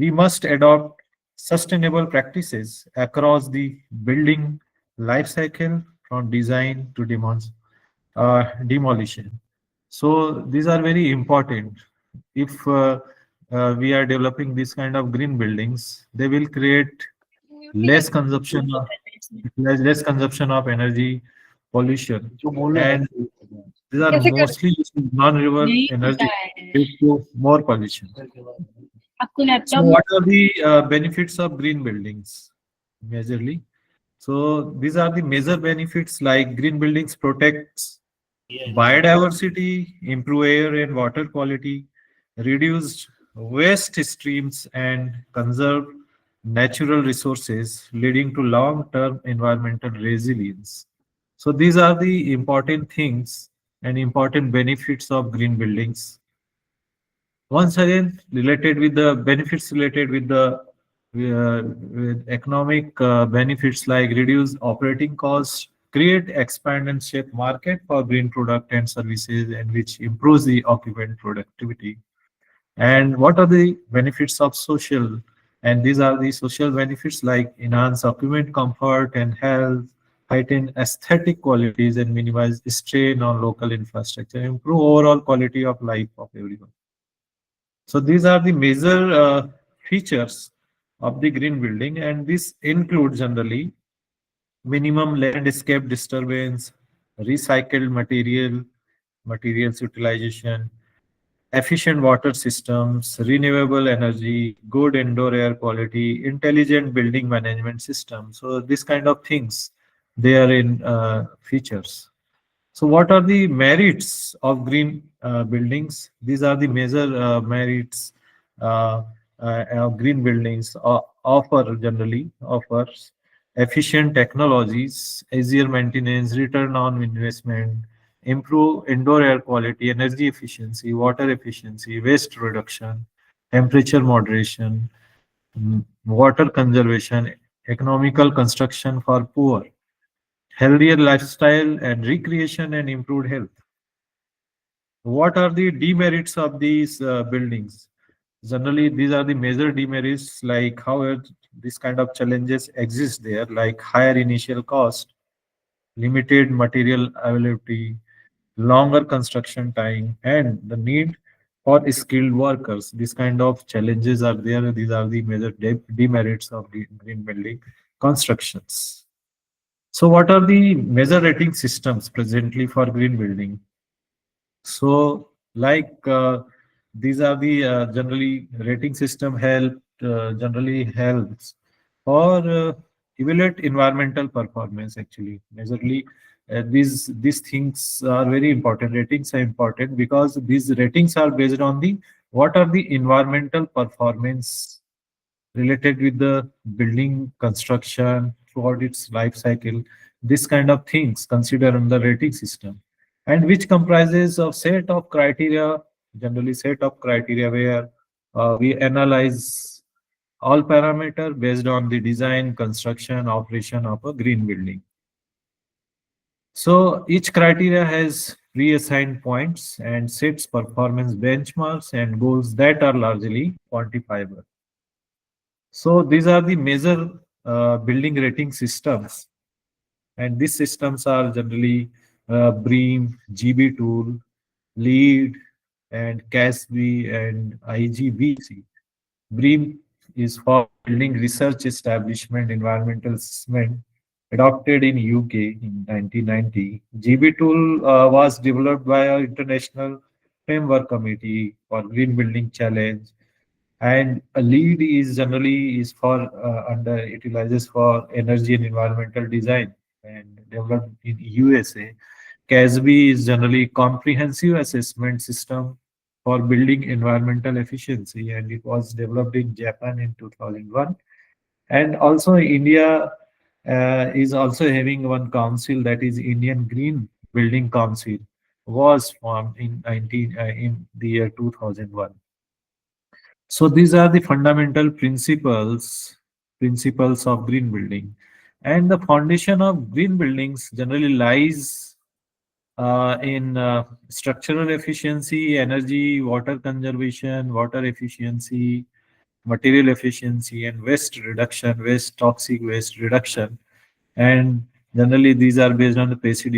we must adopt sustainable practices across the building life cycle from design to demolition. So these are very important. If we are developing this kind of green buildings, they will create less consumption of less consumption of energy, pollution, and these are कैसे कर mostly non-renewable नहीं पता energy है lead to more pollution. आपको So, laptop में what are the benefits of green buildings? Majorly, so these are the major benefits like green buildings protects biodiversity, improve air and water quality, reduce waste streams, and conserve natural resources, leading to long-term environmental resilience. So these are the important things and important benefits of green buildings. Once again, related with the benefits related with economic benefits like reduce operating costs, create, expand, and shape market for green product and services, and which improves the occupant productivity. And what are the benefits of social? And these are the social benefits like enhance occupant comfort and health, heighten aesthetic qualities, and minimize strain on local infrastructure, improve overall quality of life of everyone. So these are the major features of the green building, and this includes generally minimum landscape disturbance, recycled materials utilization, efficient water systems, renewable energy, good indoor air quality, intelligent building management system. So this kind of things, they are in features. So what are the merits of green buildings? These are the major merits uh, of green buildings offer generally offers efficient technologies, easier maintenance, return on investment, improve indoor air quality, energy efficiency, water efficiency, waste reduction, temperature moderation, water conservation, economical construction for poor, healthier lifestyle and recreation and improved health. What are the demerits of these buildings? Generally, these are the major demerits, like how this kind of challenges exist there, like higher initial cost, limited material availability, longer construction time, and the need for skilled workers. These kind of challenges are there. These are the major demerits of the green building constructions. So, what are the major rating systems presently for green building? So, these are the generally rating system generally helps for evaluate environmental performance. Actually, majorly these things are very important. Ratings are important because these ratings are based on the what are the environmental performance related with the building construction throughout its life cycle. This kind of things considered in the rating system, and which comprises of set of criteria, generally set of criteria where we analyze all parameter based on the design, construction, operation of a green building. So each criteria has pre-assigned points and sets performance benchmarks and goals that are largely quantifiable. So these are the major building rating systems, and these systems are generally BREEAM, GB Tool, LEED, and CASB and IGBC. BREEAM is for Building Research Establishment Environmental Assessment, adopted in UK in 1990. GB Tool was developed by our International Framework Committee for Green Building Challenge, and a lead is generally is for under utilizes for energy and environmental design and developed in USA. CASB is generally comprehensive assessment system for building environmental efficiency, and it was developed in Japan in 2001. And also India is also having one council, that is Indian Green Building Council, was formed in 19 in the year 2001. So these are the fundamental principles of green building, and the foundation of green buildings generally lies in structural efficiency, energy, water conservation, water efficiency, material efficiency, and waste reduction, waste toxic waste reduction. And generally these are based on the passive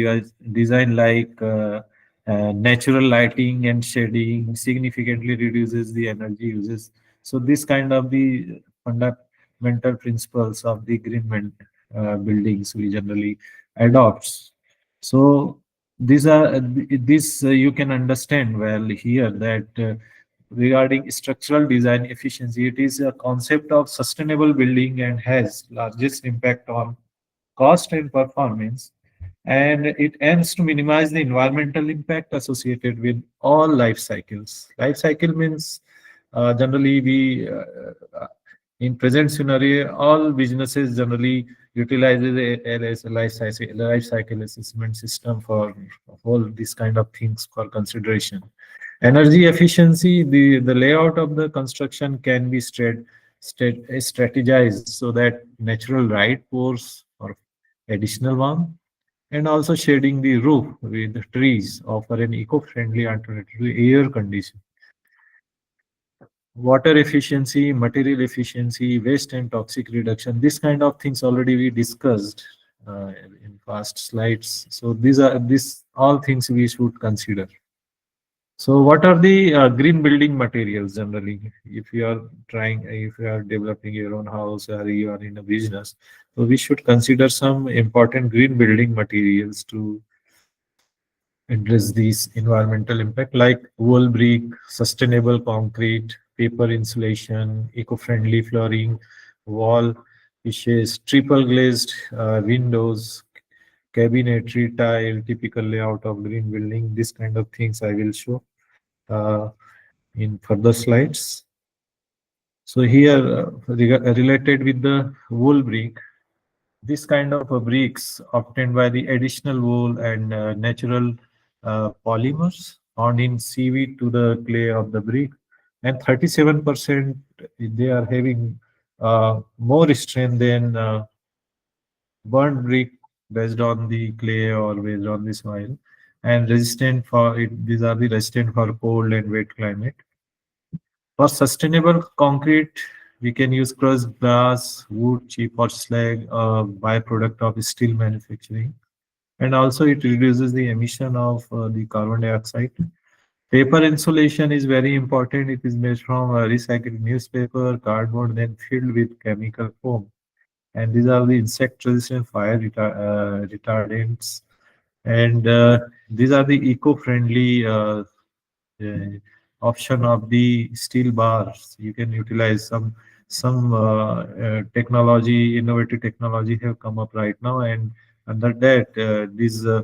design like natural lighting and shading significantly reduces the energy uses. So this kind of the fundamental principles of the buildings we generally adopts. So these are this you can understand well here that regarding structural design efficiency, it is a concept of sustainable building and has largest impact on cost and performance, and it aims to minimize the environmental impact associated with all life cycles. Life cycle means generally we in present scenario all businesses generally utilizes a life cycle assessment system for all these kind of things for consideration. Energy efficiency, the layout of the construction can be strategized so that natural light pours or additional warmth, and also shading the roof with trees offer an eco-friendly alternative to air conditioning. Water efficiency, material efficiency, waste and toxic reduction, this kind of things already we discussed in past slides. So these all things we should consider. So what are the green building materials generally? If you are developing your own house or you are in a business, so we should consider some important green building materials to address these environmental impact like wool brick, sustainable concrete, paper insulation, eco-friendly flooring, wall fishes, triple glazed windows, cabinetry tile, typical layout of green building. This kind of things I will show uh, in further slides. So here, related with the wool brick, this kind of bricks obtained by the additional wool and natural polymers found in seaweed to the clay of the brick, and 37% they are having more strength than burnt brick based on the clay or based on the soil, and resistant for it. These are the resistant for cold and wet climate. For sustainable concrete, we can use crushed glass, wood, chip, or slag, a byproduct of steel manufacturing. And also, it reduces the emission of the carbon dioxide. Paper insulation is very important. It is made from recycled newspaper, cardboard, then filled with chemical foam. And these are the insect resistant fire retardants. And these are the eco-friendly uh, option of the steel bars. You can utilize some technology, innovative technology have come up right now, and under that these uh,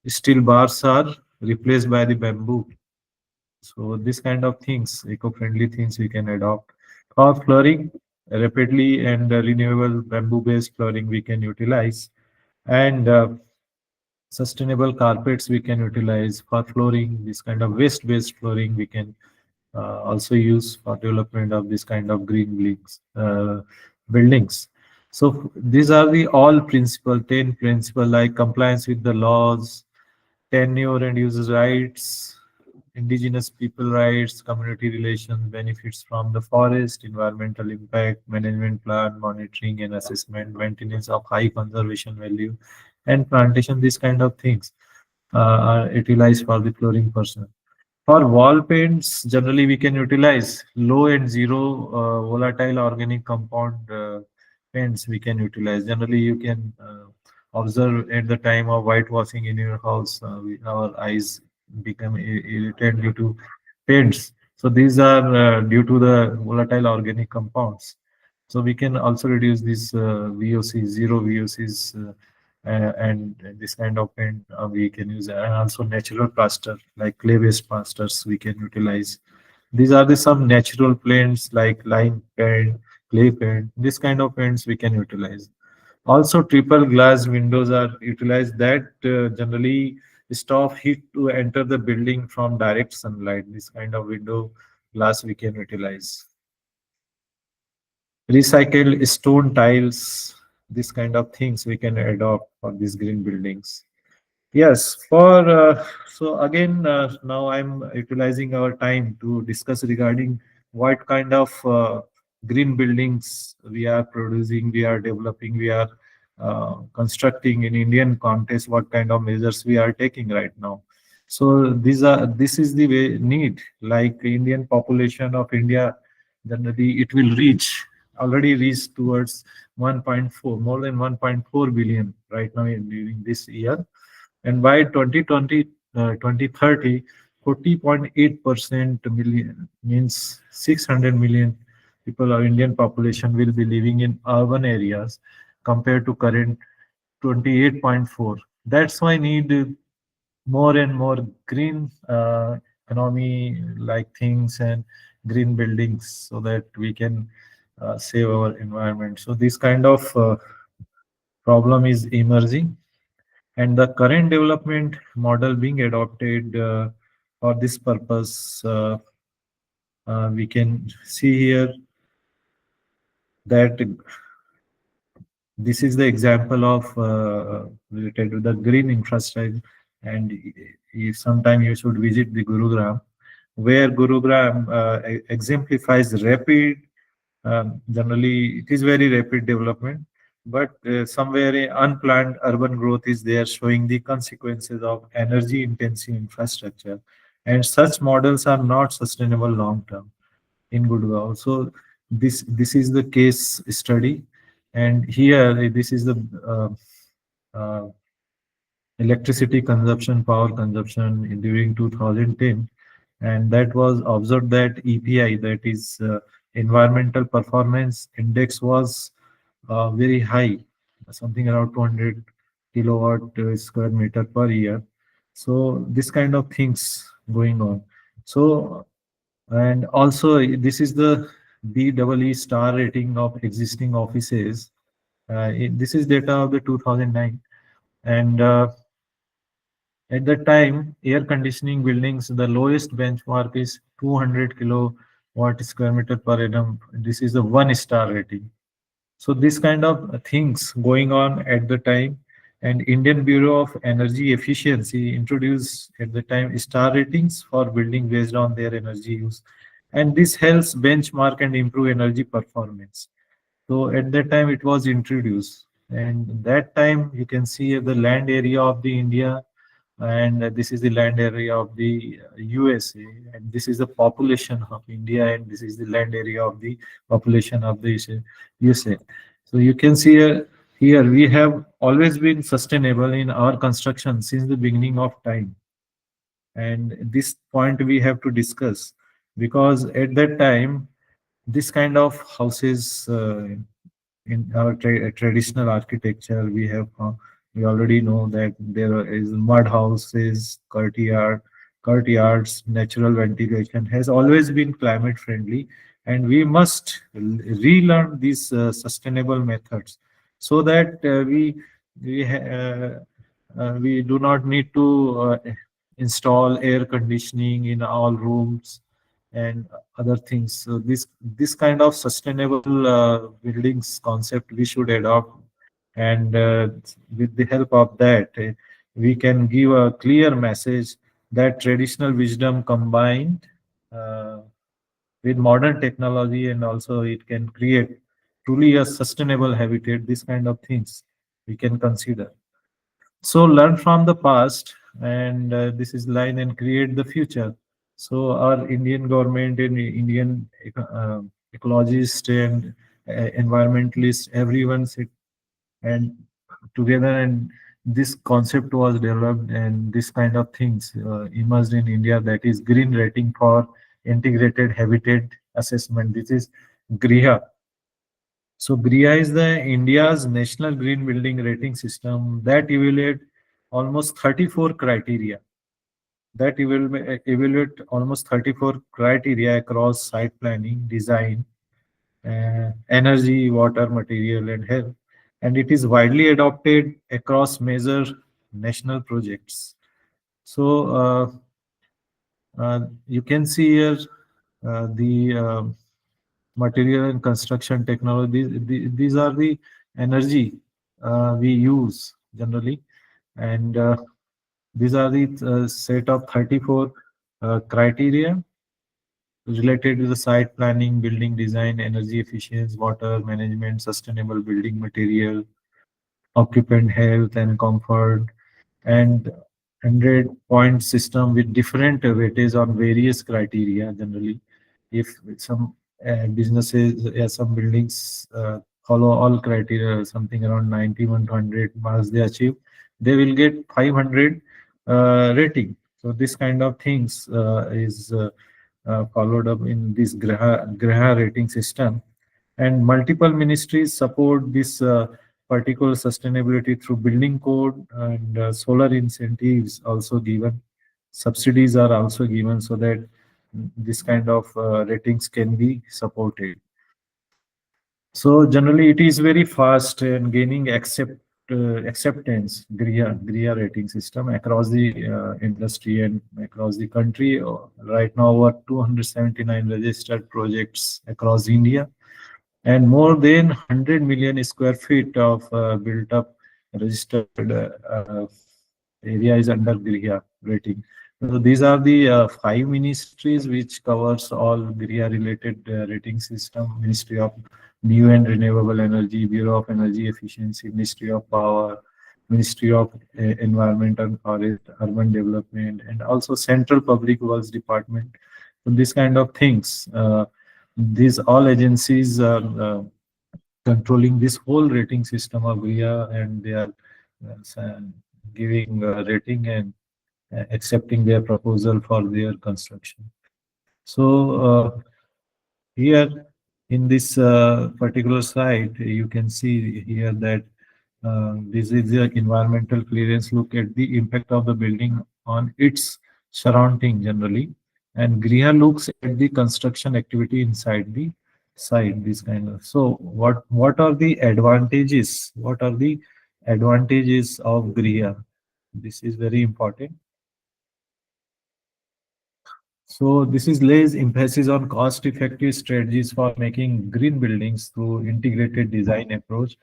steel bars are replaced by the bamboo. So this kind of things, eco-friendly things, we can adopt. For flooring, rapidly and renewable bamboo-based flooring we can utilize, and sustainable carpets we can utilize for flooring. This kind of waste-based flooring we can also use for development of this kind of buildings. So these are the all principle, 10 principle like compliance with the laws, tenure and users rights, indigenous people rights, community relations, benefits from the forest, environmental impact, management plan, monitoring and assessment, maintenance of high conservation value, and plantation, these kind of things are utilized for the flooring person. For wall paints, generally we can utilize low and zero volatile organic compound paints we can utilize. Generally, you can observe at the time of whitewashing in your house, our eyes become irritated due to paints. So these are due to the volatile organic compounds. So we can also reduce this VOC, zero VOCs, and this kind of paint we can use, and also natural plaster like clay-based plasters we can utilize. These are the some natural paints like lime paint, clay paint. This kind of paints we can utilize. Also, triple glass windows are utilized that generally stop heat to enter the building from direct sunlight. This kind of window glass we can utilize. Recycled stone tiles, this kind of things we can adopt for these green buildings. Yes, for so again, now I'm utilizing our time to discuss regarding what kind of green buildings we are producing, we are developing, we are constructing in Indian context, what kind of measures we are taking right now. So this is the way need, like Indian population of India, generally it will reach, already reached towards 1.4, more than 1.4 billion right now during this year. And by 2020, 2030, 40.8% million, means 600 million people of Indian population will be living in urban areas compared to current 28.4. That's why need more and more green economy like things and green buildings so that we can save our environment. So this kind of problem is emerging, and the current development model being adopted for this purpose, we can see here that this is the example of related to the green infrastructure. And sometime you should visit the Gurugram, where Gurugram exemplifies rapid, generally it is very rapid development, but somewhere a unplanned urban growth is there, showing the consequences of energy intensive infrastructure, and such models are not sustainable long term in Gurgaon. So this is the case study, and here this is the uh, electricity consumption, power consumption during 2010, and that was observed that EPI, that is environmental performance index, was very high, something around 200 kilowatt square meter per year. So this kind of things going on. So, and also this is the BEE star rating of existing offices. This is data of the 2009, and at that time, air conditioning buildings, the lowest benchmark is 200 kilowatt square meter per annum. This is a one star rating. So this kind of things going on at the time, and Indian Bureau of Energy Efficiency introduced at the time star ratings for building based on their energy use, and this helps benchmark and improve energy performance. So at that time it was introduced, and that time you can see the land area of the India, and this is the land area of the USA, and this is the population of India, and this is the land area of the population of the USA. So you can see here we have always been sustainable in our construction since the beginning of time, and this point we have to discuss, because at that time this kind of houses in our traditional architecture we have we already know that there is mud houses, courtyards, natural ventilation has always been climate friendly, and we must relearn these sustainable methods so that we do not need to install air conditioning in all rooms and other things. So this kind of sustainable buildings concept we should adopt, and with the help of that, we can give a clear message that traditional wisdom combined uh, with modern technology, and also it can create truly a sustainable habitat. This kind of things we can consider. So learn from the past, and this is line and create the future. So our Indian government and Indian ecologists and environmentalists, everyone sit and together, and this concept was developed, and this kind of things emerged in India. That is green rating for integrated habitat assessment. This is GRIHA. So GRIA is the India's national green building rating system that evaluate almost 34 criteria. That evaluate almost 34 criteria across site planning, design, energy, water, material, and health. And it is widely adopted across major national projects. So you can see here the material and construction technology. These are the energy we use generally, and these are the set of 34 criteria related to the site planning, building design, energy efficiency, water management, sustainable building material, occupant health and comfort, and 100-point system with different weightage on various criteria. Generally, if some businesses, some buildings follow all criteria, something around 91 to 100 marks they achieve, they will get 500 rating. So this kind of things is followed up in this Graha rating system, and multiple ministries support this particular sustainability through building code, and solar incentives also given, subsidies are also given, so that this kind of ratings can be supported. So generally, it is very fast and gaining acceptance. GRIA rating system across the industry and across the country. Right now, over 279 registered projects across India, and more than 100 million square feet of built up registered area is under GRIA rating. So these are the five ministries which covers all GRIA related rating system: Ministry of New and Renewable Energy, Bureau of Energy Efficiency, Ministry of Power, Ministry of Environment and Forest, Urban Development, and also Central Public Works Department. So these kind of things. These all agencies are controlling this whole rating system of GRIA, and they are giving rating and accepting their proposal for their construction. So here in this particular site, you can see here that this is the environmental clearance look at the impact of the building on its surrounding generally, and GRIA looks at the construction activity inside the site. This kind of, so what are the advantages? What are the advantages of GRIA? This is very important. So this is lays emphasis on cost-effective strategies for making green buildings through integrated design approach.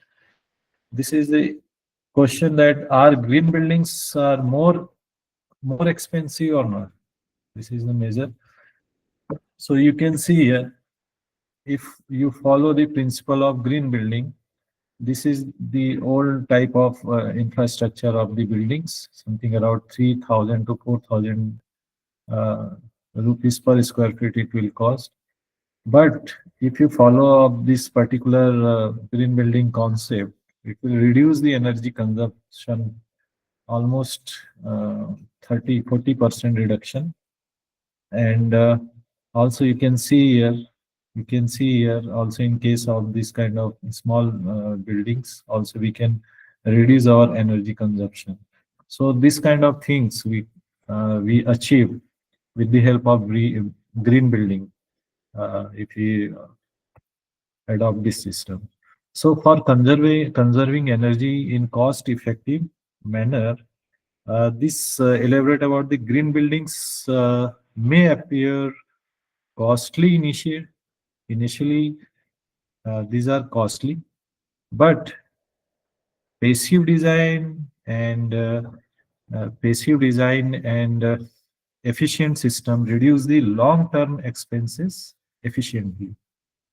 This is the question, that are green buildings are more expensive or not? This is the measure. So you can see here, if you follow the principle of green building, this is the old type of infrastructure of the buildings, something around 3,000 to 4,000 uh, rupees per square feet it will cost. But if you follow up this particular green building concept, it will reduce the energy consumption almost 30-40% reduction. And also you can see here also, in case of this kind of small buildings, also we can reduce our energy consumption. So this kind of things we achieve with the help of green building, if we adopt this system. So for conserving energy in cost effective manner, this elaborate about the green buildings may appear costly initially. These are costly, but passive design and efficient system reduce the long-term expenses efficiently.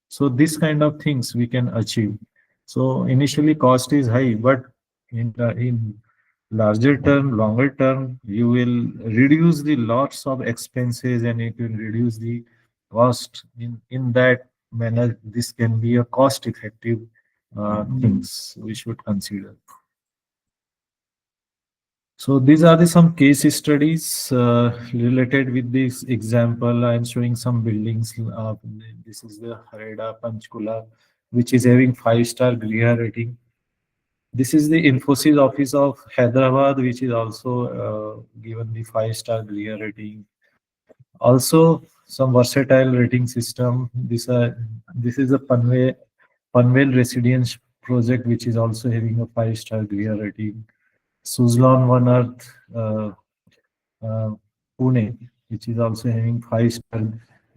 So this kind of things we can achieve. So initially cost is high, but in larger term, longer term, you will reduce the lots of expenses and it will reduce the cost. In that manner, this can be a cost effective things we should consider. So these are the some case studies related with this example. I am showing some buildings. This is the Hareda Panchkula, which is having 5-star GRIA rating. This is the Infosys office of Hyderabad, which is also given the 5-star GRIA rating. Also, some versatile rating system. This is a Panvel Residence project, which is also having a 5-star GRIA rating. Suzlon One Earth, Pune, which is also having 5-star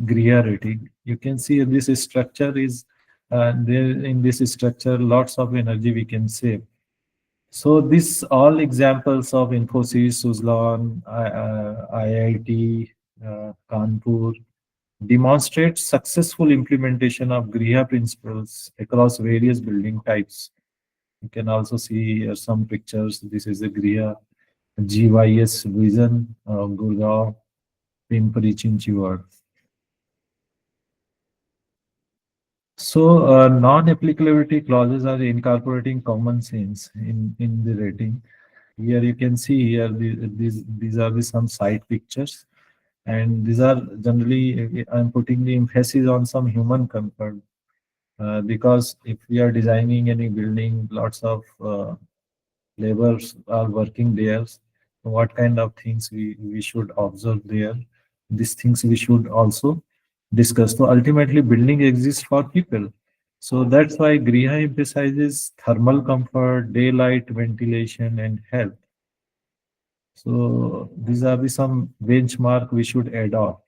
GRIA rating. You can see this structure is there. In this structure, lots of energy we can save. So this all examples of Infosys, Suzlon, IIT, Kanpur, demonstrates successful implementation of Griha principles across various building types. You can also see here some pictures. This is a Griha GYS vision of Gurgaon, Pimpri Chinchwad. So, non-applicability clauses are incorporating common sense in the rating. Here you can see here these are the some site pictures, and these are generally I'm putting the emphasis on some human comfort, because if we are designing any building, lots of laborers are working there. So what kind of things we should observe there? These things we should also discuss. So ultimately, building exists for people. So that's why Griha emphasizes thermal comfort, daylight, ventilation, and health. So these are the some benchmark we should adopt.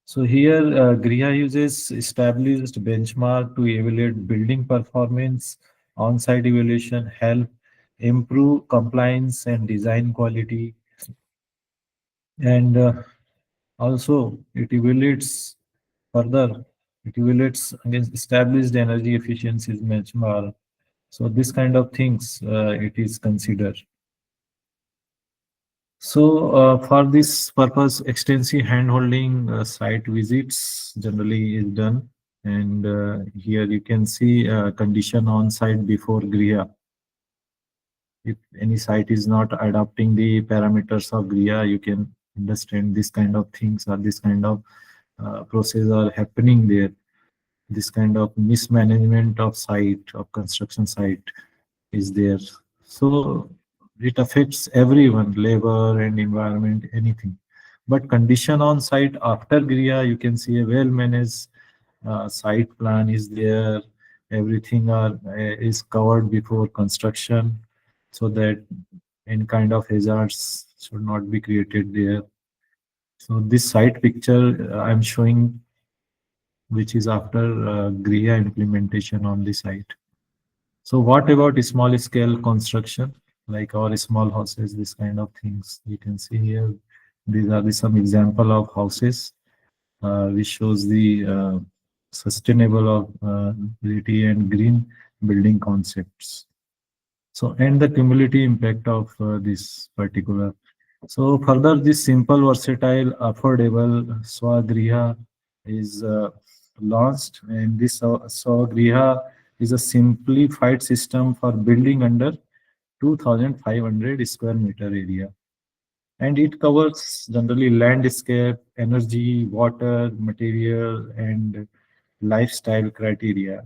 So here, Griha uses established benchmark to evaluate building performance, on-site evaluation, help improve compliance and design quality, and also it evaluates further. It evaluates against established energy efficiencies benchmark. So this kind of things it is considered. So, for this purpose, extensive handholding site visits generally is done. And here you can see condition on site before GRIA. If any site is not adopting the parameters of GRIA, you can understand this kind of things or this kind of process are happening there. This kind of mismanagement of site, of construction site is there. So it affects everyone, labor and environment, anything. But condition on site after GRIA, you can see a well-managed site plan is there. Everything is covered before construction, so that any kind of hazards should not be created there. So this site picture I'm showing, which is after GRIA implementation on the site. So what about small scale construction, like our small houses, this kind of things? You can see here, these are some example of houses, which shows the sustainable of ability and green building concepts. So, and the cumulative impact of this particular. So further, this simple, versatile, affordable Swagriha is launched, and this Swagriha is a simplified system for building under 2,500 square meter area, and it covers generally landscape, energy, water, material, and lifestyle criteria.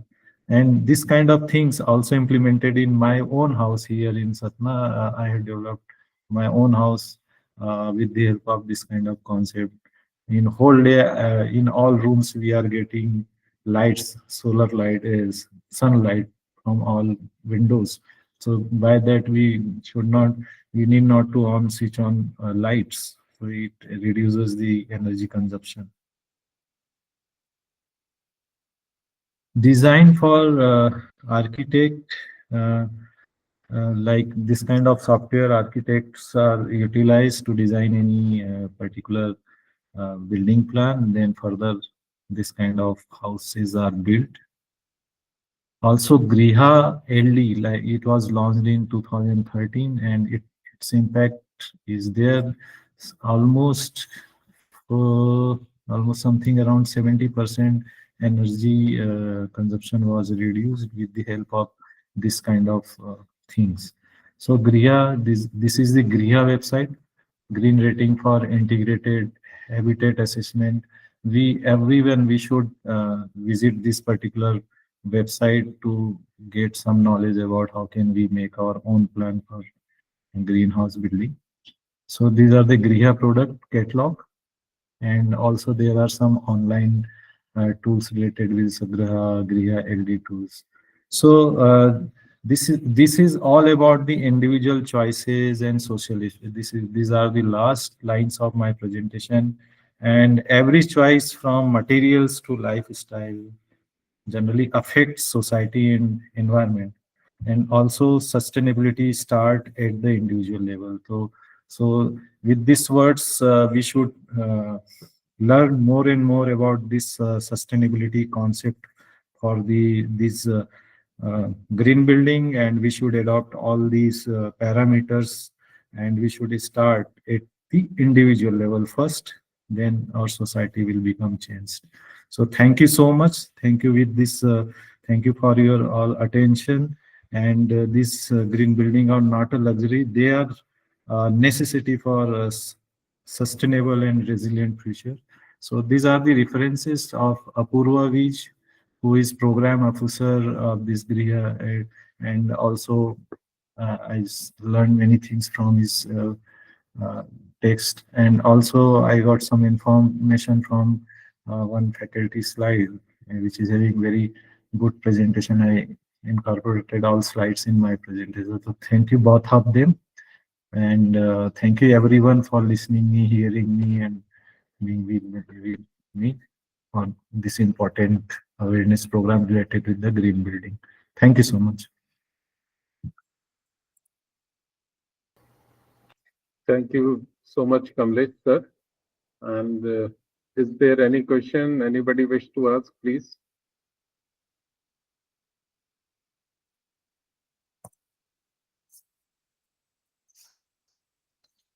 And this kind of things also implemented in my own house here in Satna. I have developed my own house with the help of this kind of concept. In whole day, in all rooms, we are getting lights, solar light is sunlight from all windows. So by that, we need not to on switch on lights. So it reduces the energy consumption. Design for architect, uh, like this kind of software architects are utilized to design any particular building plan. Then further, this kind of houses are built. Also, Griha LD, like it was launched in 2013, and its impact is there. Almost uh, almost something around 70% energy consumption was reduced with the help of this kind of things. So Griha, this is the Griha website, green rating for integrated habitat assessment. Everyone we should visit this particular website to get some knowledge about how can we make our own plan for greenhouse building. So these are the Griha product catalog, and also there are some online tools related with Sagraha, Griha, LD tools. So this is all about the individual choices and social issues. These are the last lines of my presentation, and every choice from materials to lifestyle generally affects society and environment, and also sustainability start at the individual level. So with these words, we should learn more and more about this sustainability concept for the this green building, and we should adopt all these parameters, and we should start at the individual level first, then our society will become changed. So thank you so much. Thank you with this thank you for your all attention. And this green building are not a luxury, they are necessity for us sustainable and resilient future. So these are the references of Apurva Vij, who is program officer of this Griha, and also learned many things from his uh, text. And also I got some information from one faculty slide, which is having very good presentation. I incorporated all slides in my presentation. So thank you both of them. And thank you everyone for listening me, hearing me, and being with me on this important awareness program related with the green building. Thank you so much. Thank you so much, Kamlesh sir. And is there any question anybody wish to ask, please?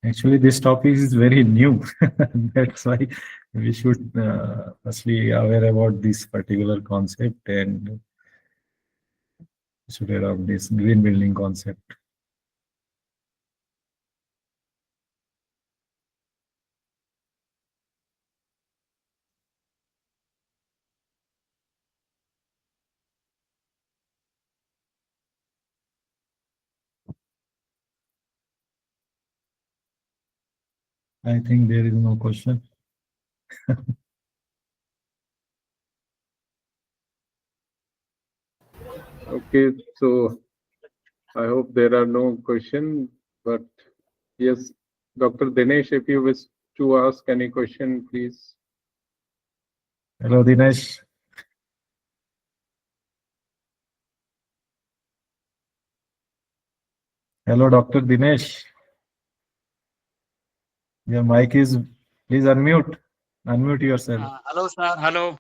Actually, this topic is very new. That's why we should firstly aware about this particular concept, and should adopt this green building concept. I think there is no question. Okay, so I hope there are no questions, but yes, Dr. Dinesh, if you wish to ask any question, please. Hello, Dinesh. Hello, Dr. Dinesh. Your mic is, please unmute. Unmute yourself. Hello, sir. Hello.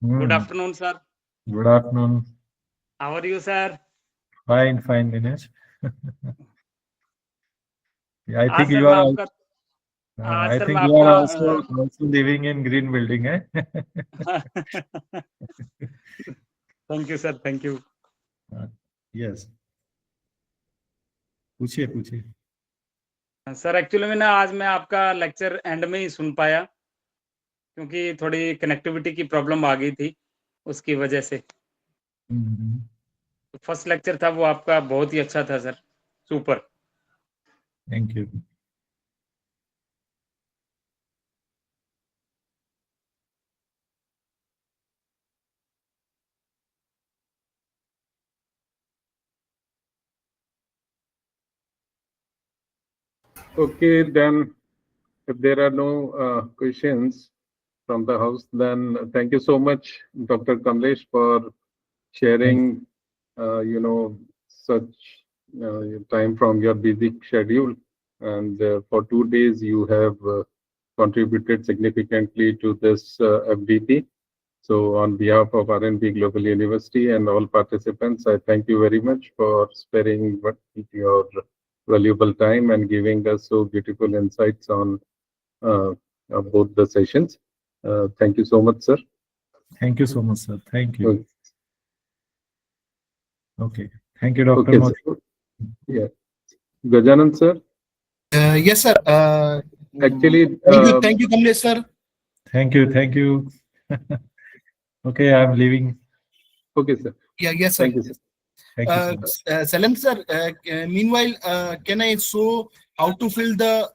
Good Hmm. afternoon, sir. Good afternoon. How are you, sir? Fine, fine, Dinesh. I आज think sir you मैं are आपका also, आज I sir think मैं you are आपका also living in green building, eh? Thank you sir, thank you. Yes. पूछिए पूछिए। Sir actually में ना आज मैं आपका लेक्चर एंड में ही सुन पाया, क्योंकि थोड़ी कनेक्टिविटी की प्रॉब्लम आ गई थी, उसकी वजह से। फर्स्ट लेक्चर था वो आपका बहुत ही अच्छा था sir, super. Thank you. Okay, then if there are no questions from the house, then thank you so much, Dr. Kamlesh, for sharing, such time from your busy schedule. And for 2 days, you have contributed significantly to this FDP. So on behalf of RNB Global University and all participants, I thank you very much for sparing your valuable time and giving us so beautiful insights on both the sessions. Thank you so much, sir. Thank you so much, sir. Thank you. Okay. Okay. Thank you, Dr. Okay, Modi. sir. Yeah. Gajanan, sir. Yes, sir. Actually, Thank you, Kamlesh, sir. Thank you. Thank you. Okay, I'm leaving. okay, sir. Yeah, yes, sir. Thank you, sir. Thank you so much. Salam, sir. Meanwhile, can I show how to fill the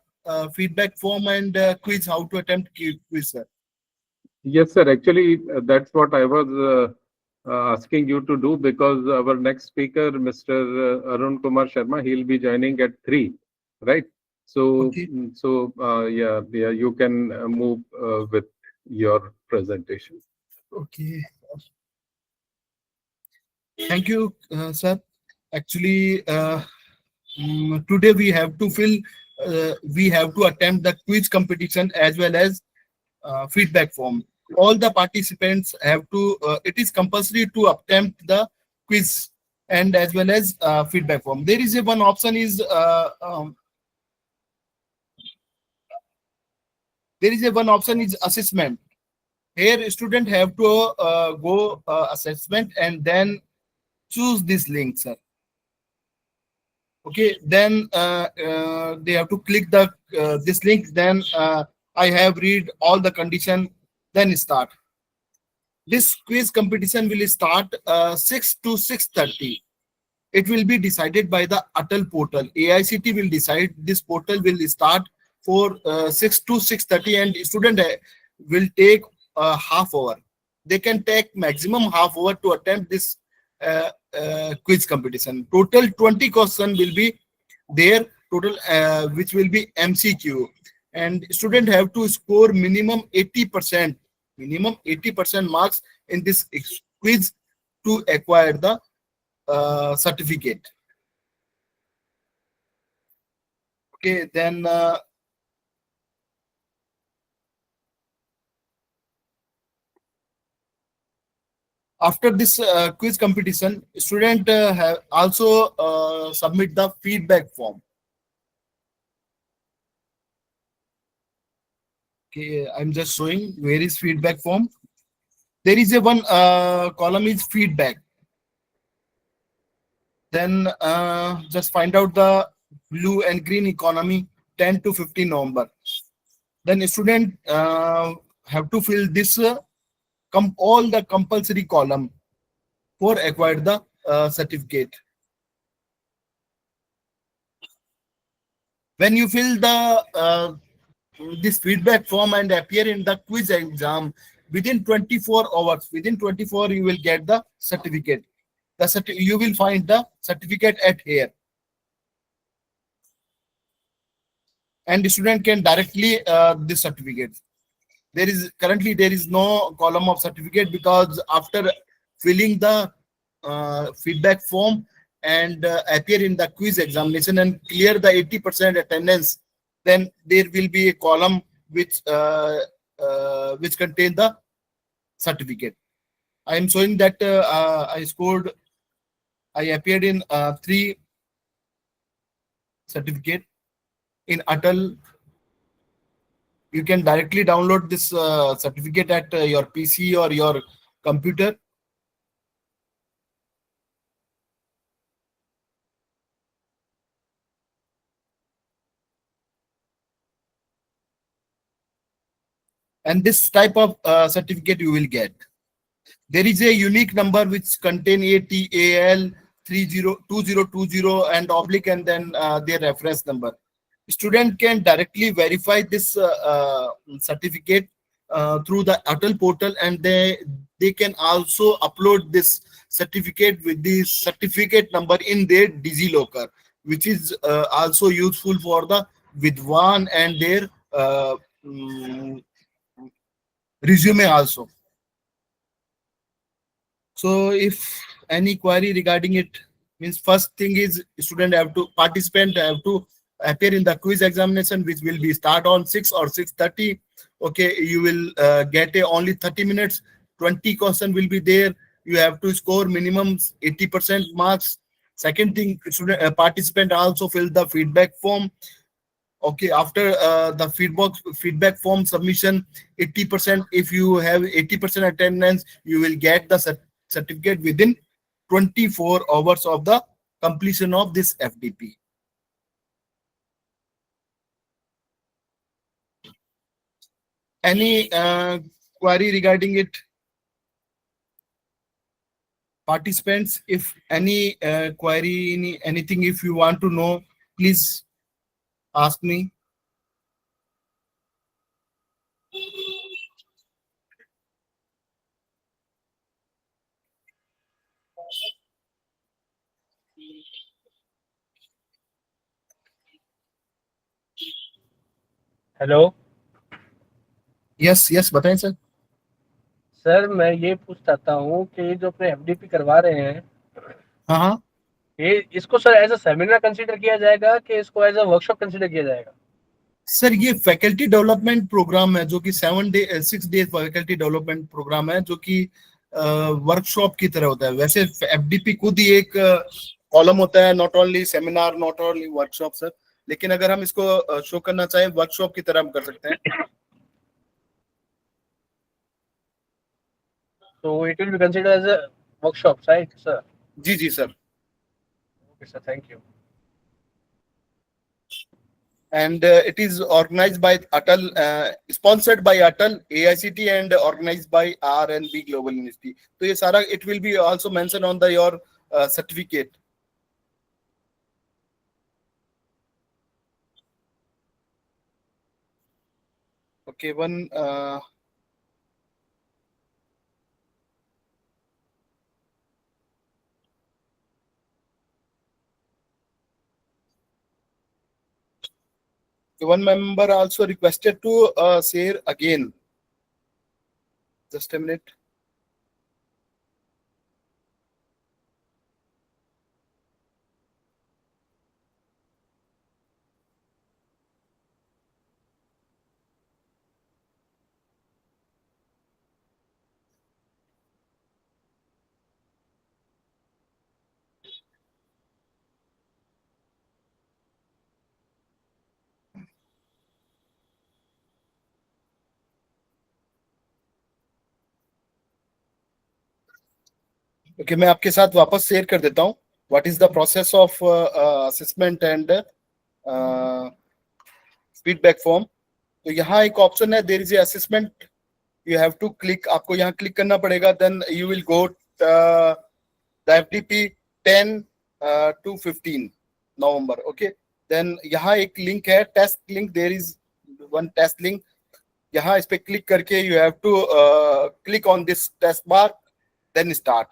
feedback form and quiz, how to attempt quiz, sir? Yes, sir. Actually, that's what I was asking you to do, because our next speaker, Mr. Arun Kumar Sharma, he'll be joining at 3, right? So, Okay. yeah, you can move with your presentation. Okay. Thank you, sir. Actually, today we have to attempt the quiz competition as well as feedback form. All the participants have to, it is compulsory to attempt the quiz and as well as feedback form. There is a one option is assessment. Here student have to go assessment and then choose this link, sir. Okay, then they have to click the this link. Then I have read all the condition. Then start. This quiz competition will start 6 to 6:30. It will be decided by the Atal portal. AICT will decide. This portal will start for 6 to 6:30, and student will take half hour. They can take maximum half hour to attempt this quiz competition. Total 20 question will be there. Total which will be MCQ, and student have to score minimum 80%. Minimum 80% marks in this quiz to acquire the certificate. Okay, then after this quiz competition, student have also submit the feedback form. Okay, I'm just showing where is feedback form. There is a one column is feedback. Then just find out the blue and green economy 10 to 15 November. Then student have to fill this all the compulsory column for acquire the certificate. When you fill the this feedback form and appear in the quiz exam within 24 hours, within 24 you will get the certificate. You will find the certificate at here, and the student can directly this certificate. There is currently there is no column of certificate because after filling the feedback form and appear in the quiz examination and clear the 80% attendance, then there will be a column which contain the certificate. I am showing that I appeared in 3 certificate in Atal. You can directly download this certificate at your PC or your computer. And this type of certificate you will get. There is a unique number which contain ATAL 2020 and oblique and then their reference number. Student can directly verify this certificate through the Atal portal, and they can also upload this certificate with the certificate number in their DigiLocker, which is also useful for the Vidwan and their resume also. So if any query regarding it, means first thing is participant have to appear in the quiz examination, which will be start on 6 or 6:30. Okay, you will get only 30 minutes. 20 question will be there. You have to score minimum 80% marks. Second thing, participant also fill the feedback form. Okay, after the feedback form submission, 80%, if you have 80% attendance, you will get the certificate within 24 hours of the completion of this FDP. Any query regarding it? Participants, if any query, anything, if you want to know, please ask me. Hello yes बताएं sir. Sir, मैं ये पूछ चाहता हूँ कि ये जो अपने एफडीपी करवा रहे हैं, हाँ, ये इसको sir as a seminar consider किया जाएगा कि इसको एज अ वर्कशॉप कंसीडर किया जाएगा? सर ये फैकल्टी डेवलपमेंट प्रोग्राम है जो कि 6 डे फैकल्टी डेवलपमेंट प्रोग्राम है जो कि वर्कशॉप की तरह होता है। वैसे एफडीपी खुद ही एक कॉलम होता है, not only seminar, not only workshop sir, लेकिन अगर हम इसको शो करना चाहें वर्कशॉप की तरह हम कर सकते हैं। So it will be considered as a workshop, right, sir? जी जी sir. Okay, sir. Thank you. And it is organized by Atal, sponsored by Atal, AICT, and organized by R&B Global University. So ये सारा it will be also mentioned on the your certificate. Okay, one. One member also requested to share again. Just a minute. Okay, मैं आपके साथ वापस share कर देता हूँ। What is the process of assessment and feedback form? तो यहाँ एक ऑप्शन है, there is a assessment. You have to click. आपको यहाँ क्लिक करना पड़ेगा. Then you will go the FDP 10 to 15 November. Okay. Then यहाँ एक लिंक है, test link. There is one test link. यहाँ इस पे क्लिक करके you have to click on this test bar, then start.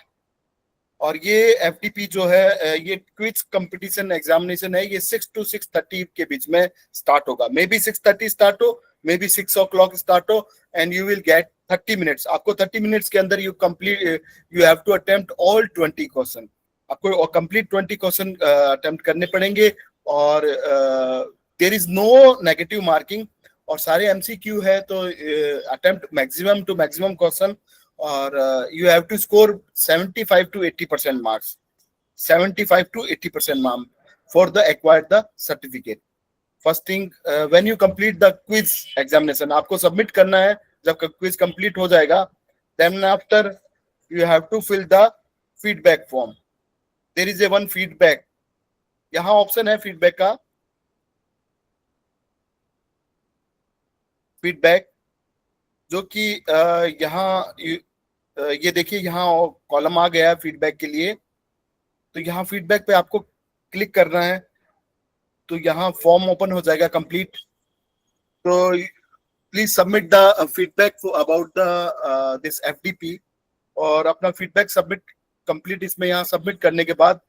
और ये एफडीपी जो है ये क्विज कंपटीशन एग्जामिनेशन है, ये 6 to 6:30 के बीच में स्टार्ट होगा। मे बी 6:30 स्टार्ट हो, मे बी 6 o'clock स्टार्ट हो, and you will get 30 minutes. आपको 30 मिनट्स के अंदर you have to attempt all 20 question. आपको कंप्लीट 20 क्वेश्चन अटेम्प्ट करने पड़ेंगे, और there is no negative marking, और सारे एमसीक्यू है, तो attempt maximum to maximum question, और you have to score 75 to 80% marks, 75 to 80% mark for the acquired the certificate. First thing, when you complete the quiz examination, आपको submit करना है। जब quiz complete हो जाएगा, then after you have to fill the feedback form. There is a one feedback. यहाँ option है feedback का, feedback जो कि यहाँ ये देखिए यहाँ कॉलम आ गया है फीडबैक के लिए। तो यहाँ फीडबैक पे आपको क्लिक करना है, तो यहाँ फॉर्म ओपन हो जाएगा कंप्लीट। तो please submit the feedback about the this FDP, और अपना फीडबैक सबमिट कंप्लीट इसमें यहाँ सबमिट करने के बाद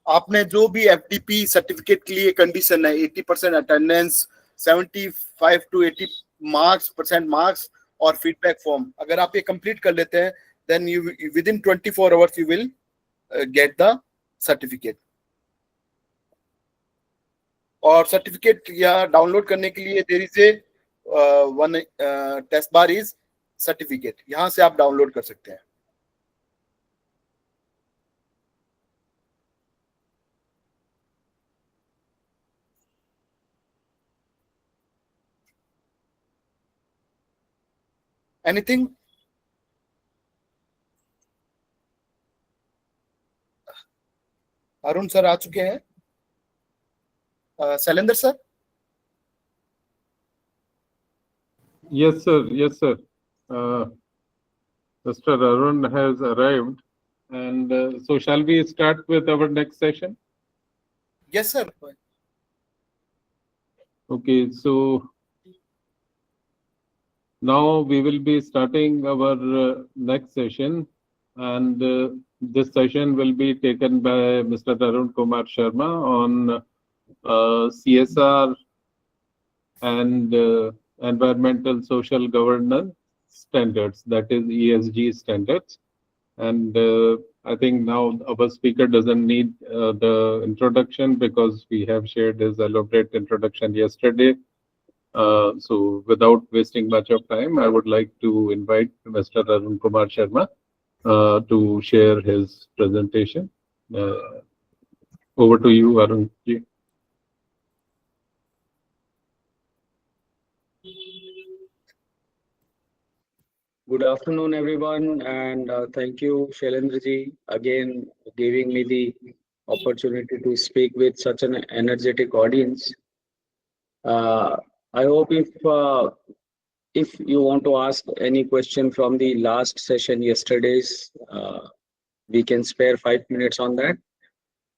आपने जो भी एफडीपी सर्टिफिकेट के लिए कंडीशन है, 80% अटेंडेंस, 75 to 80 मार्क्स और फीडबैक फॉर्म, अगर आप ये कंप्लीट कर लेते हैं, then you within 24 hours you will get the certificate. और सर्टिफिकेट या डाउनलोड करने के लिए there is a one test bar is certificate, यहां से आप डाउनलोड कर सकते हैं। एनीथिंग? अरुण सर आ चुके हैं, Shailendra sir? Yes, sir. Yes, sir. Mr. Arun has arrived, and so shall we start with our next session? Yes sir. Okay, so now we will be starting our next session, and this session will be taken by Mr. Arun Kumar Sharma on CSR and environmental social governance standards, that is ESG standards. And I think now our speaker doesn't need the introduction because we have shared his elaborate introduction yesterday. So without wasting much of time, I would like to invite Mr. Arun Kumar Sharma to share his presentation. Over to you, Arun ji. Good afternoon, everyone, and thank you, Shailendra ji, again giving me the opportunity to speak with such an energetic audience. I hope if you want to ask any question from the last session yesterday's, we can spare 5 minutes on that,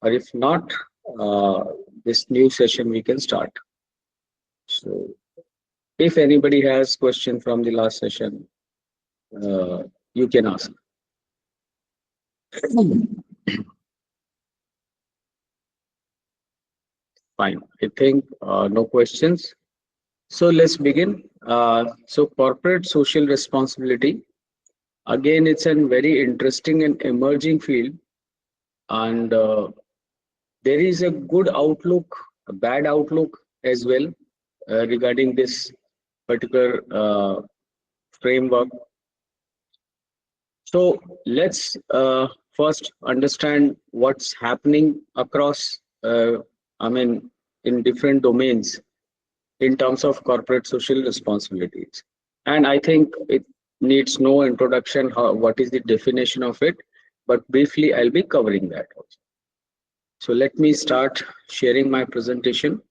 or if not, this new session we can start. So, if anybody has question from the last session, you can ask. Fine. I think no questions. So let's begin. So corporate social responsibility. Again, it's a very interesting and emerging field, and there is a good outlook, a bad outlook as well regarding this particular framework. So let's first understand what's happening across, in different domains in terms of corporate social responsibilities. And I think it needs no introduction, what is the definition of it, but briefly I'll be covering that also. So let me start sharing my presentation.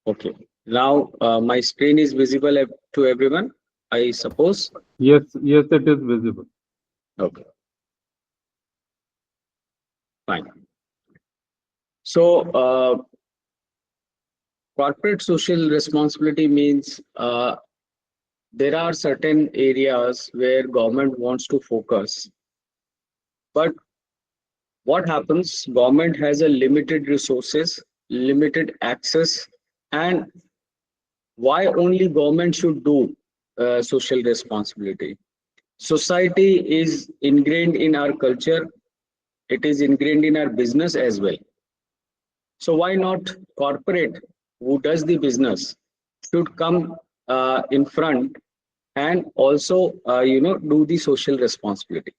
Okay, now my screen is visible to everyone, I suppose. Yes, yes, it is visible. Okay, fine. So corporate social responsibility means there are certain areas where government wants to focus, but what happens, government has a limited resources, limited access, and why only government should do social responsibility? Society is ingrained in our culture, it is ingrained in our business as well. So why not corporate who does the business should come in front and also do the social responsibility.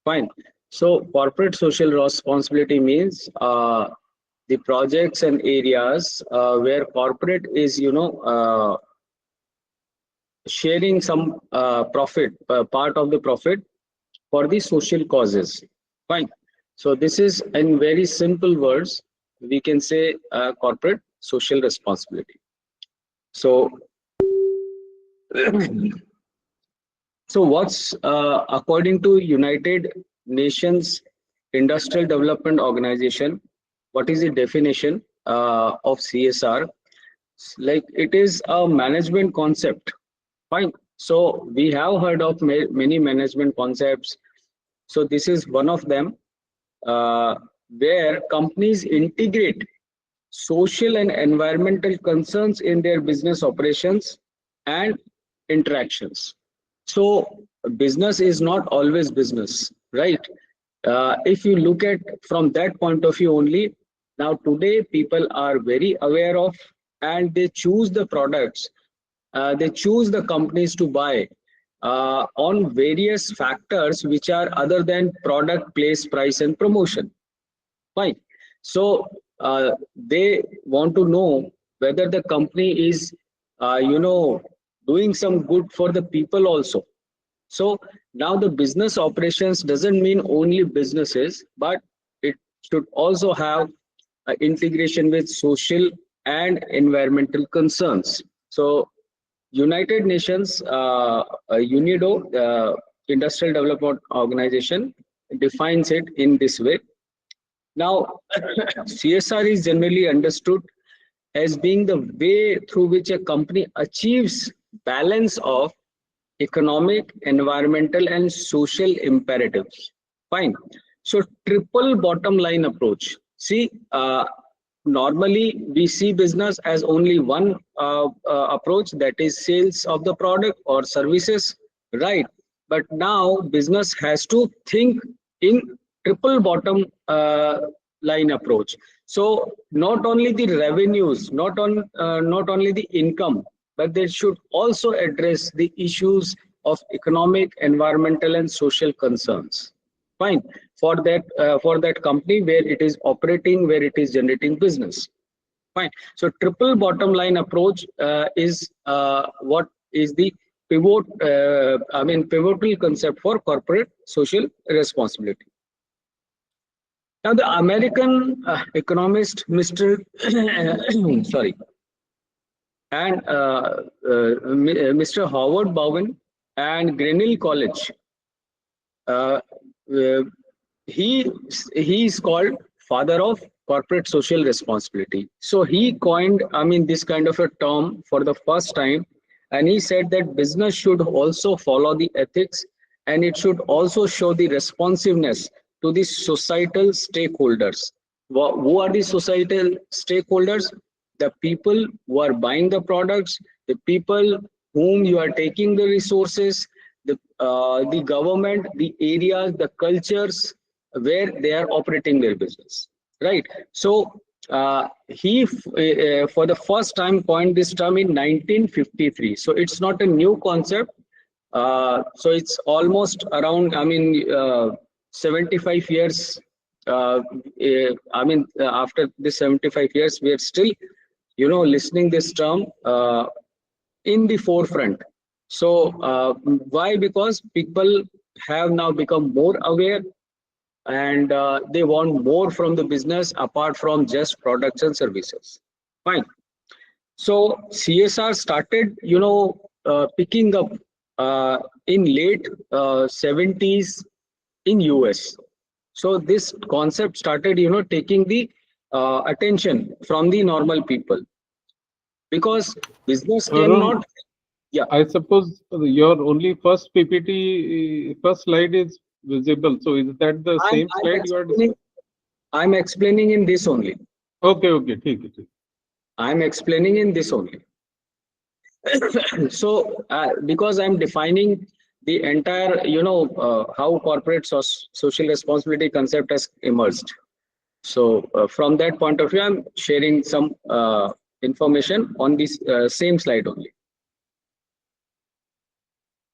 Fine. So corporate social responsibility means the projects and areas where corporate is sharing some profit, part of the profit for the social causes. Fine. So this is in very simple words, we can say corporate social responsibility. So, so what's according to United Nations Industrial Development Organization, what is the definition of CSR? Like it is a management concept. Fine. So we have heard of many management concepts. So this is one of them where companies integrate social and environmental concerns in their business operations and interactions. So business is not always business, right? If you look at from that point of view only, now today people are very aware of and they choose the products, they choose the companies to buy on various factors which are other than product, place, price, and promotion. Fine. So they want to know whether the company is, doing some good for the people also. So now the business operations doesn't mean only businesses, but it should also have integration with social and environmental concerns. So United Nations UNIDO, Industrial Development Organization, defines it in this way. Now, CSR is generally understood as being the way through which a company achieves balance of economic, environmental, and social imperatives. Fine. So triple bottom line approach. See, normally we see business as only one approach, that is sales of the product or services, right? But now business has to think in triple bottom line approach. So not only the revenues, not only the income, but they should also address the issues of economic, environmental, and social concerns. Fine, for that company where it is operating, where it is generating business. Fine. So triple bottom line approach is what is the pivotal concept for corporate social responsibility. Now, the American economist, Mr. sorry, and Mr. Howard Bowen and Grinnell College, uh, uh, he is called father of corporate social responsibility. So he coined, this kind of a term for the first time, and he said that business should also follow the ethics, and it should also show the responsiveness to the societal stakeholders. Who are the societal stakeholders? The people who are buying the products, the people whom you are taking the resources, the government, the areas, the cultures where they are operating their business, right? So he for the first time coined this term in 1953. So it's not a new concept. So it's almost around 75 years. After this 75 years, we are still listening this term in the forefront. So why? Because people have now become more aware, and they want more from the business apart from just products and services. Fine. So CSR started, picking up in late 70s in US. So this concept started, taking the attention from the normal people, because business cannot. Yeah. I suppose your only first PPT, first slide is visible. So is that the same slide you are discussing? I'm explaining in this only. Okay, okay, take it. I'm explaining in this only. So because I'm defining the entire, how corporate social responsibility concept has emerged. So from that point of view, I'm sharing some information on this same slide only.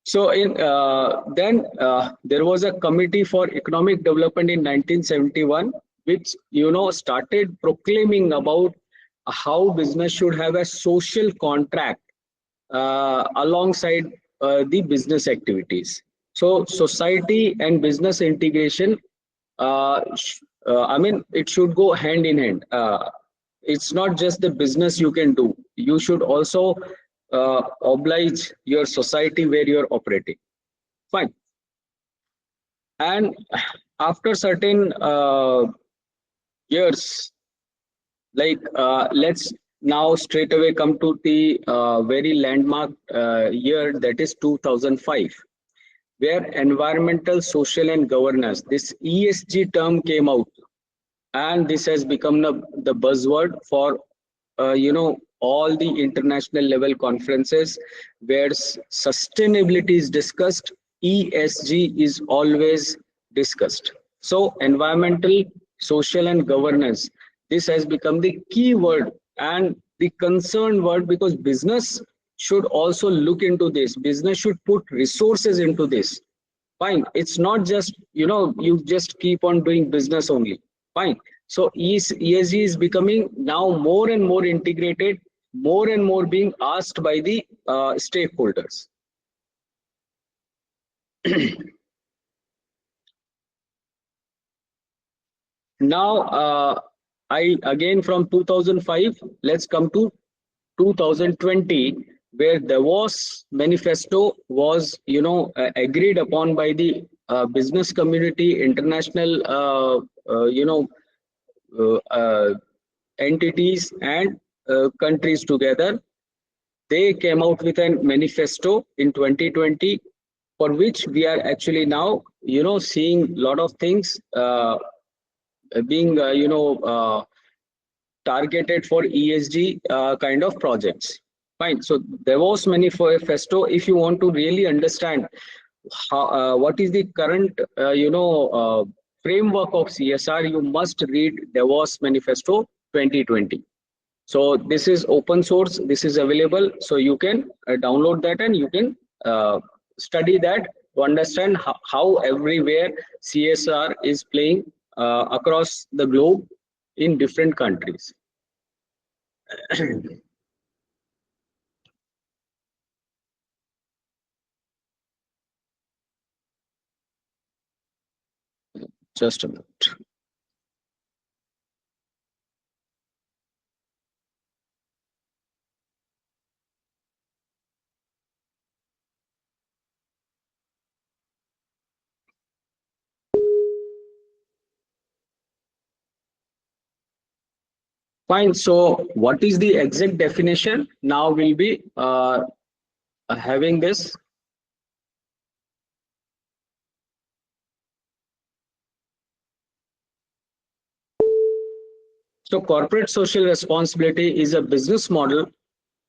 So then there was a committee for economic development in 1971, which started proclaiming about how business should have a social contract alongside the business activities. So society and business integration, it should go hand in hand. It's not just the business you can do. You should also oblige your society where you're operating. Fine. And after certain years, like let's now straight away come to the very landmark year, that is 2005, where environmental, social, and governance, this ESG term came out, and this has become the buzzword for all the international level conferences where sustainability is discussed. ESG is always discussed. So environmental, social, and governance, this has become the key word and the concerned word, because business should also look into this. Business should put resources into this. Fine. It's not just, you just keep on doing business only. Fine. So ESG is becoming now more and more integrated, more and more being asked by the stakeholders. Now, I again from 2005, let's come to 2020, where the Davos manifesto was, agreed upon by the business community, international, entities and countries together. They came out with a manifesto in 2020 for which we are actually now, seeing a lot of things being, targeted for ESG kind of projects. Fine. So Davos Manifesto, if you want to really understand how, what is the current, framework of CSR, you must read Davos Manifesto 2020. So this is open source. This is available. So you can download that and you can study that to understand how everywhere CSR is playing across the globe in different countries. Just a minute. Fine. So what is the exact definition? Now we'll be having this. So corporate social responsibility is a business model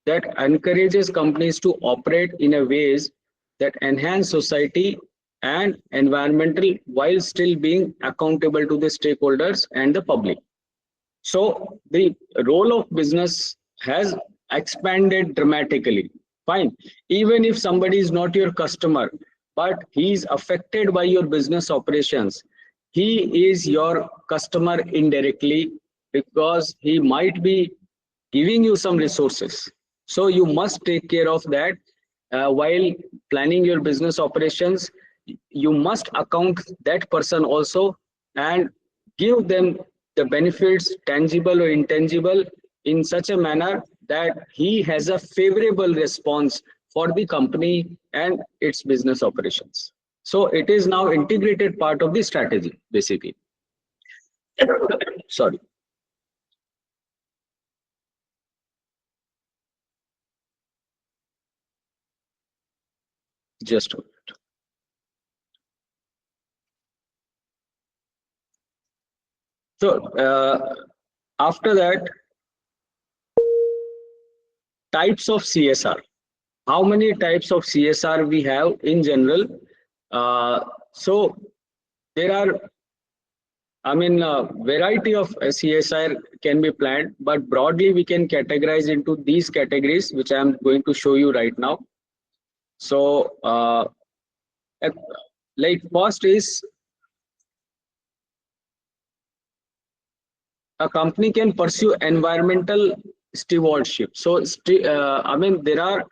that encourages companies to operate in a ways that enhance society and environmental while still being accountable to the stakeholders and the public. So the role of business has expanded dramatically. Fine. Even if somebody is not your customer, but he is affected by your business operations, he is your customer indirectly because he might be giving you some resources. So you must take care of that while planning your business operations. You must account that person also and give them the benefits, tangible or intangible, in such a manner that he has a favorable response for the company and its business operations. So it is now integrated part of the strategy, basically. Sorry. Just a minute. So after that, types of CSR. How many types of CSR we have in general? So there are, variety of CSR can be planned, but broadly we can categorize into these categories, which I am going to show you right now. So like first is a company can pursue environmental stewardship. So there are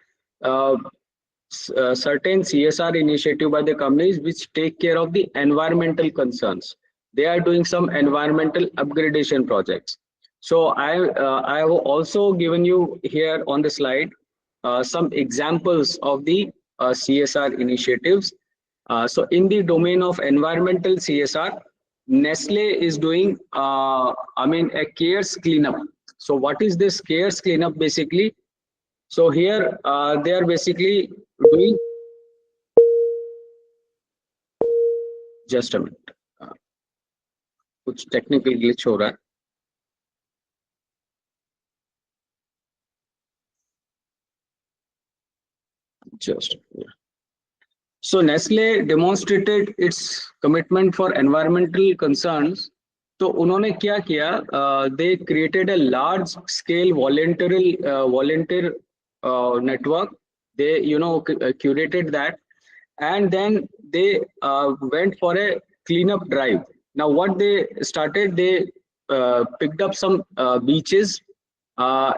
certain CSR initiative by the companies which take care of the environmental concerns. They are doing some environmental upgradation projects. So I have also given you here on the slide some examples of the CSR initiatives. So in the domain of environmental CSR, Nestle is doing a cares cleanup. So what is this cares cleanup basically? So here they are basically doing, just a minute, कुछ technical glitch हो रहा है. Just, yeah. So Nestle demonstrated its commitment for environmental concerns. तो उन्होंने क्या किया? They created a large scale volunteer network. They curated that, and then they went for a cleanup drive. Now what they started, they picked up some beaches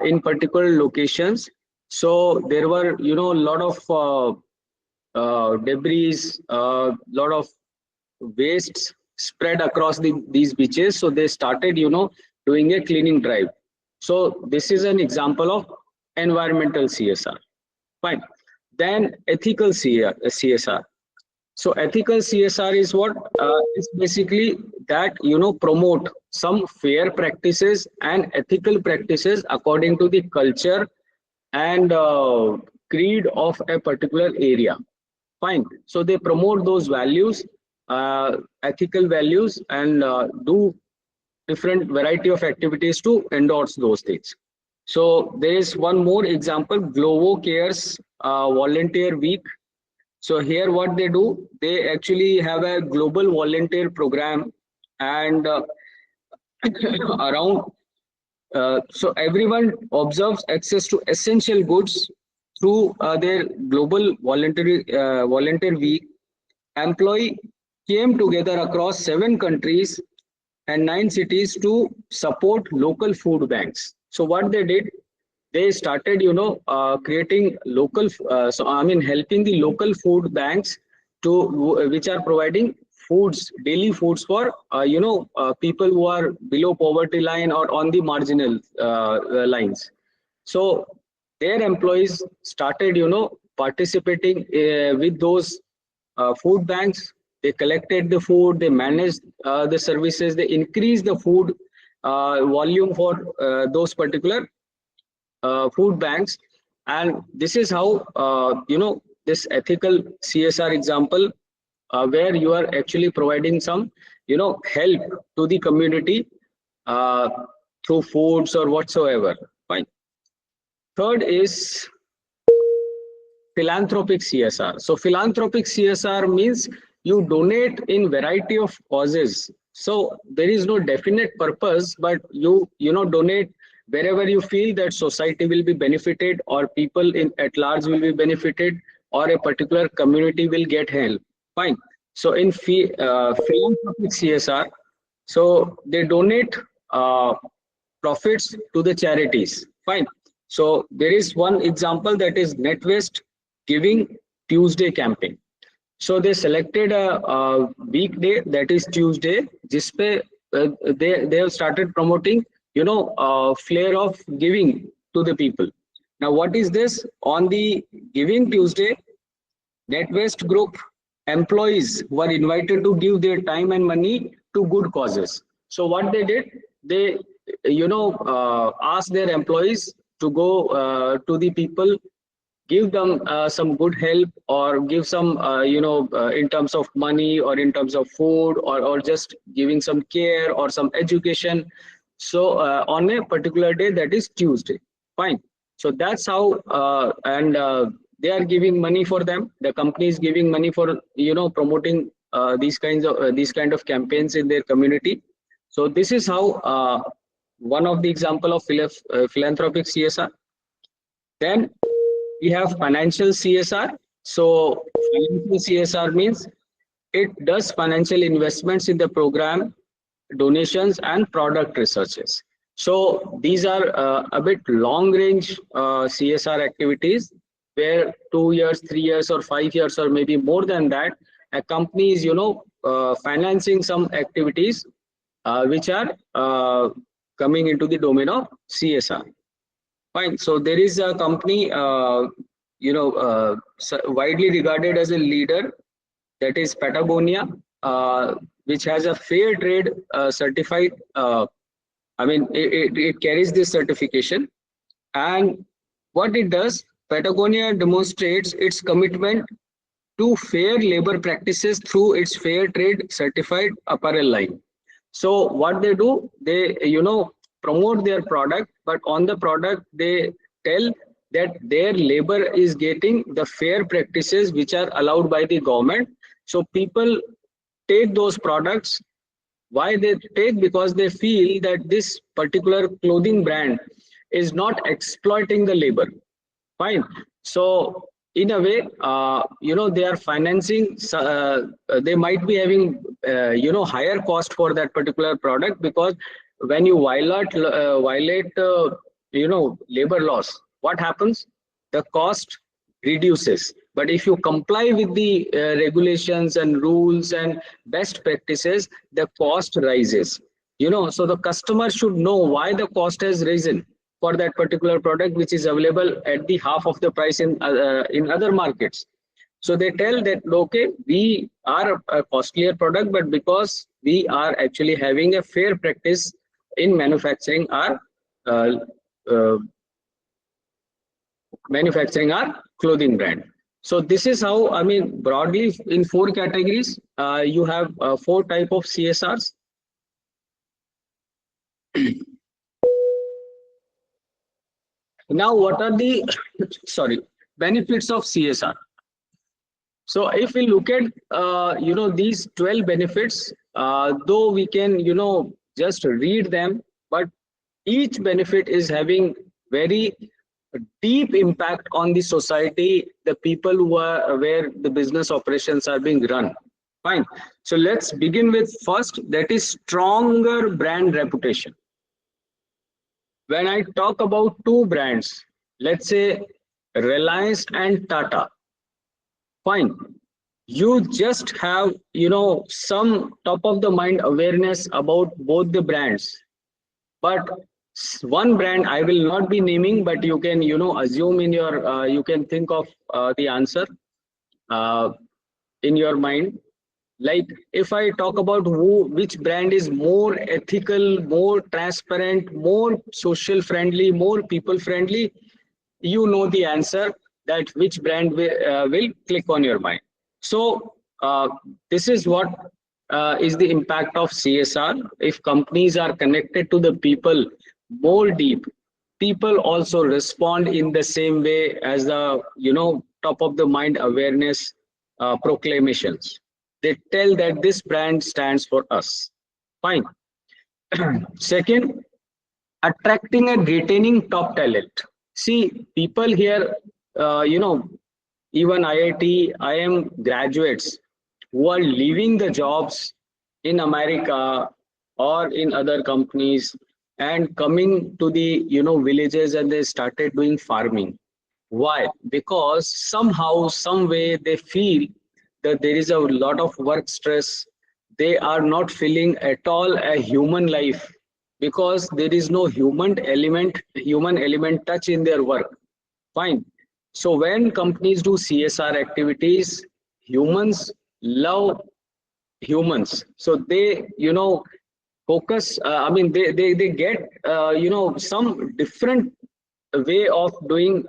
in particular locations. So there were a lot of debris, lot of wastes spread across these beaches. So they started doing a cleaning drive. So this is an example of environmental CSR. Fine. Then ethical CSR. So ethical CSR is what? It's basically that promote some fair practices and ethical practices according to the culture and creed of a particular area. Fine. So they promote those values, ethical values, and do different variety of activities to endorse those things. So there is one more example, Glovo Cares Volunteer Week. So here what they do, they actually have a global volunteer program, and around so everyone observes access to essential goods through their global volunteer week. Employee came together across 7 countries and 9 cities to support local food banks. So what they did, they started, creating local, helping the local food banks to which are providing foods, daily foods for, people who are below poverty line or on the marginal lines. So their employees started, participating with those food banks. They collected the food, they managed the services, they increased the food volume for those particular food banks. And this is how, this ethical CSR example, where you are actually providing some, help to the community through foods or whatsoever. Fine. Third is philanthropic CSR. So philanthropic CSR means you donate in variety of causes. So there is no definite purpose, but you donate wherever you feel that society will be benefited, or people at large will be benefited, or a particular community will get help. Fine. So in philanthropic CSR, so they donate profits to the charities. Fine. So there is one example, that is NetWest Giving Tuesday campaign. So they selected a weekday, that is Tuesday, jispe they have started promoting, flair of giving to the people. Now what is this? On the Giving Tuesday, NetWest Group employees were invited to give their time and money to good causes. So what they did, they asked their employees to go to the people, give them some good help, or give some in terms of money, or in terms of food, or just giving some care or some education. So on a particular day, that is Tuesday. Fine. So that's how they are giving money for them. The company is giving money for promoting these kind of campaigns in their community. So this is how one of the example of philanthropic CSR. Then we have financial CSR. So financial CSR means it does financial investments in the program, donations, and product researches. So these are a bit long range CSR activities, where 2 years, 3 years, or 5 years, or maybe more than that, a company is financing some activities which are coming into the domain of CSR. Fine. So there is a company widely regarded as a leader, that is Patagonia, which has a fair trade certified. It carries this certification, and what it does, Patagonia demonstrates its commitment to fair labor practices through its fair trade certified apparel line. So what they do, they promote their product, but on the product they tell that their labor is getting the fair practices which are allowed by the government. So people take those products. Why they take? Because they feel that this particular clothing brand is not exploiting the labor. Fine. So in a way, they are financing, they might be having higher cost for that particular product, because when you violate labor laws, what happens? The cost reduces. But if you comply with the regulations and rules and best practices, the cost rises. So the customer should know why the cost has risen for that particular product, which is available at the half of the price in other markets. So they tell that, okay, we are a costlier product, but because we are actually having a fair practice in manufacturing our clothing brand. So this is how, I mean, broadly in 4 categories, you have 4 type of CSRs. Now, what are the sorry benefits of CSR? So if we look at these 12 benefits, though we can just read them, but each benefit is having very deep impact on the society, the people who are where the business operations are being run. Fine. So let's begin with first, that is stronger brand reputation. When I talk about 2 brands, let's say Reliance and Tata, fine, you just have some top of the mind awareness about both the brands, but one brand I will not be naming, but you can assume in your you can think of the answer uh, in your mind. Like if I talk about which brand is more ethical, more transparent, more social friendly, more people friendly, you know the answer, that which brand will click on your mind. So this is what is the impact of CSR. If companies are connected to the people more deep, people also respond in the same way as the top of the mind awareness proclamations. They tell that this brand stands for us. Fine. Second, attracting and retaining top talent. See, people here, even IIT, IM graduates who are leaving the jobs in America or in other companies and coming to the villages, and they started doing farming. Why? Because somehow, some way they feel that there is a lot of work stress. They are not feeling at all a human life, because there is no human element touch in their work. Fine. So when companies do CSR activities, humans love humans. So they, focus, they get, some different way of doing,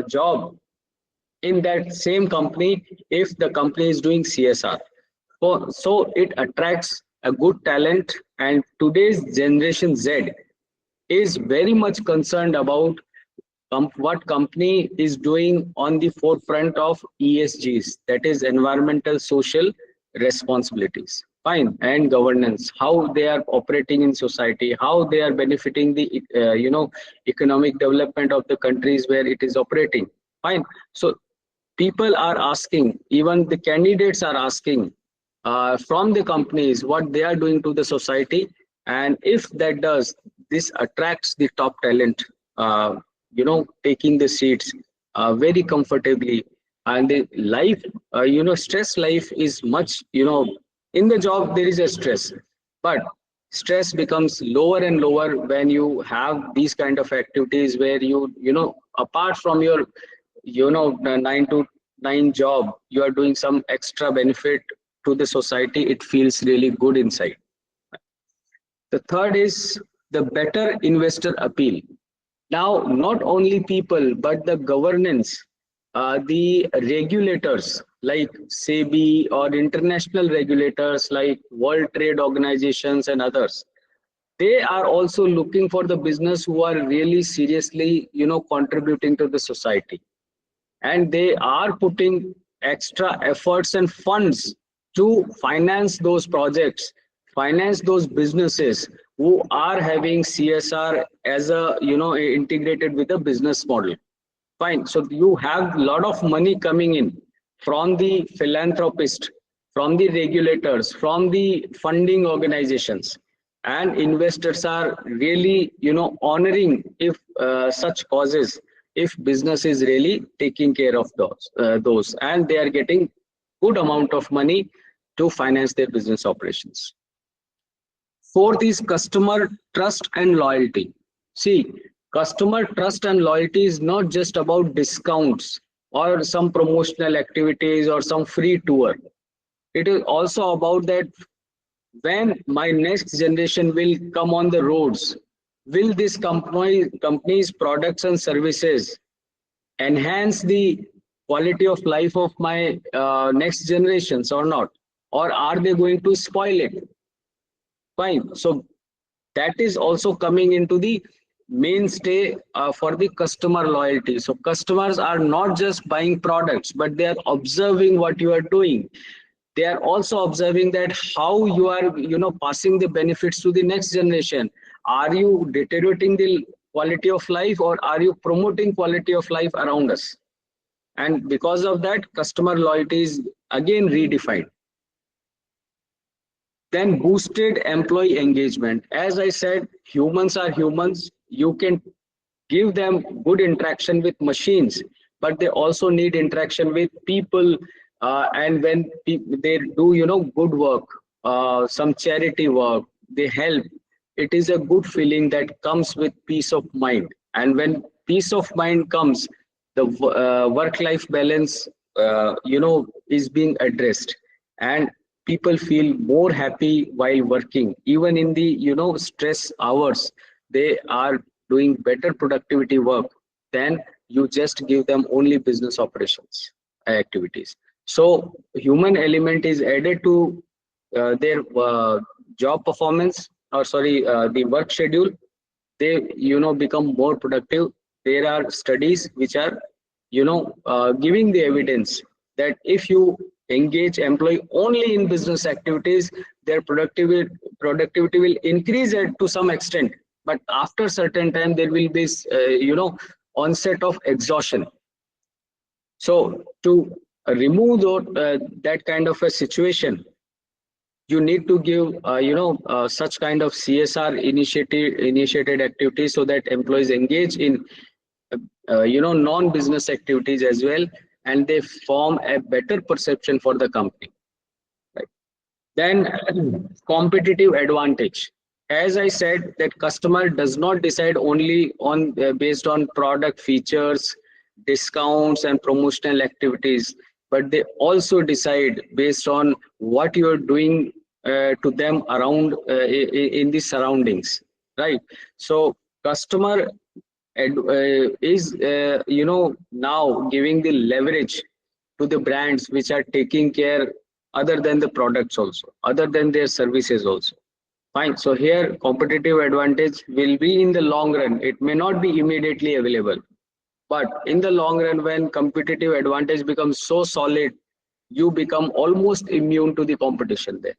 job in that same company if the company is doing CSR. So it attracts a good talent, and today's generation Z is very much concerned about what company is doing on the forefront of ESGs, that is environmental social responsibilities. Fine. And governance, how they are operating in society, how they are benefiting the economic development of the countries where it is operating. Fine. So people are asking, even the candidates are asking from the companies what they are doing to the society, and if that does, this attracts the top talent, taking the seats very comfortably. And the life, stress life is much, in the job there is a stress, but stress becomes lower and lower when you have these kind of activities where apart from your 9 to 9 job, you are doing some extra benefit to the society. It feels really good inside. The third is the better investor appeal. Now, not only people, but the governance, the regulators like SEBI or international regulators like World Trade Organizations and others, they are also looking for the business who are really seriously, contributing to the society. And they are putting extra efforts and funds to finance those projects, finance those businesses who are having CSR as a integrated with a business model. Fine. So you have a lot of money coming in from the philanthropist, from the regulators, from the funding organizations, and investors are really honoring if such causes, if business is really taking care of those, and they are getting good amount of money to finance their business operations. Fourth is customer trust and loyalty. See, customer trust and loyalty is not just about discounts or some promotional activities or some free tour. It is also about that when my next generation will come on the roads, will this company's products and services enhance the quality of life of my next generations or not, or are they going to spoil it? Fine. So that is also coming into the mainstay for the customer loyalty. So customers are not just buying products, but they are observing what you are doing. They are also observing that how you are, passing the benefits to the next generation. Are you deteriorating the quality of life, or are you promoting quality of life around us? And because of that, customer loyalty is again redefined. Then boosted employee engagement. As I said, humans are humans. You can give them good interaction with machines, but they also need interaction with people. And when they do, good work, some charity work, they help. It is a good feeling that comes with peace of mind. And when peace of mind comes, the work-life balance, is being addressed, and people feel more happy while working. Even in the, stress hours, they are doing better productivity work than you just give them only business operations activities. So human element is added to their job performance, or sorry, the work schedule. They, become more productive. There are studies which are, giving the evidence that if you engage employee only in business activities, their productivity will increase to some extent, but after certain time there will be onset of exhaustion. So to remove that kind of a situation, you need to give such kind of CSR initiated activities, so that employees engage in non-business activities as well, and they form a better perception for the company. Right. Then competitive advantage. As I said, that customer does not decide only on based on product features, discounts and promotional activities, but they also decide based on what you are doing to them around in the surroundings, right? So customer is now giving the leverage to the brands which are taking care other than the products also, other than their services also. Fine. So here competitive advantage will be in the long run. It may not be immediately available, but in the long run, when competitive advantage becomes so solid, you become almost immune to the competition there.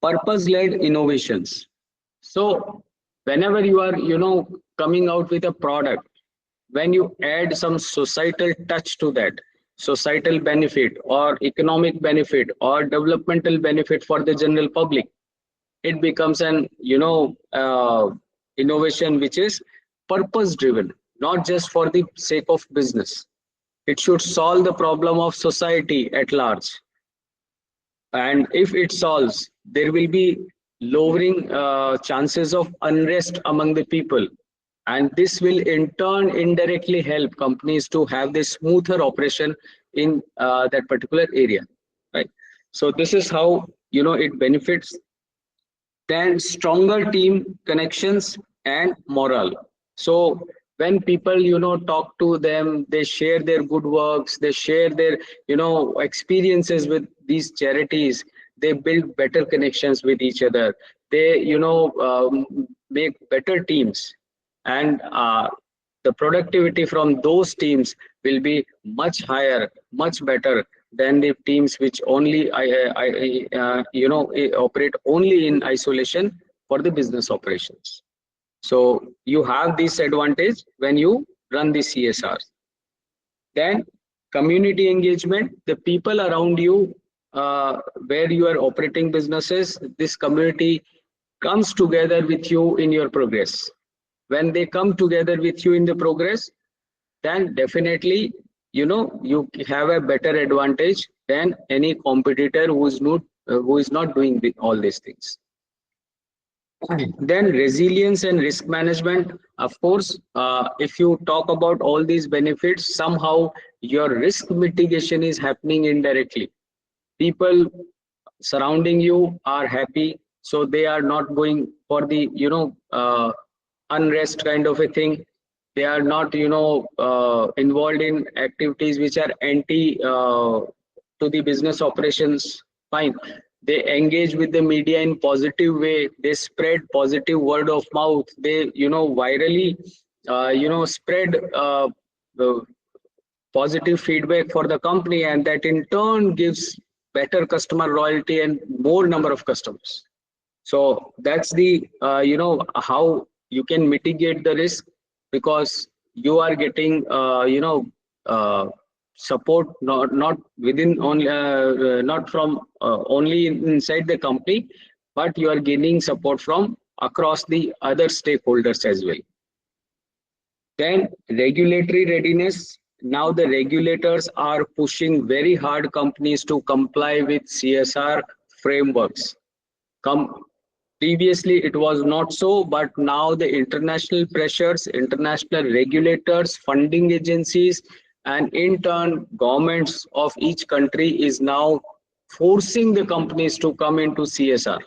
Purpose-led innovations. So whenever you are, coming out with a product, when you add some societal touch to that, societal benefit or economic benefit or developmental benefit for the general public, it becomes an innovation which is purpose driven, not just for the sake of business. It should solve the problem of society at large, and if it solves, there will be lowering chances of unrest among the people, and this will in turn indirectly help companies to have this smoother operation in that particular area, right? So this is how it benefits. Then stronger team connections and morale. So when people talk to them, they share their good works, they share their experiences with these charities, they build better connections with each other, they make better teams, and the productivity from those teams will be much higher, much better than the teams which only operate only in isolation for the business operations. So you have this advantage when you run the CSRs. Then community engagement, the people around you where you are operating businesses, this community comes together with you in your progress. When they come together with you in the progress, then definitely you have a better advantage than any competitor who is not doing all these things. Then resilience and risk management. Of course, if you talk about all these benefits, somehow your risk mitigation is happening indirectly. People surrounding you are happy, so they are not going for the unrest kind of a thing. They are not, involved in activities which are anti to the business operations. Fine. They engage with the media in positive way. They spread positive word of mouth. They, virally, spread the positive feedback for the company, and that in turn gives better customer loyalty and more number of customers. So that's the how you can mitigate the risk, because you are getting support not within only not from only inside the company, but you are gaining support from across the other stakeholders as well. Then regulatory readiness. Now the regulators are pushing very hard companies to comply with CSR frameworks. Previously it was not so, but now the international pressures, international regulators, funding agencies, and in turn governments of each country is now forcing the companies to come into CSR,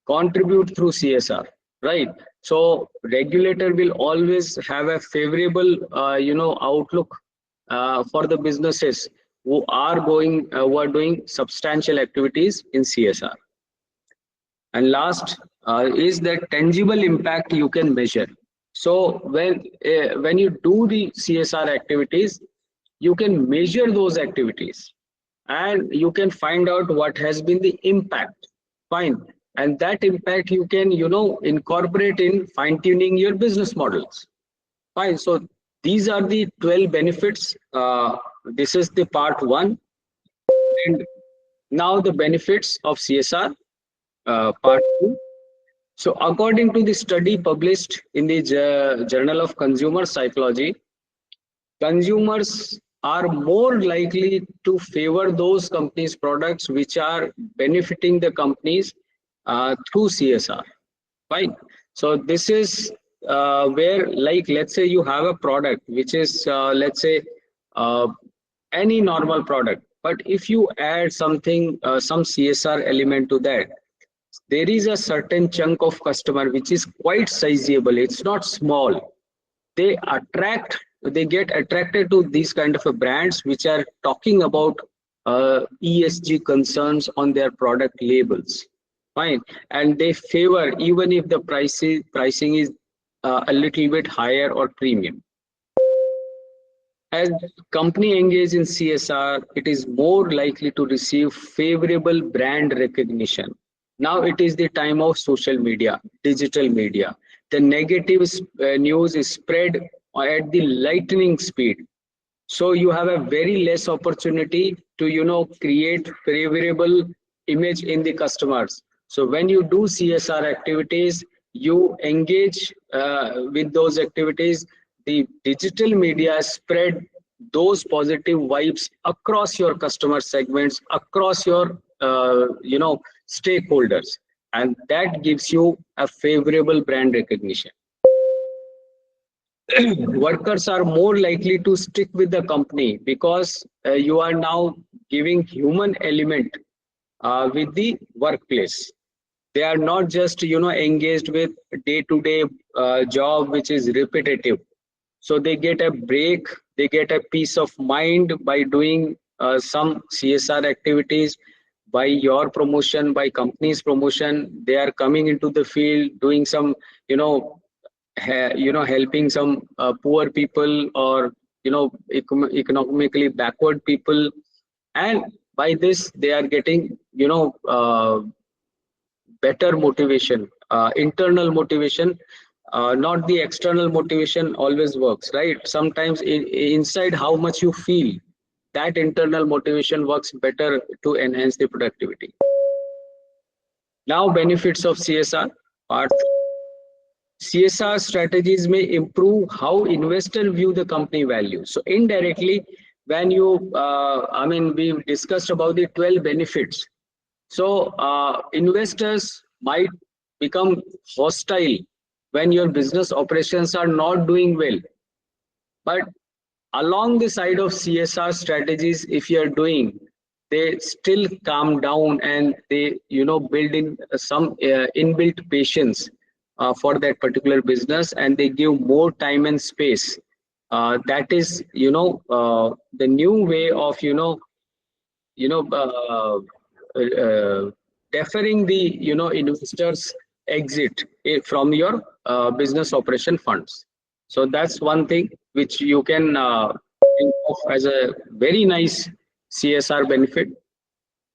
contribute through CSR, right? So regulator will always have a favorable outlook for the businesses who are doing substantial activities in CSR. And last is that tangible impact you can measure. So when you do the CSR activities, you can measure those activities and you can find out what has been the impact. Fine. And that impact you can incorporate in fine tuning your business models. Fine. So these are the 12 benefits. This is the part 1. And now the benefits of CSR. Part 2. So according to the study published in the Journal of Consumer Psychology, consumers are more likely to favor those companies' products which are benefiting the companies through CSR. Fine. So this is where, like, let's say you have a product which is, let's say, any normal product, but if you add something, some CSR element to that, there is a certain chunk of customer which is quite sizable. It's not small. They get attracted to these kind of brands which are talking about ESG concerns on their product labels. Fine. And they favor even if the pricing is a little bit higher or premium. As company engage in CSR, it is more likely to receive favorable brand recognition. Now it is the time of social media, digital media. The negative news is spread at the lightning speed. So you have a very less opportunity to create favorable image in the customers. So when you do CSR activities, you engage with those activities. The digital media spread those positive vibes across your customer segments, across your stakeholders, and that gives you a favorable brand recognition. Workers are more likely to stick with the company because you are now giving human element with the workplace. They are not just engaged with day-to-day job which is repetitive. So they get a break, they get a peace of mind by doing some CSR activities. By your promotion, by company's promotion, they are coming into the field, doing some helping some poor people or economically backward people, and by this they are getting better motivation, internal motivation. Not the external motivation always works, right? Sometimes inside how much you feel, that internal motivation works better to enhance the productivity. Now benefits of CSR. Part 3. CSR strategies may improve how investors view the company value. So indirectly, when you, we've discussed about the 12 benefits. So investors might become hostile when your business operations are not doing well. But along the side of CSR strategies, if you are doing, they still calm down and they build in some inbuilt patience for that particular business, and they give more time and space. That is, the new way of, you know, deferring the, investors exit from your business operation funds. So that's one thing which you can think of as a very nice CSR benefit.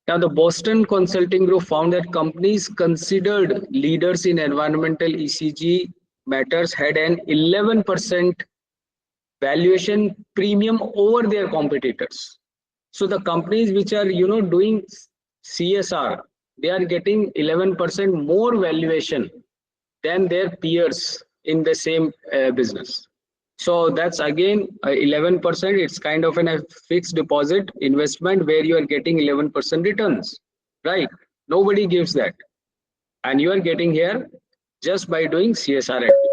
Now, the Boston Consulting Group found that companies considered leaders in environmental ECG matters had an 11% valuation premium over their competitors. So the companies which are, doing CSR, they are getting 11% more valuation than their peers in the same business. So that's again 11%. It's kind of a fixed deposit investment where you are getting 11% returns, right? Nobody gives that, and you are getting here just by doing CSR activity.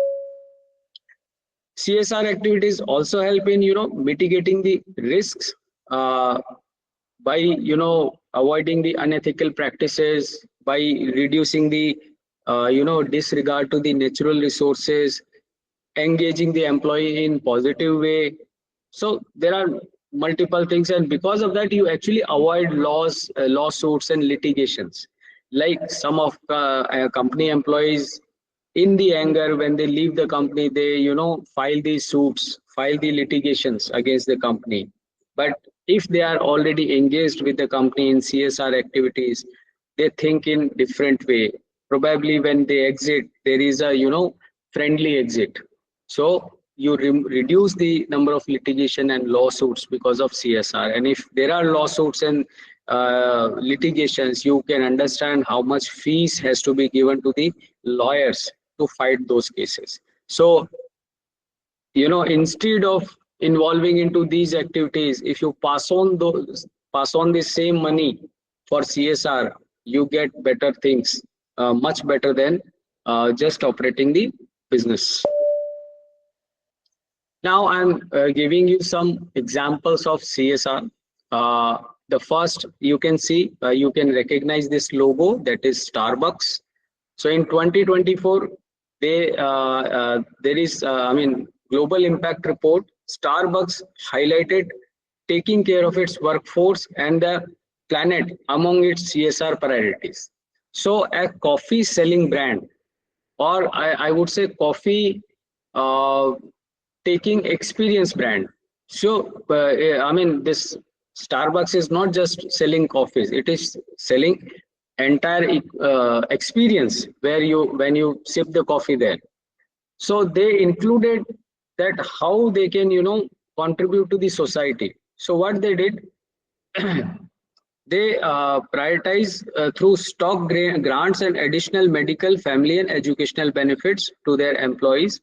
CSR activities also help in, mitigating the risks by, avoiding the unethical practices, by reducing the, disregard to the natural resources, engaging the employee in positive way. So there are multiple things, and because of that, you actually avoid lawsuits and litigations. Like some of company employees, in the anger, when they leave the company, they file these suits, file the litigations against the company. But if they are already engaged with the company in CSR activities, they think in different way. Probably when they exit, there is a friendly exit. So you reduce the number of litigation and lawsuits because of CSR. And if there are lawsuits and litigations, you can understand how much fees has to be given to the lawyers to fight those cases. So, instead of involving into these activities, if you pass on the same money for CSR, you get better things, much better than just operating the business. Now I'm giving you some examples of CSR. The first, you can see, you can recognize this logo, that is Starbucks. So in 2024, there is, Global Impact Report, Starbucks highlighted taking care of its workforce and the planet among its CSR priorities. So a coffee selling brand, or I would say coffee taking experience brand. So this Starbucks is not just selling coffees, it is selling entire experience when you sip the coffee there. So they included that how they can contribute to the society. So what they did, they prioritize through stock grants and additional medical, family and educational benefits to their employees.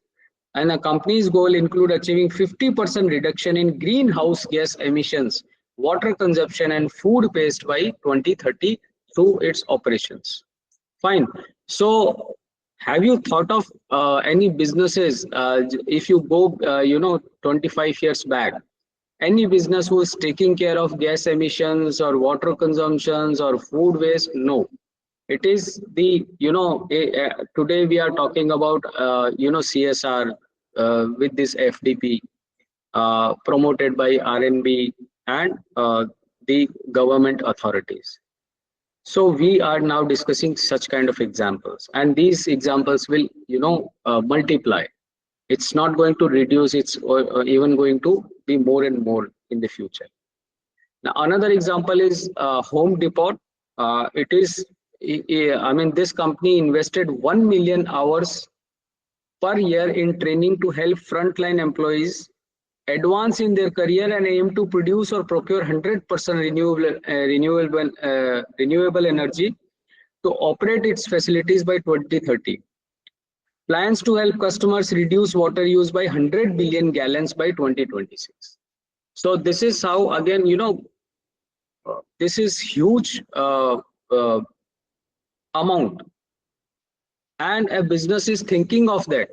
And the company's goal include achieving 50% reduction in greenhouse gas emissions, water consumption and food waste by 2030 through its operations. Fine. So have you thought of any businesses, if you go 25 years back, any business who is taking care of gas emissions or water consumptions or food waste? No. It is the, today we are talking about, CSR with this FDP promoted by RNB and the government authorities. So we are now discussing such kind of examples, and these examples will, multiply. It's not going to reduce, it's even going to be more and more in the future. Now, another example is Home Depot. It is, this company invested 1 million hours per year in training to help frontline employees advance in their career and aim to produce or procure 100% renewable energy to operate its facilities by 2030. Plans to help customers reduce water use by 100 billion gallons by 2026. So this is how, again, this is huge amount, and a business is thinking of that.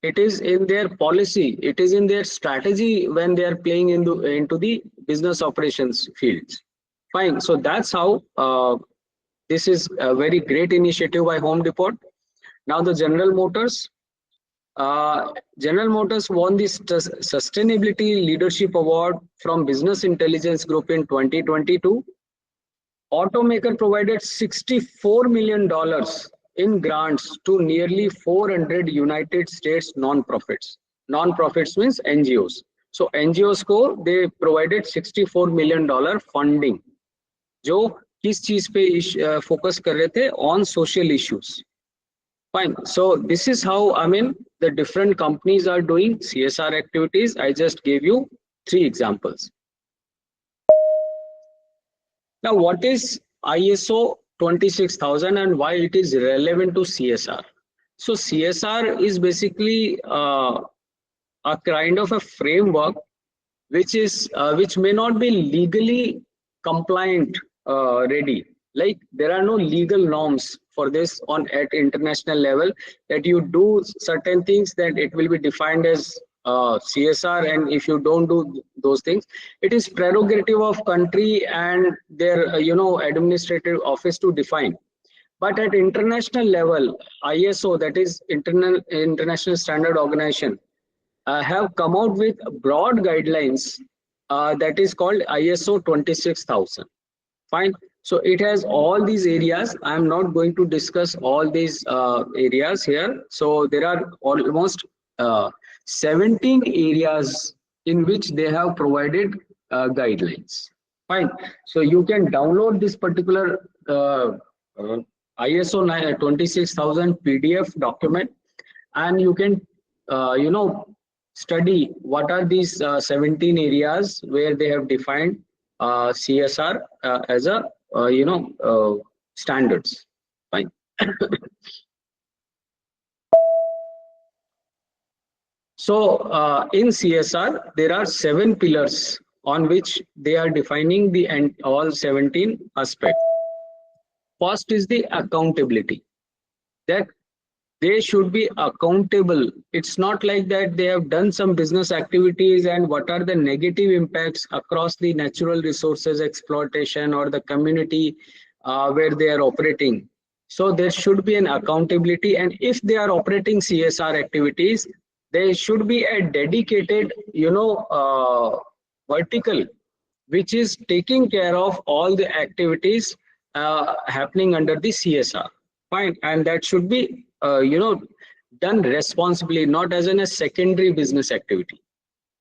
It is in their policy, it is in their strategy when they are playing into the business operations fields. Fine. So that's how this is a very great initiative by Home Depot. Now the General Motors. General Motors won the Sustainability Leadership Award from Business Intelligence Group in 2022. Automaker provided $64 million in grants to nearly 400 United States non-profits. Non-profits means NGOs. So NGOs को they provided $64 million funding, जो किस चीज पे focus कर रहे थे, on social issues. Fine. So this is how, I mean, the different companies are doing CSR activities. I just gave you 3 examples. Now, what is ISO 26000 and why it is relevant to CSR? So CSR is basically a kind of a framework which may not be legally compliant ready. Like there are no legal norms for this at international level that you do certain things that it will be defined as CSR, and if you don't do those things, it is prerogative of country and their administrative office to define. But at international level, ISO, that is International Standard Organization, have come out with broad guidelines that is called ISO 26000. Fine. So it has all these areas. I am not going to discuss all these areas here. So there are almost 17 areas in which they have provided guidelines. Fine. So you can download this particular ISO 26000 PDF document, and you can study what are these 17 areas where they have defined CSR as a standards. Fine. So in CSR there are 7 pillars on which they are defining the all 17 aspects. First is the accountability, that they should be accountable. It's not like that they have done some business activities and what are the negative impacts across the natural resources exploitation or the community where they are operating. So there should be an accountability, and if they are operating CSR activities, there should be a dedicated vertical which is taking care of all the activities happening under the CSR. Fine. And that should be done responsibly, not as a secondary business activity.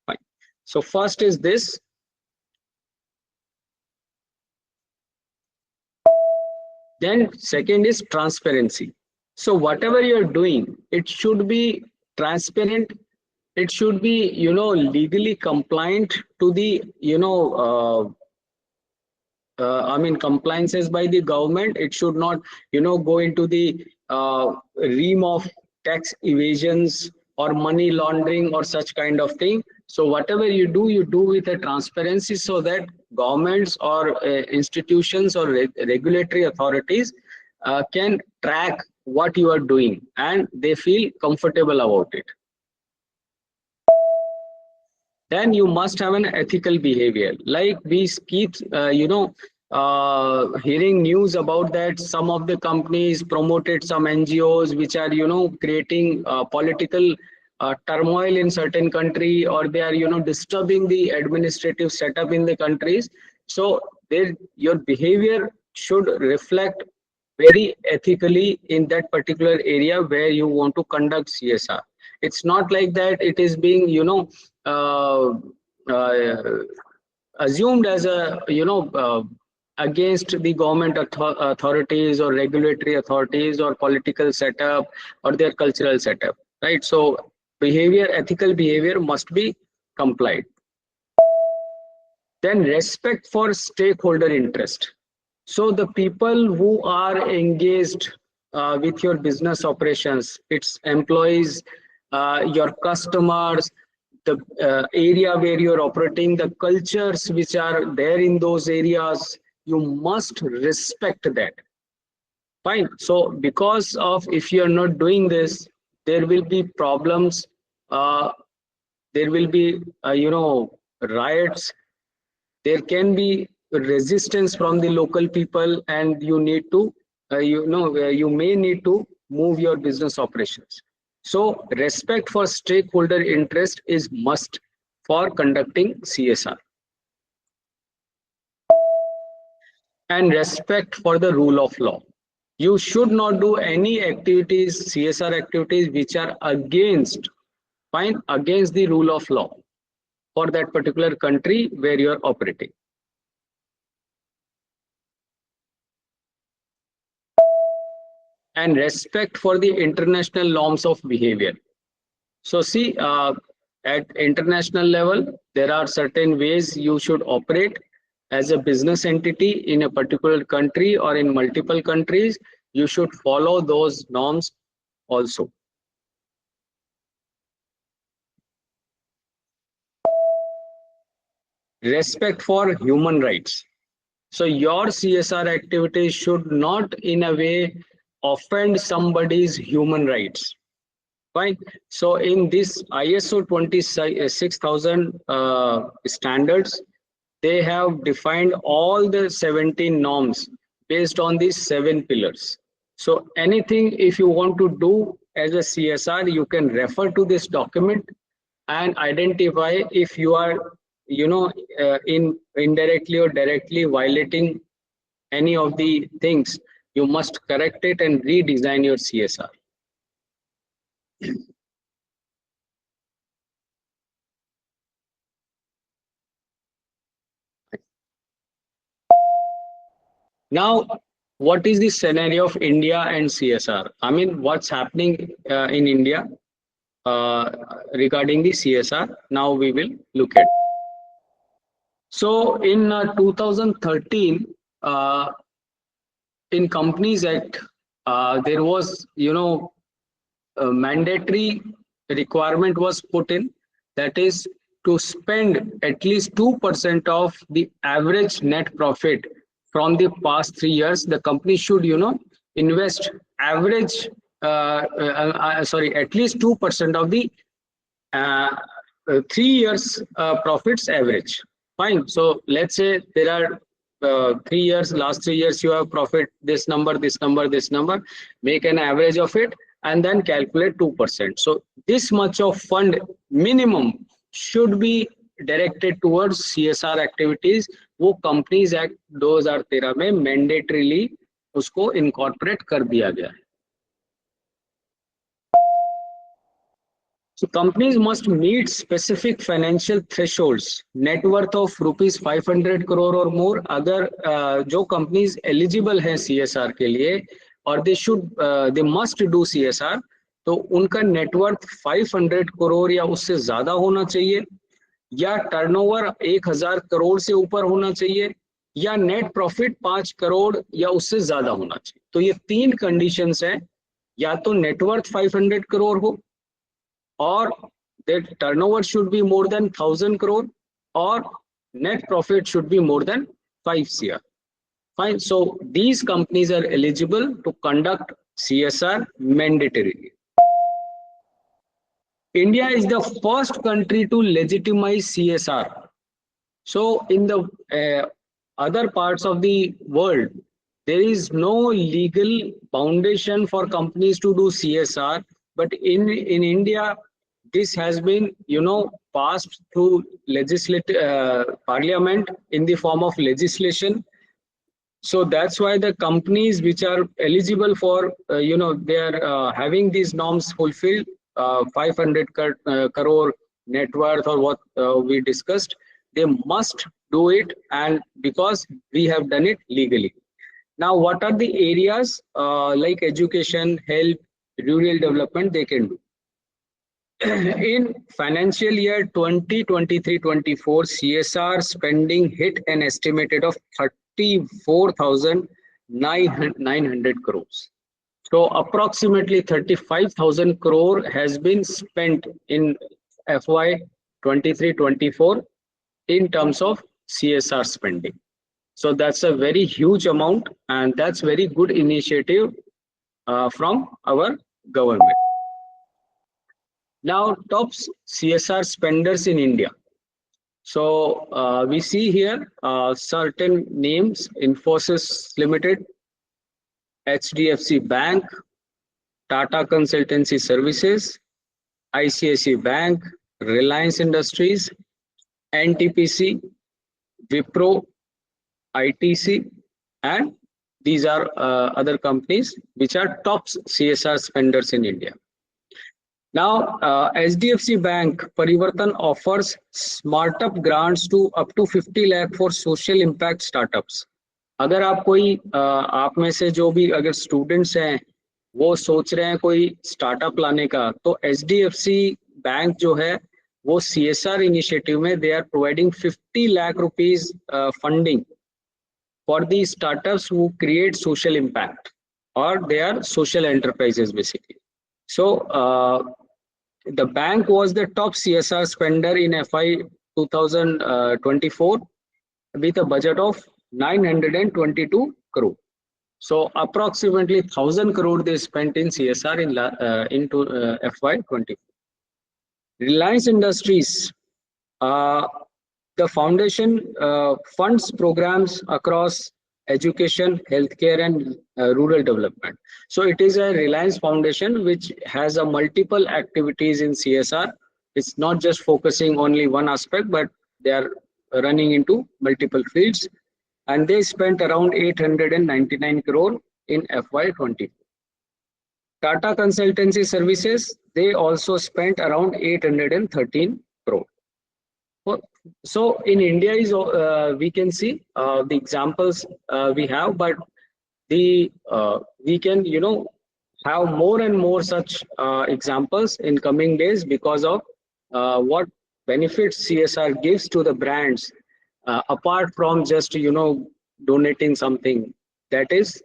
Fine. So first is this. Then second is transparency. So whatever you're doing, it should be transparent. It should be legally compliant to the compliances by the government. It should not go into the realm of tax evasions or money laundering or such kind of thing. So whatever you do with a transparency, so that governments or institutions or regulatory authorities can track what you are doing and they feel comfortable about it. Then you must have an ethical behavior. Like we keep hearing news about that some of the companies promoted some NGOs which are creating political turmoil in certain country, or they are disturbing the administrative setup in the countries. So your behavior should reflect very ethically in that particular area where you want to conduct CSR. It's not like that it is being assumed as a against the government authorities or regulatory authorities or political setup or their cultural setup, right? So ethical behavior must be complied. Then respect for stakeholder interest. So the people who are engaged with your business operations, its employees, your customers, the area where you're operating, the cultures which are there in those areas, you must respect that. Fine. So because of, if you're not doing this, there will be problems, there will be riots, there can be resistance from the local people, and you need to you may need to move your business operations. So respect for stakeholder interest is must for conducting CSR. And respect for the rule of law. You should not do any activities, CSR activities, which are against the rule of law for that particular country where you are operating. And respect for the international norms of behavior. So see, at international level, there are certain ways you should operate as a business entity in a particular country or in multiple countries. You should follow those norms also. Respect for human rights. So your CSR activities should not in a way offend somebody's human rights. Fine. So in this ISO 26000 standards, they have defined all the 17 norms based on these 7 pillars. So anything if you want to do as a CSR, you can refer to this document and identify if you are, indirectly or directly violating any of the things. You must correct it and redesign your CSR. Now, what is the scenario of India and CSR? I mean, what's happening in India regarding the CSR? Now we will look at. So in 2013, in Companies Act, there was, a mandatory requirement was put in, that is to spend at least 2% of the average net profit from the past 3 years. The company should, invest average, at least 2% of the 3 years profits average. Fine. So let's say there are 3 years, last 3 years you have profit this number, this number, this number, make an average of it and then calculate 2%. So this much of fund minimum should be directed towards CSR activities. वो Companies Act 2013 में mandatorily उसको incorporate कर दिया गया है. So companies must meet specific financial thresholds. Net worth of rupees 500 crore or more. अगर जो companies eligible हैं CSR के लिए और they must do CSR, तो उनका net worth 500 crore या उससे ज्यादा होना चाहिए, या टर्नओवर 1000 करोड़ से ऊपर होना चाहिए, या नेट प्रॉफिट 5 करोड़ या उससे ज्यादा होना चाहिए. तो ये 3 कंडीशंस हैं. या तो नेटवर्थ 500 करोड़ हो, or their turnover should be more than 1000 crore, or net profit should be more than 5 crore. Fine. So these companies are eligible to conduct CSR mandatorily. India is the first country to legitimize CSR. So in the other parts of the world, there is no legal foundation for companies to do CSR, but in India, this has been, passed through parliament in the form of legislation. So that's why the companies which are eligible for, they are having these norms fulfilled, 500 crore net worth or what we discussed, they must do it, and because we have done it legally. Now, what are the areas like education, health, rural development they can do? In financial year 2023-24, CSR spending hit an estimated of 34,900 crores. So approximately 35,000 crore has been spent in FY 23-24 in terms of CSR spending. So that's a very huge amount, and that's very good initiative from our government. Now, top CSR spenders in India. So we see here certain names: Infosys Limited, HDFC Bank, Tata Consultancy Services, ICICI Bank, Reliance Industries, NTPC, Wipro, ITC, and these are other companies which are top CSR spenders in India. Now, SDFC Bank Parivartan offers startup grants to up to 50 lakh for social impact startups. अगर आप कोई आप में से जो भी अगर students हैं वो सोच रहे हैं कोई स्टार्टअप लाने का, तो SDFC बैंक जो है वो CSR इनिशिएटिव में they are providing 50 lakh rupees funding for the startups who create social impact, or they are social enterprises basically. So the bank was the top CSR spender in FY 2024 with a budget of 922 crore. So approximately 1000 crore they spent in CSR into FY 24. Reliance Industries, the foundation funds programs across education, healthcare, and rural development. So it is a Reliance Foundation which has a multiple activities in CSR. It's not just focusing only one aspect, but they are running into multiple fields. And they spent around 899 crore in FY 20. Tata Consultancy Services, they also spent around 813 crore. So in India is we can see the examples we have, but the we can have more and more such examples in coming days because of what benefits CSR gives to the brands apart from just donating something. That is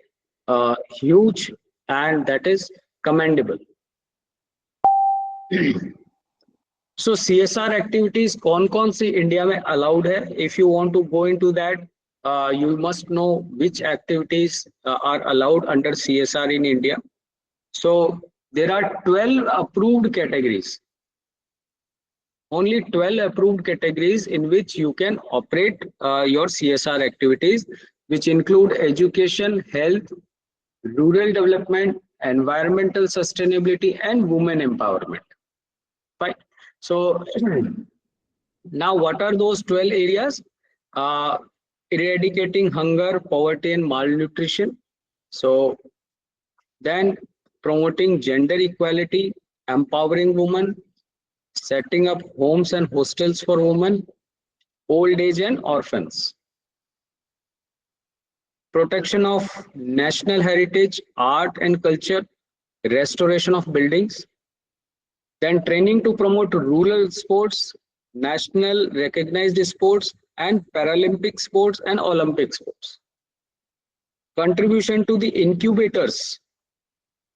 huge and that is commendable. So CSR activities कौन सी India में allowed है? If you want to go into that, you must know which activities are allowed under CSR in India. So there are 12 approved categories. Only 12 approved categories in which you can operate your CSR activities, which include education, health, rural development, environmental sustainability, and women empowerment. Right. So now what are those 12 areas? Eradicating hunger, poverty, and malnutrition. So then promoting gender equality, empowering women, setting up homes and hostels for women, old age and orphans. Protection of national heritage, art and culture, restoration of buildings. Then training to promote rural sports, national recognized sports, and Paralympic sports and Olympic sports. Contribution to the incubators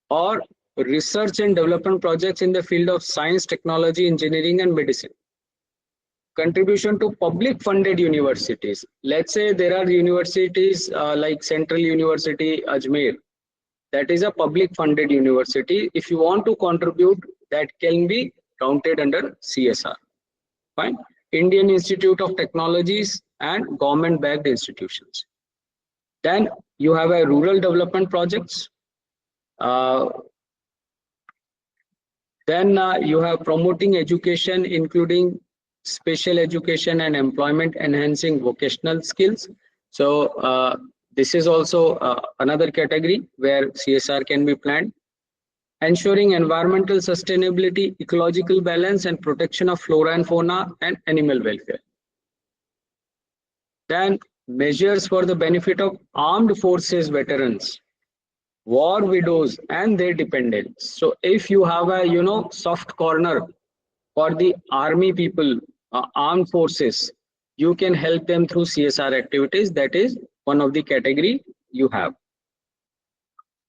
or research and development projects in the field of science, technology, engineering, and medicine. Contribution to public funded universities. Let's say there are universities like Central University, Ajmer. That is a public funded university. If you want to contribute, that can be counted under CSR. Fine. Indian Institute of Technologies and government backed institutions. Then you have a rural development projects. Then you have promoting education, including special education and employment enhancing vocational skills. So this is also another category where CSR can be planned. Ensuring environmental sustainability, ecological balance, and protection of flora and fauna and animal welfare. Then measures for the benefit of armed forces veterans, war widows, and their dependents. So if you have a soft corner for the army people, armed forces, you can help them through CSR activities. That is one of the category you have.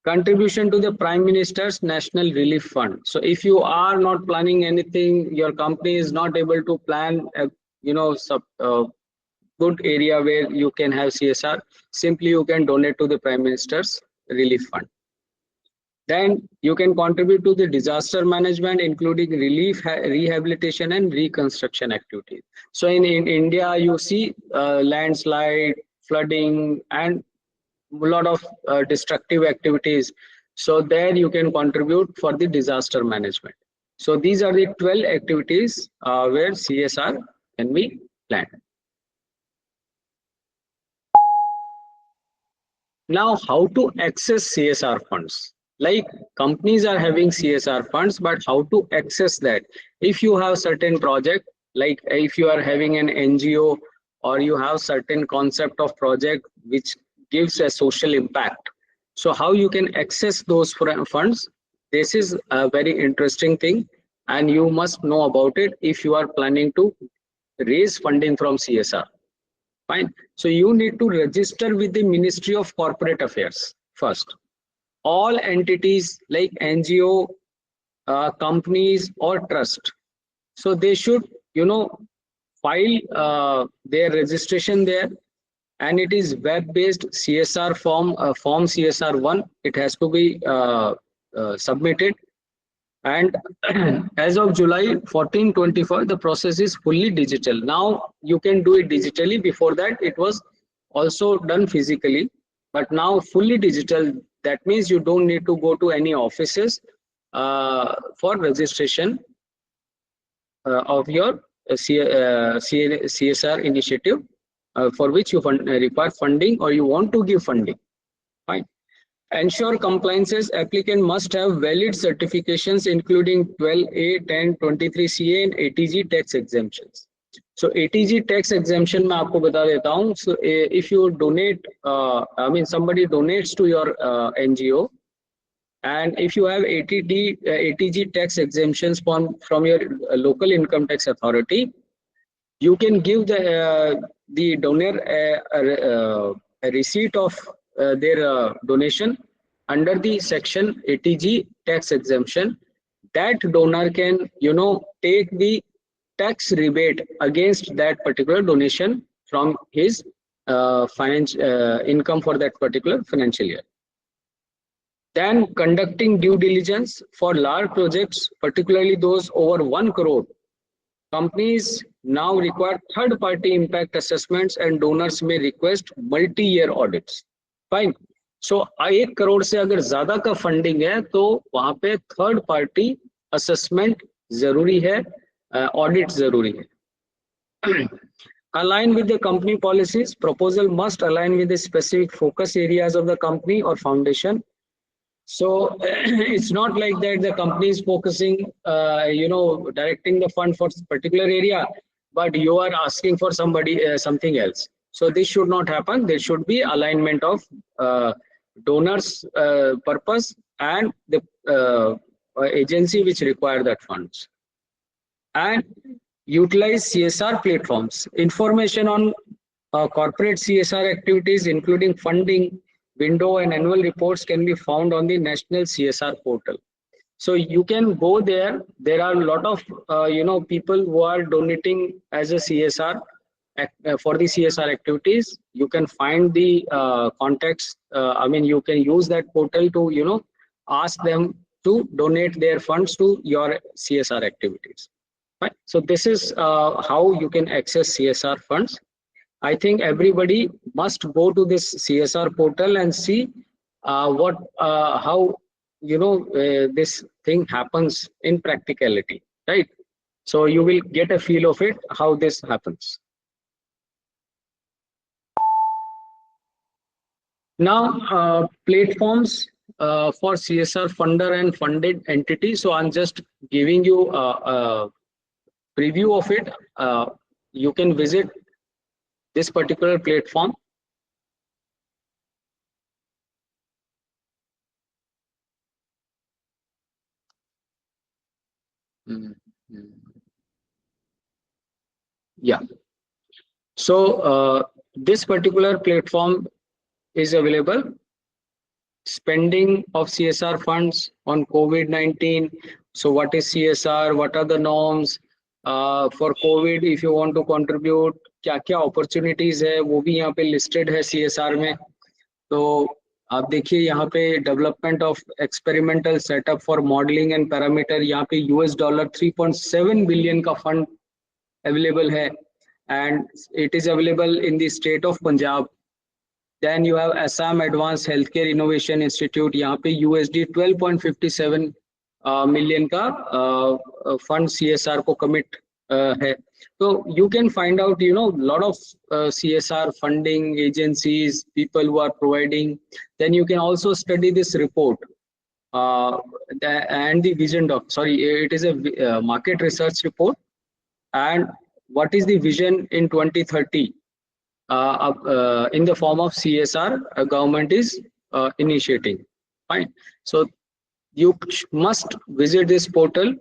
Contribution to the Prime Minister's National Relief Fund. So if you are not planning anything, your company is not able to plan a good area where you can have CSR, simply you can donate to the Prime Minister's Relief Fund. Then you can contribute to the disaster management, including relief, rehabilitation, and reconstruction activities. So in India, you see landslide, flooding, and a lot of destructive activities. So there you can contribute for the disaster management. So these are the 12 activities where CSR can be planned. Now, how to access CSR funds? Like companies are having CSR funds, but how to access that? If you have certain project, like if you are having an NGO or you have certain concept of project which gives a social impact. So how you can access those funds? This is a very interesting thing, and you must know about it if you are planning to raise funding from CSR. Fine. So you need to register with the Ministry of Corporate Affairs first. All entities like NGO, companies or trust. So they should, file their registration there, and it is web-based CSR form, form CSR1. It has to be submitted. And as of July 14/24, the process is fully digital. Now you can do it digitally. Before that, it was also done physically, but now fully digital. That means you don't need to go to any offices for registration of your CSR initiative for which you require funding or you want to give funding. Fine. Ensure compliances. Applicant must have valid certifications including 12A, 10, 23CA and ATG tax exemptions. So ATG tax exemption मैं आपको बता देता हूँ. So if you donate, somebody donates to your NGO, and if you have ATG tax exemptions from your local income tax authority, you can give the donor a receipt of their donation under the section ATG tax exemption. That donor can, take the tax rebate against that particular donation from his income for that particular financial year. Then conducting due diligence for large projects, particularly those over 1 crore. Companies now require third-party impact assessments and donors may request multi-year audits. Fine. So 1 crore से अगर ज़्यादा का funding है तो वहाँ पे third-party assessment ज़रूरी है, audit ज़रूरी है. Align with the company policies. Proposal must align with the specific focus areas of the company or foundation. So it's not like that the company is focusing, directing the fund for particular area, but you are asking for somebody something else. So this should not happen. There should be alignment of donors' purpose and the agency which require that funds. And utilize CSR platforms. Information on corporate CSR activities, including funding, window and annual reports can be found on the National CSR portal. So you can go there. There are a lot of people who are donating as a CSR for the CSR activities. You can find the contacts. You can use that portal to ask them to donate their funds to your CSR activities. Right. So this is how you can access CSR funds. I think everybody must go to this CSR portal and see how this thing happens in practicality, right? So you will get a feel of it, how this happens. Now, platforms for CSR funder and funded entities. So I'm just giving you a preview of it. You can visit this particular platform. Yeah. So this particular platform is available. Spending of CSR funds on COVID-19. So what is CSR? What are the norms for COVID? If you want to contribute, क्या opportunities है वो भी यहाँ पे listed है CSR में. तो आप देखिए यहाँ पे development of experimental setup for modeling and parameter, यहाँ पे $3.7 billion का fund available है, and it is available in the state of Punjab. Then you have Assam Advanced Healthcare Innovation Institute. यहाँ पे USD 12.57 million का fund CSR को commit है. So you can find out, you know, lot of CSR funding agencies, people who are providing. Then you can also study this report and the vision doc. Sorry, it is a market research report. And what is the vision in 2030 in the form of CSR government is initiating. Fine. So you must visit this portal.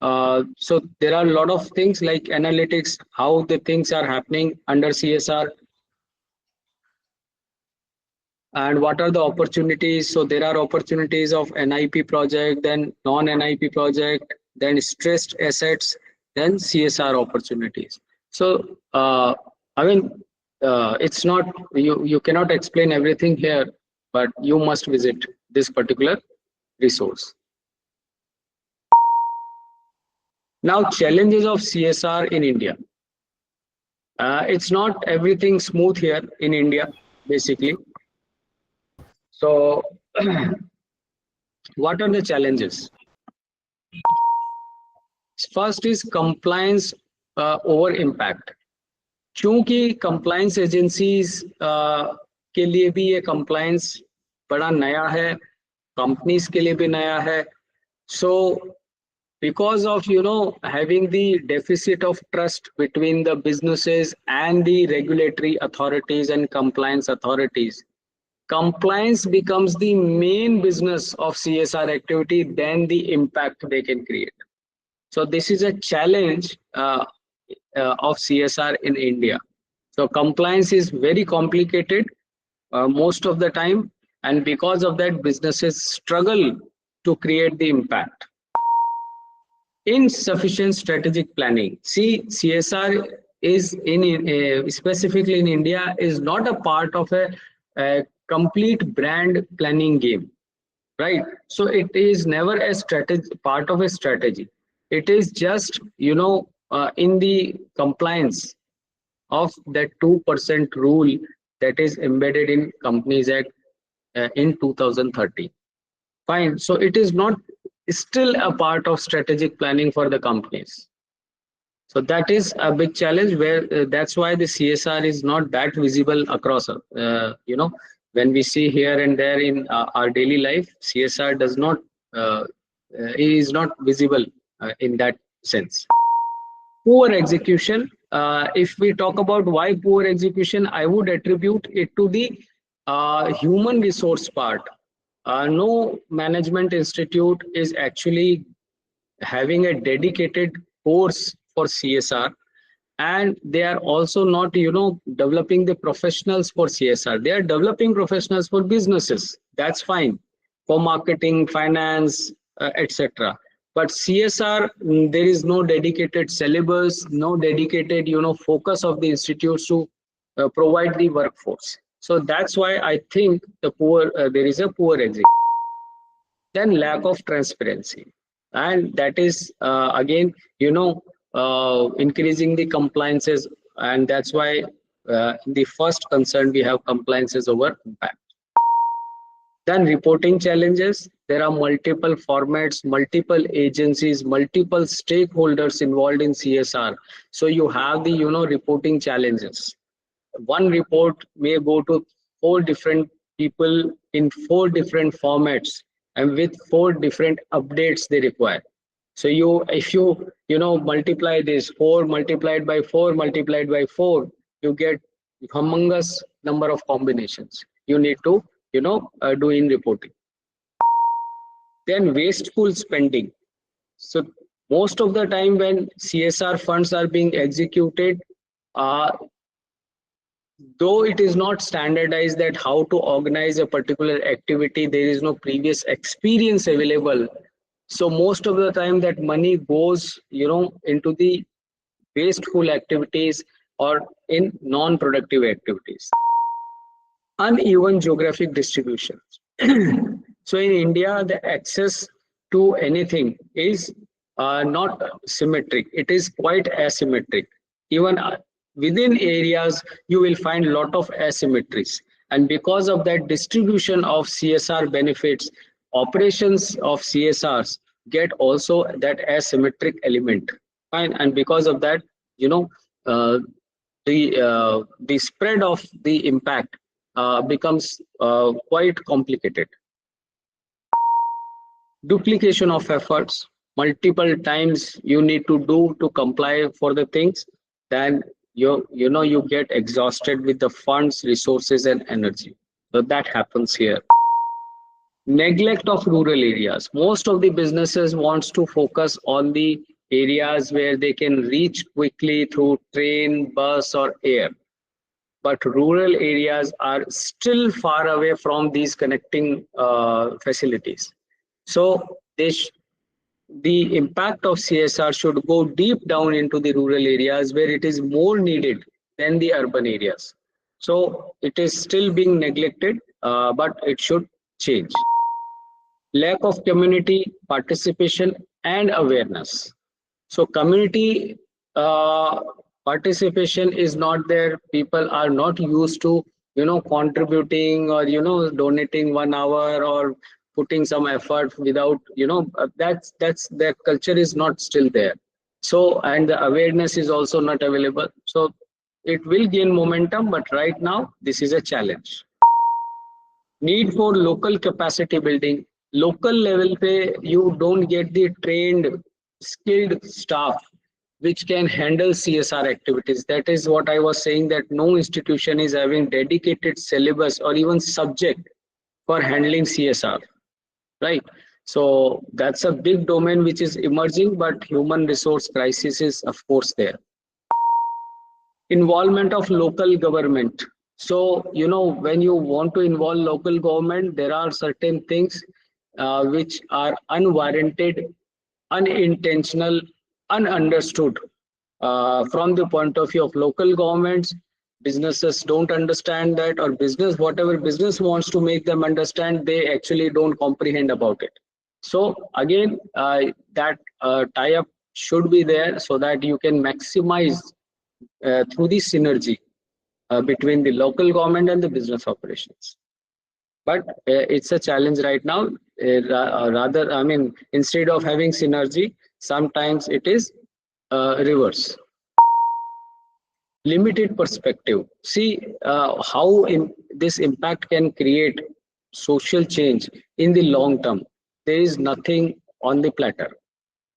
So there are a lot of things like analytics, how the things are happening under CSR, and what are the opportunities. So there are opportunities of NIP project, then non-NIP project, then stressed assets, then CSR opportunities. So I mean, it's not, you cannot explain everything here, but you must visit this particular resource. Now, challenges of CSR in India. It's not everything smooth here in India, basically. So, what are the challenges? First is compliance over impact. क्योंकि compliance agencies के लिए भी ये compliance बड़ा नया है, companies के लिए भी नया है. So because of, you know, having the deficit of trust between the businesses and the regulatory authorities and compliance authorities, compliance becomes the main business of CSR activity than the impact they can create. So this is a challenge of CSR in India. So compliance is very complicated most of the time, and because of that, businesses struggle to create the impact. Insufficient strategic planning. See, CSR is specifically in India is not a part of a complete brand planning game, right? So it is never a strategy, part of a strategy. It is just, you know, in the compliance of that 2% rule that is embedded in Companies Act in 2013. Fine. So it is not still a part of strategic planning for the companies. So that is a big challenge where that's why the CSR is not that visible across, you know, when we see here and there in our daily life, CSR does not, is not visible in that sense. Poor execution. If we talk about why poor execution, I would attribute it to the human resource part. No management institute is actually having a dedicated course for CSR, and they are also not, you know, developing the professionals for CSR. They are developing professionals for businesses. That's fine, for marketing, finance, etc. But CSR, there is no dedicated syllabus, no dedicated, you know, focus of the institutes to provide the workforce. So that's why I think the poor, there is a poor execution. Then lack of transparency, and that is again, you know, increasing the compliances, and that's why the first concern we have compliances over impact. Then reporting challenges. There are multiple formats, multiple agencies, multiple stakeholders involved in CSR. So you have the, you know, reporting challenges. One report may go to 4 different people in 4 different formats and with 4 different updates they require. So if you know, multiply this 4 multiplied by 4 multiplied by 4, you get humongous number of combinations you need to, you know, do in reporting. Then wasteful spending. So most of the time when CSR funds are being executed, though it is not standardized that how to organize a particular activity, there is no previous experience available. So most of the time that money goes, you know, into the wasteful activities or in non-productive activities. Uneven geographic distribution. So in India, the access to anything is not symmetric. It is quite asymmetric. Even within areas, you will find a lot of asymmetries. And because of that distribution of CSR benefits, operations of CSRs get also that asymmetric element. Fine. And because of that, you know, the spread of the impact becomes quite complicated. Duplication of efforts, multiple times you need to do to comply for the things, then you get exhausted with the funds, resources, and energy. So that happens here. Neglect of rural areas. Most of the businesses wants to focus on the areas where they can reach quickly through train, bus, or air. But rural areas are still far away from these connecting facilities. So the impact of CSR should go deep down into the rural areas where it is more needed than the urban areas. So it is still being neglected, but it should change. Lack of community participation and awareness. So community participation is not there. People are not used to, contributing or, donating 1 hour or putting some effort without, that's their culture is not still there. So, and the awareness is also not available. So it will gain momentum, but right now this is a challenge. Need for local capacity building. Local level pe you don't get the trained, skilled staff which can handle CSR activities. That is what I was saying, that no institution is having dedicated syllabus or even subject for handling CSR, right? So that's a big domain which is emerging, but human resource crisis is of course there. Involvement of local government. So, when you want to involve local government, there are certain things which are unwarranted, unintentional, ununderstood from the point of view of local governments. Businesses don't understand that, or whatever business wants to make them understand, they actually don't comprehend about it. So again, that tie-up should be there so that you can maximize through the synergy between the local government and the business operations. But it's a challenge right now. Rather, I mean, instead of having synergy, sometimes it is reverse. Limited perspective. See how this impact can create social change in the long term. There is nothing on the platter.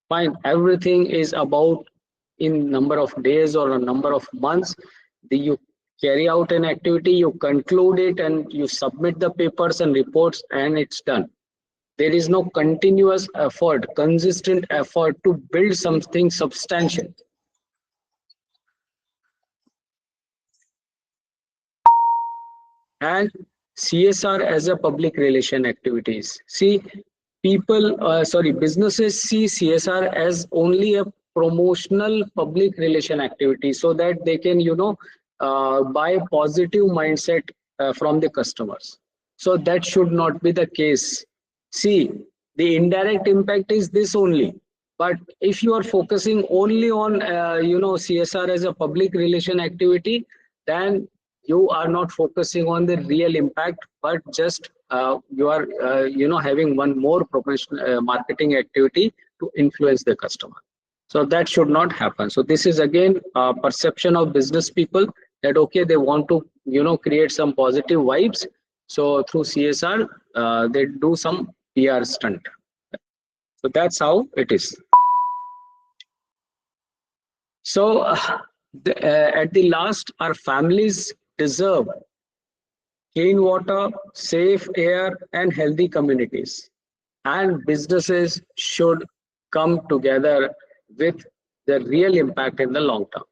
Fine, everything is about in number of days or a number of months. You carry out an activity, you conclude it, and you submit the papers and reports, and it's done. There is no continuous effort, consistent effort to build something substantial. And CSR as a public relation activities. See, businesses see CSR as only a promotional public relation activity so that they can, buy positive mindset from the customers. So that should not be the case. See, the indirect impact is this only. But if you are focusing only on, CSR as a public relation activity, then you are not focusing on the real impact, but just you are having one more professional marketing activity to influence the customer. So that should not happen. So this is again a perception of business people that okay, they want to create some positive vibes. So through CSR they do some PR stunt. So that's how it is. So at the last, our families deserve clean water, safe air, and healthy communities. And businesses should come together with the real impact in the long term.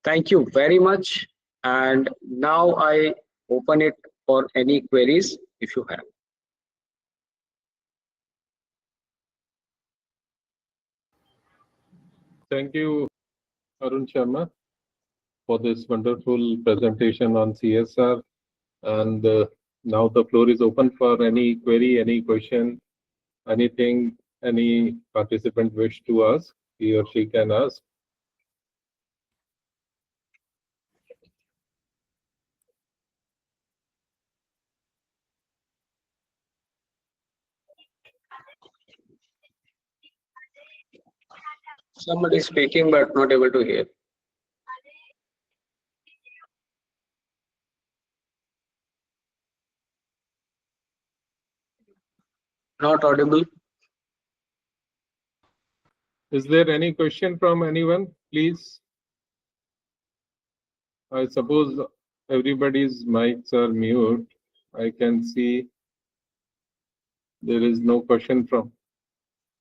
Thank you very much. And now I open it for any queries if you have. Thank you, Arun Sharma, for this wonderful presentation on CSR. And now the floor is open for any query, any question, anything any participant wish to ask, he or she can ask. Somebody is speaking but not able to hear. Not audible. Is there any question from anyone, please? I suppose everybody's mics are mute. I can see there is no question from.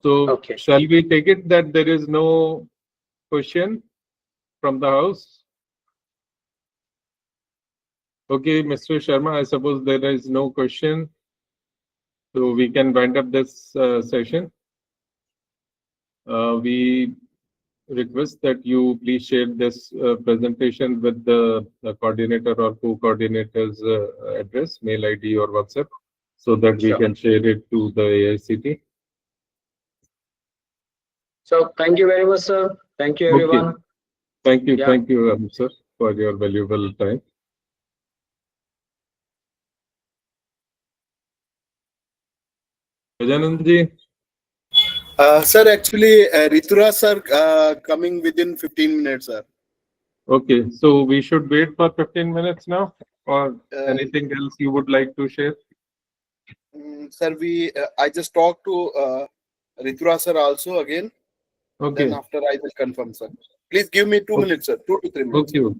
So Okay. shall we take it that there is no question from the house? Okay, Mr. Sharma, I suppose there is no question. So we can wind up this session. We request that you please share this presentation with the coordinator or co-coordinator's address, mail ID or WhatsApp, so that we Sure. can share it to the AICT. So thank you very much, sir. Thank you, Okay. everyone. Thank you, Yeah. sir, for your valuable time. Gajanand ji, Sir, actually, Ritura sir coming within 15 minutes, sir. okay, so we should wait for 15 minutes now, or Uh, anything else you would like to share? Sir, I just talked to Ritura sir also again. Okay, Then after I will confirm, sir. Please give me 2 minutes, sir. 2 to 3 minutes. okay.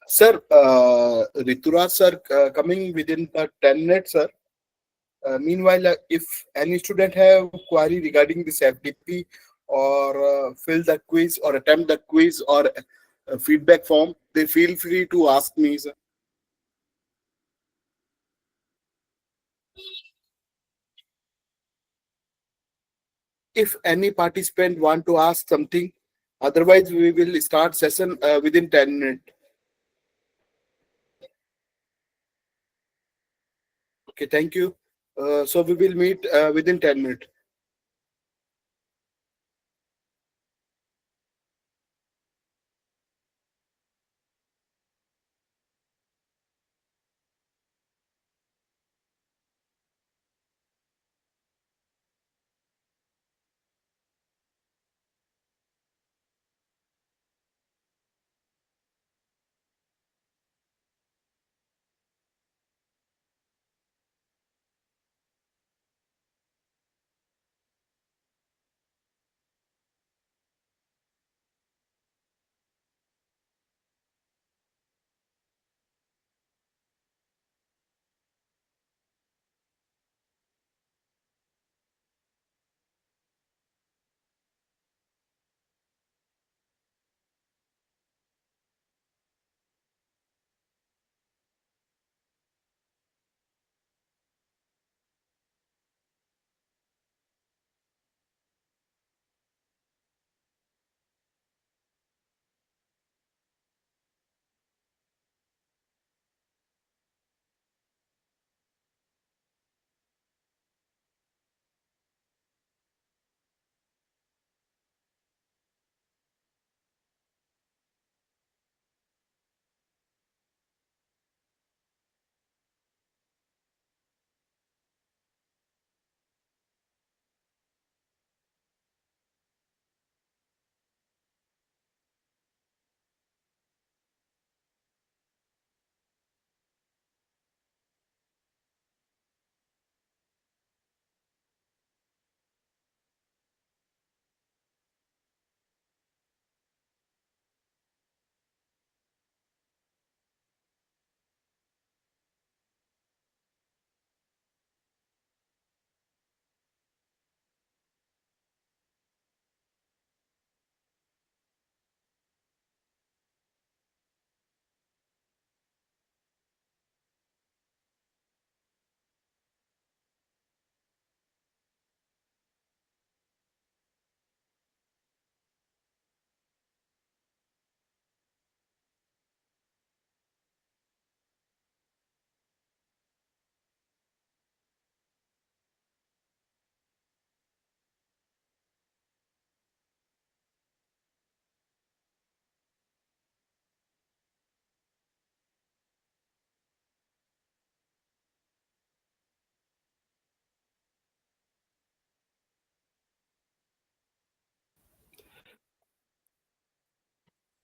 Sir, Rituraj sir coming within the 10 minutes, sir. Meanwhile, if any student have query regarding this FDP or fill the quiz or attempt the quiz or feedback form, they feel free to ask me, sir. If any participant want to ask something, otherwise we will start session within 10 minutes. Okay, thank you. So we will meet within 10 minutes.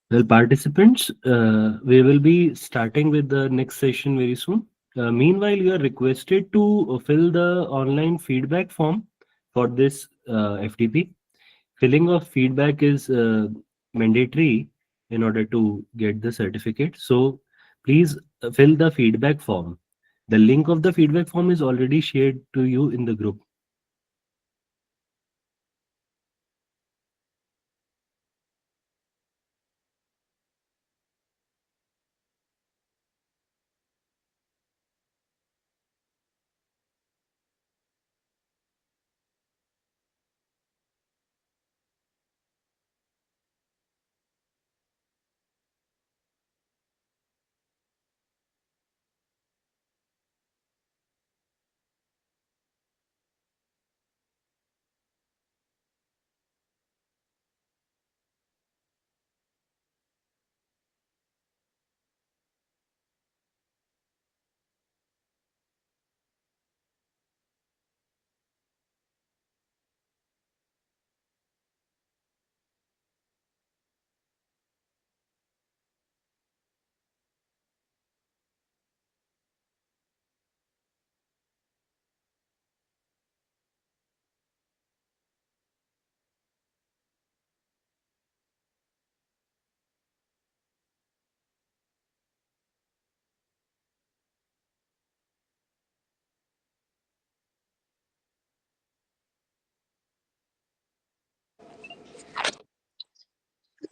Well, participants, we will be starting with the next session very soon. Meanwhile, you are requested to fill the online feedback form for this FTP. Filling of feedback is mandatory in order to get the certificate. So please fill the feedback form. The link of the feedback form is already shared to you in the group.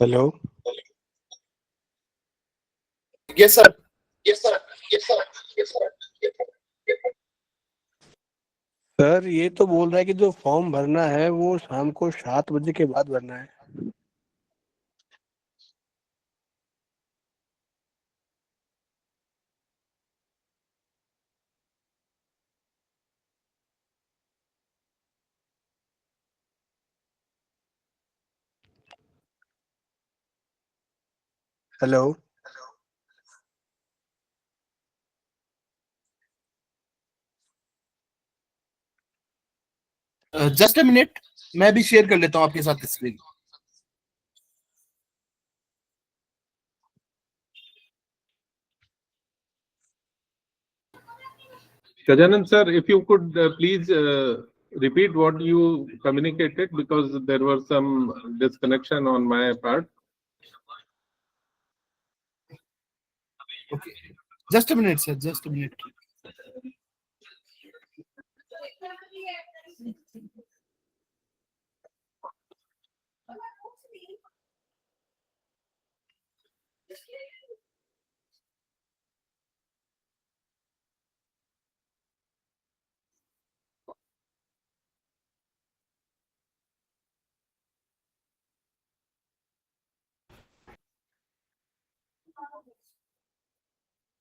Hello Yes, sir. Sir, ये तो बोल रहा है कि जो form भरना है वो शाम को 7 बजे के बाद भरना है। हेलो जस्ट अ मिनट, मैं भी शेयर कर लेता हूँ आपके साथ screen. Gajanan sir, if you could please repeat what you communicated, because there was some disconnection on my part. Okay, just a minute, sir. Just a minute.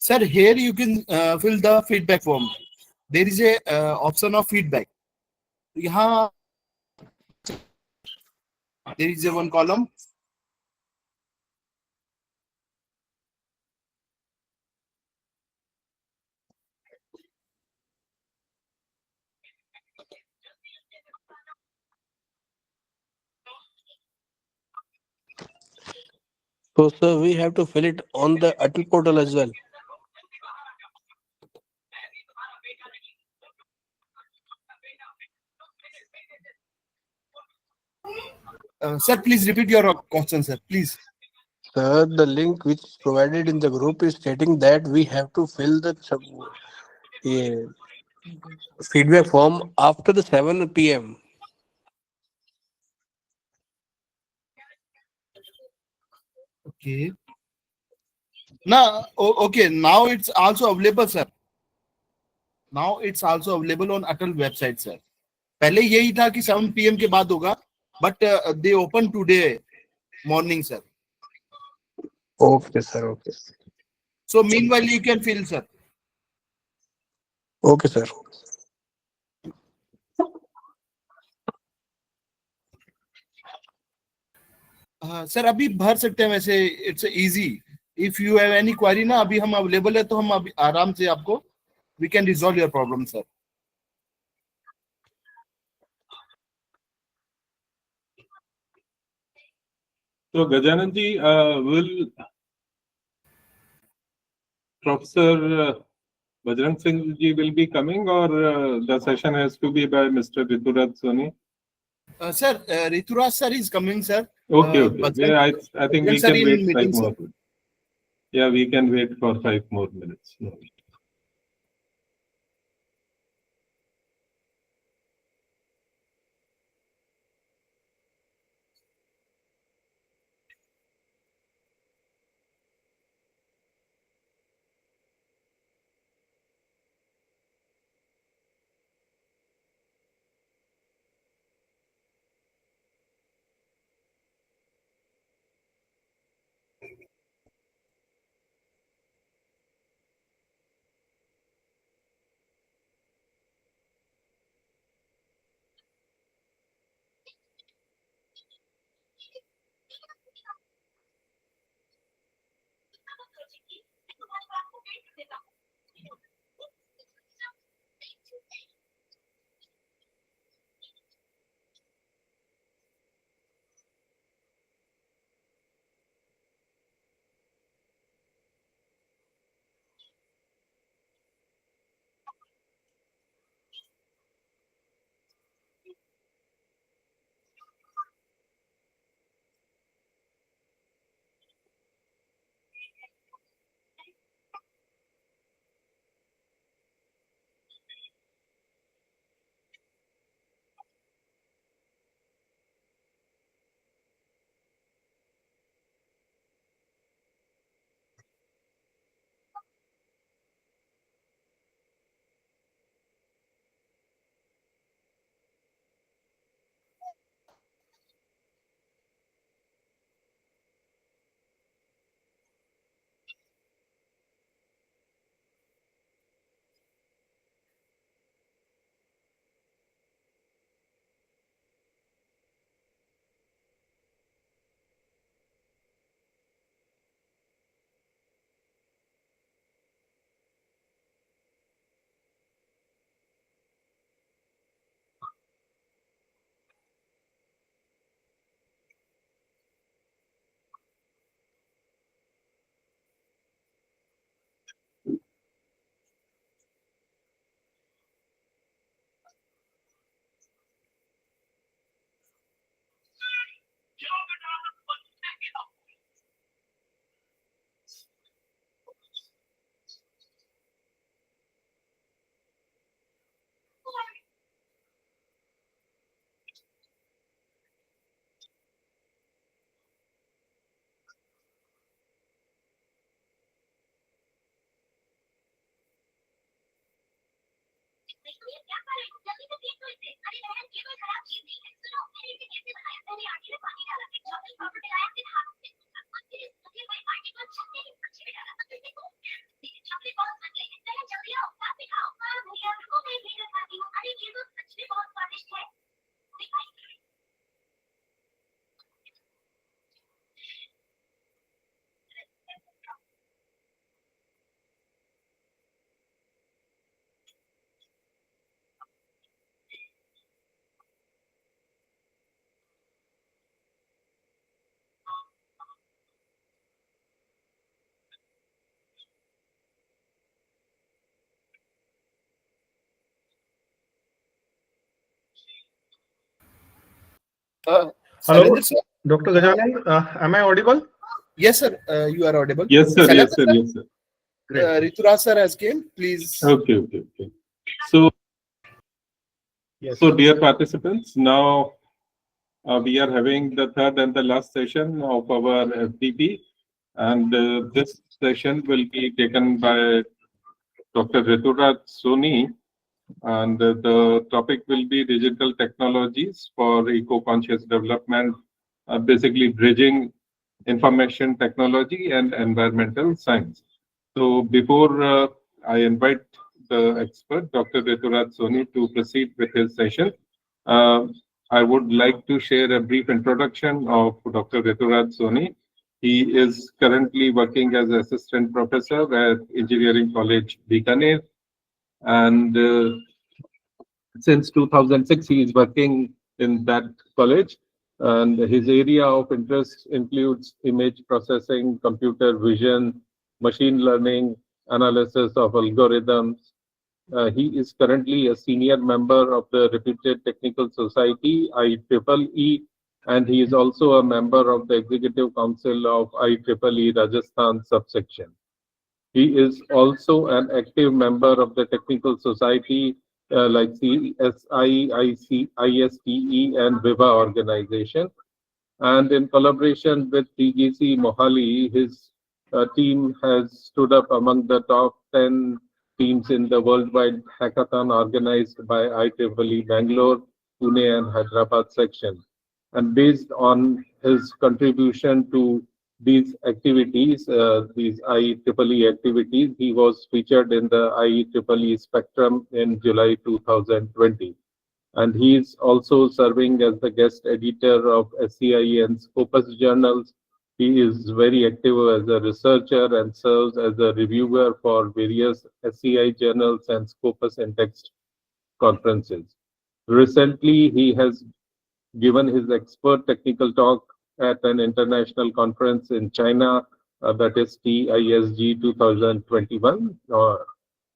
Sir, here you can fill the feedback form. There is a option of feedback. यहाँ there is a one column. So sir, we have to fill it on the Atal portal as well. Sir, please repeat your question, sir. Please. Sir, the link which is provided in the group is stating that we have to fill the feedback form after the 7 p.m. Okay. Now, okay. Now it's also available, sir. Now it's also available on Atal website, sir. पहले यही था कि 7 PM के बाद होगा, but they open today morning, sir. Okay, sir. Okay. So meanwhile you can fill, sir. Okay, sir. Sir अभी भर सकते हैं वैसे, it's easy. If you have any query ना, अभी हम अवेलेबल है, तो हम अभी आराम से आपको we can resolve your problem, sir. So Gajanan ji, will Professor Bajrang Singh ji will be coming, or the session has to be by Mr. Rituraj Soni? Sir, Rituraj sir is coming, sir. Okay, okay. Yeah, I think we sir can in wait meeting, 5 more. sir. Yeah, we can wait for 5 more minutes. No. Hello, Hello, sir. Dr. Gajanan, am I audible? Yes, sir. You are audible. Yes, sir. Sarendra, Yes, sir. Yes, sir. Great. Rituraj sir has came. Please. Okay, okay, okay. So, Yes. dear participants, now we are having the third and the last session of our FDP, and this session will be taken by Dr. Rituraj Soni, and the topic will be digital technologies for eco-conscious development, basically bridging information technology and environmental science. So before I invite the expert, Dr. Rituraj Soni, to proceed with his session, I would like to share a brief introduction of Dr. Rituraj Soni. He is currently working as assistant professor at Engineering College, Bikaner, and since 2006, he is working in that college. And his area of interest includes image processing, computer vision, machine learning, analysis of algorithms. He is currently a senior member of the reputed technical society, IEEE, and he is also a member of the executive council of IEEE Rajasthan subsection. He is also an active member of the technical society like CSI, ISTE, and Viva organization. And in collaboration with TGC Mohali, his team has stood up among the top 10 teams in the worldwide hackathon organized by IEEE Bangalore, Pune, and Hyderabad section. And based on his contribution to these activities, these IEEE activities, he was featured in the IEEE Spectrum in July 2020. And he is also serving as the guest editor of SCI and Scopus journals. He is very active as a researcher and serves as a reviewer for various SCI journals and Scopus in text conferences. Recently, he has given his expert technical talk at an international conference in China, that is TISG 2021.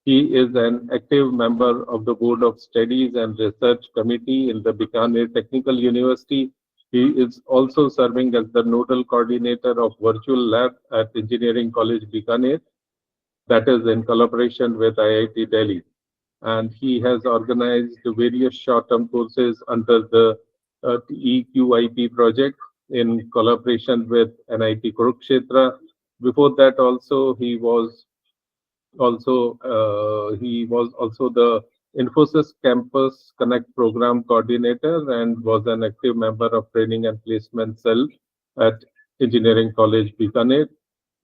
He is an active member of the Board of Studies and Research Committee in the Bikaner Technical University. He is also serving as the nodal coordinator of Virtual Lab at Engineering College Bikaner, that is in collaboration with IIT Delhi. And he has organized various short-term courses under the EQIP project in collaboration with NIT Kurukshetra. Before that, also he was also the Infosys Campus Connect program coordinator and was an active member of training and placement cell at Engineering College Bikaner.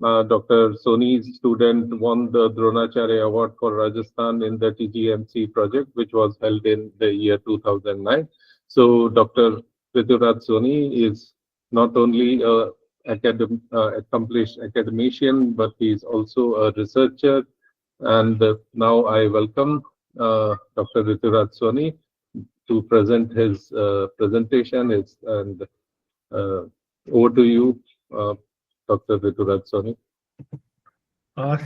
Dr. Soni's student won the Dronacharya Award for Rajasthan in the TGMC project, which was held in the year 2009. So Dr. Rituraj Soni is not only an accomplished academician, but he is also a researcher. And now I welcome Dr. Rituraj Soni to present his presentation. Over to you, Dr. Rituraj Soni.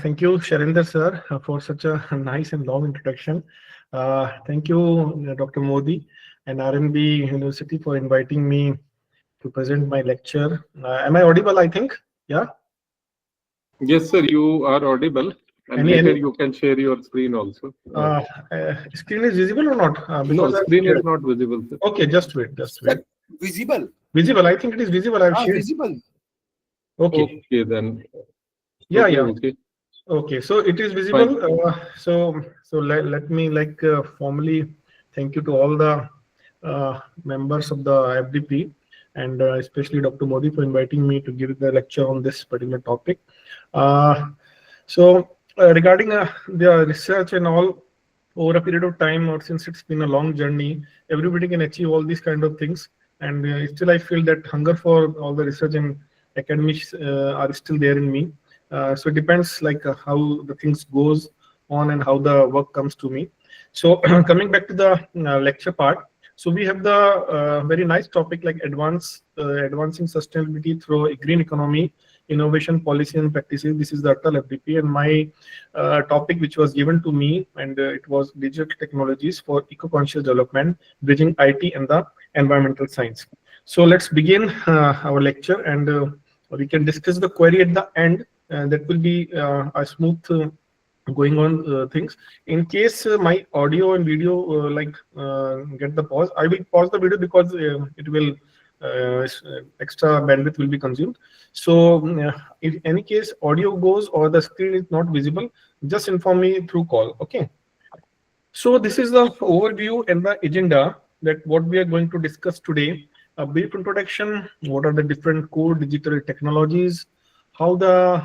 Thank you, Sharendra sir, for such a nice and long introduction. Thank you, Dr. Modi and RNB University for inviting me to present my lecture. Am I audible, I think? Yeah? Yes, sir, you are audible. And later you can share your screen also. Screen is visible or not? No, screen is not visible, sir. Okay, just wait. Visible. Visible, I think it is visible. I've shared. Visible. Okay. Okay, then. Yeah, okay, yeah. Okay. Okay, so it is visible. So let me formally thank you to all the members of the FDP and especially Dr. Modi for inviting me to give the lecture on this particular topic. So regarding the research and all, over a period of time, or since it's been a long journey, everybody can achieve all these kind of things. And still, I feel that hunger for all the research and academics are still there in me. So it depends how the things goes on and how the work comes to me. So coming back to the lecture part, so we have the very nice topic like advancing sustainability through a green economy, innovation, policy and practices. This is the Atal FDP, and my topic which was given to me, and it was digital technologies for eco-conscious development, bridging IT and the environmental science. So let's begin our lecture, and we can discuss the query at the end. That will be a smooth going on things. In case my audio and video get the pause, I will pause the video because it will extra bandwidth will be consumed. So if any case audio goes or the screen is not visible, just inform me through call. Okay. So this is the overview and the agenda that what we are going to discuss today. A brief introduction, what are the different core digital technologies, how the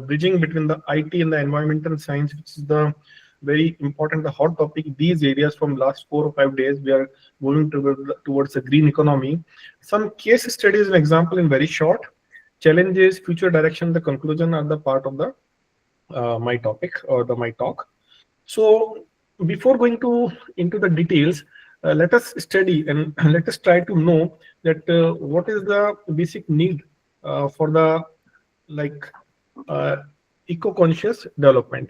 bridging between the IT and the environmental science, which is the very important, the hot topic these areas from last 4 or 5 days, we are moving towards a green economy. Some case studies and example in very short, challenges, future direction, the conclusion are the part of the my topic or my talk. So before going into the details, let us study and let us try to know that what is the basic need for the eco-conscious development.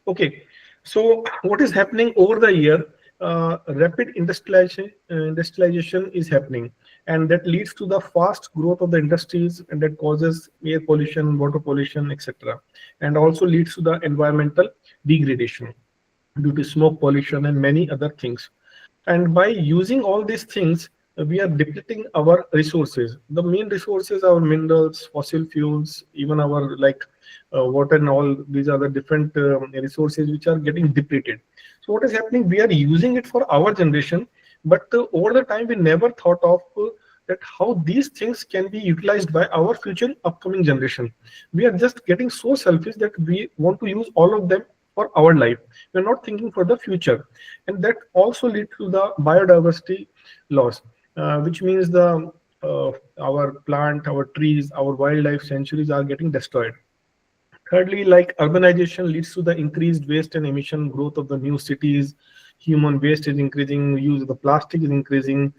Okay, so what is happening over the year? Rapid industrialization is happening, and that leads to the fast growth of the industries, and that causes air pollution, water pollution, etc., and also leads to the environmental degradation due to smoke pollution and many other things. And by using all these things, we are depleting our resources. The main resources are minerals, fossil fuels, even our water and all. These are the different resources which are getting depleted. So what is happening? We are using it for our generation, but over the time we never thought of that how these things can be utilized by our future upcoming generation. We are just getting so selfish that we want to use all of them for our life. We're not thinking for the future, and that also leads to the biodiversity loss, which means the our plant, our trees, our wildlife sanctuaries are getting destroyed. Thirdly, urbanization leads to the increased waste and emission growth of the new cities. Human waste is increasing, use of the plastic is increasing.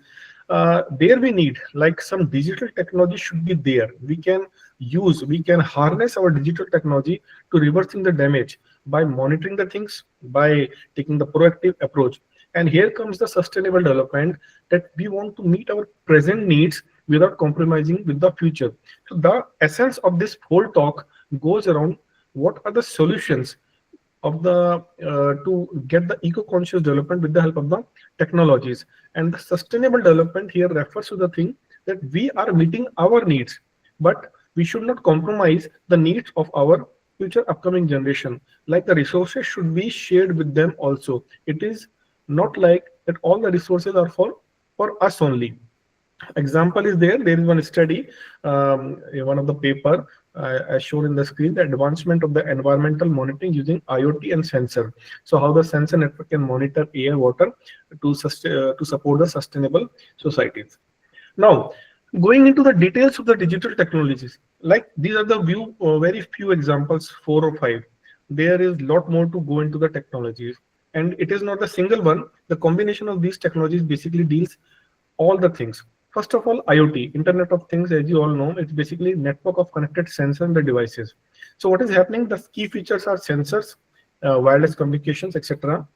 There we need some digital technology should be there. We can harness our digital technology to reversing the damage by monitoring the things, by taking the proactive approach. And here comes the sustainable development, that we want to meet our present needs without compromising with the future. So the essence of this whole talk goes around what are the solutions of the to get the eco-conscious development with the help of the technologies. And the sustainable development here refers to the thing that we are meeting our needs, but we should not compromise the needs of our future upcoming generation. Like the resources should be shared with them also. It is not like that all the resources are for us only. Example is there is one study, in one of the paper as shown in the screen, the advancement of the environmental monitoring using IoT and sensor. So how the sensor network can monitor air, water to support the sustainable societies. Now, going into the details of the digital technologies, these are the very few examples, 4 or 5. There is a lot more to go into the technologies, and it is not the single one. The combination of these technologies basically deals all the things. First of all, IoT, Internet of Things, as you all know, it's basically network of connected sensors and the devices. So what is happening? The key features are sensors, wireless communications, etc.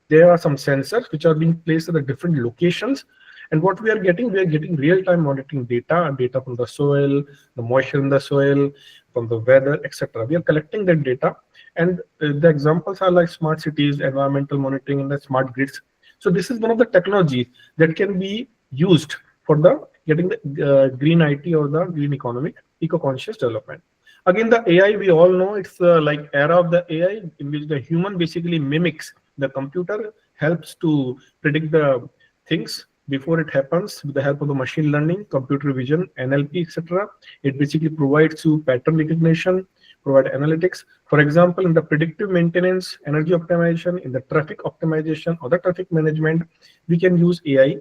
There are some sensors which are being placed at the different locations. And what we are getting real-time monitoring data from the soil, the moisture in the soil, from the weather, etc. We are collecting that data. And the examples are like smart cities, environmental monitoring, and the smart grids. So this is one of the technologies that can be used for the getting the green IT or the green economic eco-conscious development. Again, the AI, we all know it's like era of the AI in which the human basically mimics the computer, helps to predict the things before it happens with the help of the machine learning, computer vision, NLP, etc. It basically provides you pattern recognition, provide analytics. For example, in the predictive maintenance, energy optimization, in the traffic optimization or the traffic management, we can use AI.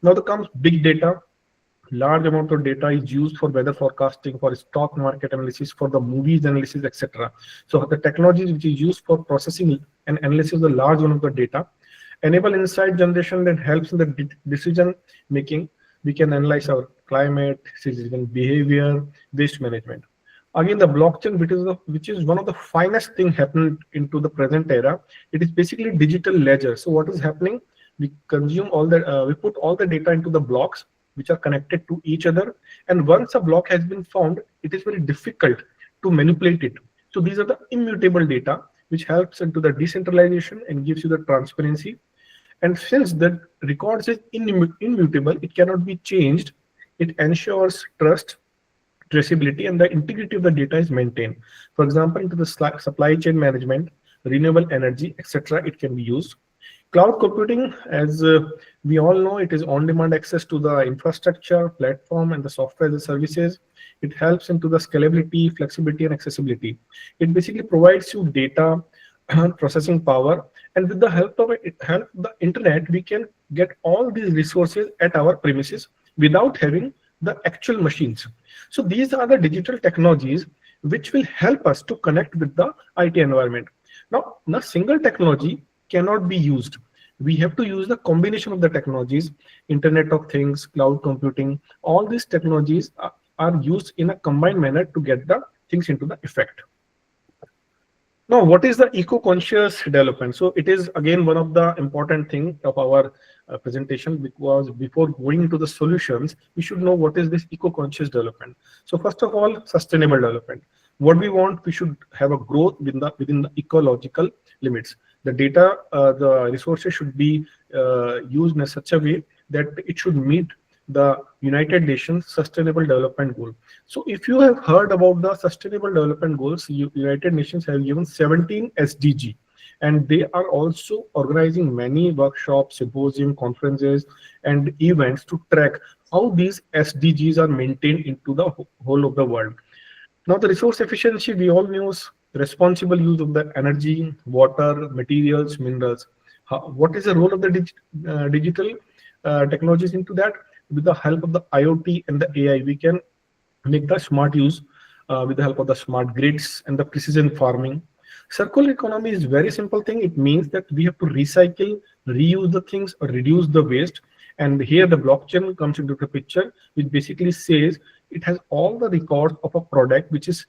Now there comes big data. Large amount of data is used for weather forecasting, for stock market analysis, for the movies analysis, etc. So the technology which is used for processing and analysis of the large amount of the data enable insight generation that helps in the decision making. We can analyze our climate, citizen behavior, waste management. Again, the blockchain, which is one of the finest thing happening into the present era. It is basically digital ledger. So what is happening? We consume all the, we put all the data into the blocks which are connected to each other. And once a block has been found, it is very difficult to manipulate it. So these are the immutable data, which helps into the decentralization and gives you the transparency. And since the records is immutable, it cannot be changed. It ensures trust, traceability, and the integrity of the data is maintained. For example, into the supply chain management, renewable energy, etc., it can be used. Cloud computing, as we all know, it is on-demand access to the infrastructure, platform, and the software as a services. It helps into the scalability, flexibility, and accessibility. It basically provides you data, processing power, and with the help of the internet, we can get all these resources at our premises without having the actual machines. So these are the digital technologies which will help us to connect with the IT environment. Now, a single technology cannot be used. We have to use the combination of the technologies, Internet of Things, cloud computing. All these technologies are used in a combined manner to get the things into the effect. Now, what is the eco-conscious development? So it is again one of the important things of our presentation, because before going into the solutions, we should know what is this eco-conscious development. So first of all, sustainable development. What we want, we should have a growth within the ecological limits. The data, the resources should be used in such a way that it should meet the United Nations Sustainable Development Goal. So if you have heard about the Sustainable Development Goals, United Nations have given 17 SDG, and they are also organizing many workshops, symposium, conferences, and events to track how these SDGs are maintained into the whole of the world. Now, the resource efficiency, we all know, responsible use of the energy, water, materials, minerals. What is the role of the digital technologies into that? With the help of the IoT and the AI, we can make the smart use with the help of the smart grids and the precision farming. Circular economy is very simple thing. It means that we have to recycle, reuse the things, or reduce the waste. And here the blockchain comes into the picture, which basically says it has all the records of a product, which is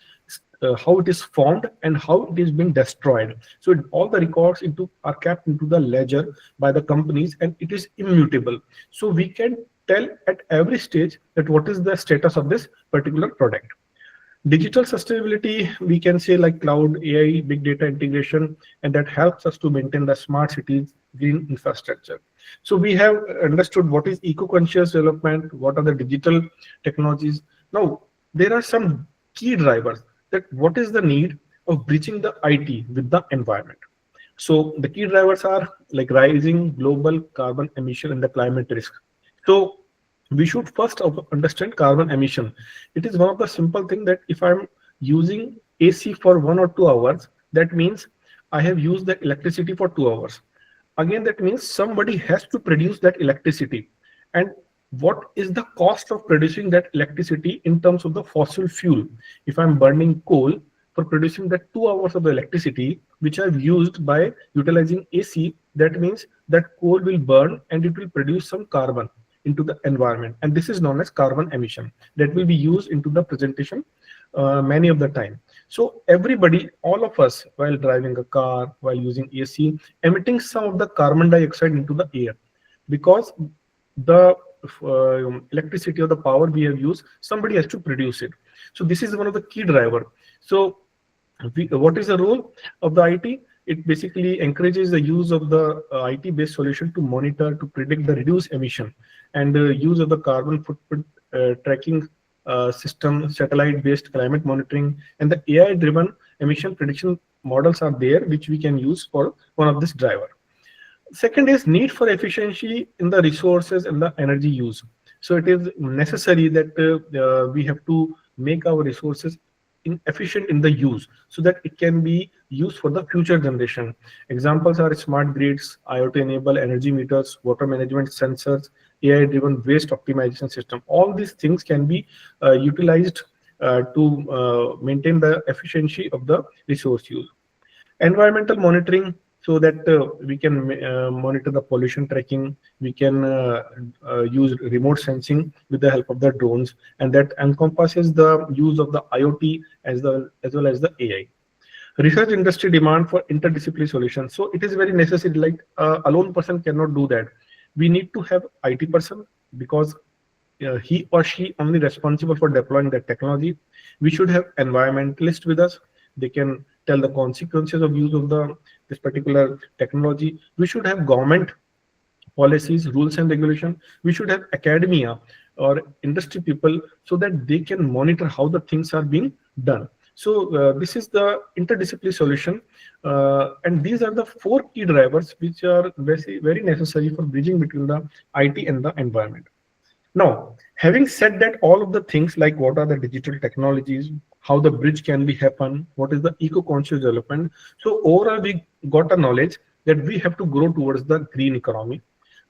how it is formed and how it is being destroyed. So all the records are kept into the ledger by the companies, and it is immutable. So we can tell at every stage that what is the status of this particular product. Digital sustainability, we can say like cloud, AI, big data integration, and that helps us to maintain the smart cities, green infrastructure. So we have understood what is eco-conscious development, what are the digital technologies. Now, there are some key drivers that what is the need of bridging the IT with the environment. So the key drivers are like rising global carbon emission and the climate risk. So we should first understand carbon emission. It is one of the simple things that if I'm using AC for 1 or 2 hours, that means I have used the electricity for 2 hours. Again, that means somebody has to produce that electricity. And what is the cost of producing that electricity in terms of the fossil fuel? If I'm burning coal for producing that 2 hours of the electricity, which I've used by utilizing AC, that means that coal will burn and it will produce some carbon into the environment, and this is known as carbon emission that will be used into the presentation many of the time. So everybody, all of us, while driving a car, while using AC, emitting some of the carbon dioxide into the air, because the electricity or the power we have used, somebody has to produce it. So this is one of the key driver. So what is the role of the IT? It basically encourages the use of the IT-based solution to monitor, to predict the reduced emission, and the use of the carbon footprint tracking system, satellite-based climate monitoring, and the AI-driven emission prediction models are there, which we can use for one of this driver. Second is need for efficiency in the resources and the energy use. So it is necessary that we have to make our resources efficient in the use so that it can be used for the future generation. Examples are smart grids, IoT enable energy meters, water management sensors, AI driven waste optimization system. All these things can be utilized to maintain the efficiency of the resource use. Environmental monitoring, so that we can monitor the pollution tracking. We can use remote sensing with the help of the drones, and that encompasses the use of the IoT as well as the AI. Research industry demand for interdisciplinary solutions. So it is very necessary, like alone person cannot do that. We need to have IT person, because he or she only responsible for deploying that technology. We should have environmentalists with us. They can tell the consequences of use of this particular technology. We should have government policies, rules and regulation. We should have academia or industry people, so that they can monitor how the things are being done. So this is the interdisciplinary solution, and these are the 4 key drivers which are very necessary for bridging between the IT and the environment. Now, having said that, all of the things like what are the digital technologies, how the bridge can be happen, what is the eco-conscious development. So overall, we got a knowledge that we have to grow towards the green economy.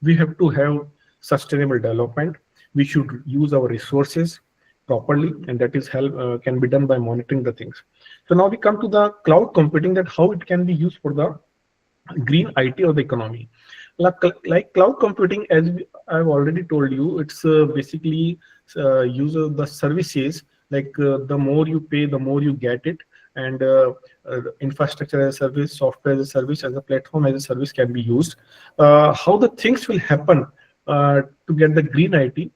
We have to have sustainable development. We should use our resources properly, and that is can be done by monitoring the things. So now we come to the cloud computing, that how it can be used for the green IT or the economy. Like cloud computing, as I've already told you, it's basically use of the services, like the more you pay, the more you get it, and infrastructure as a service, software as a service, as a platform as a service can be used. How the things will happen to get the green IT?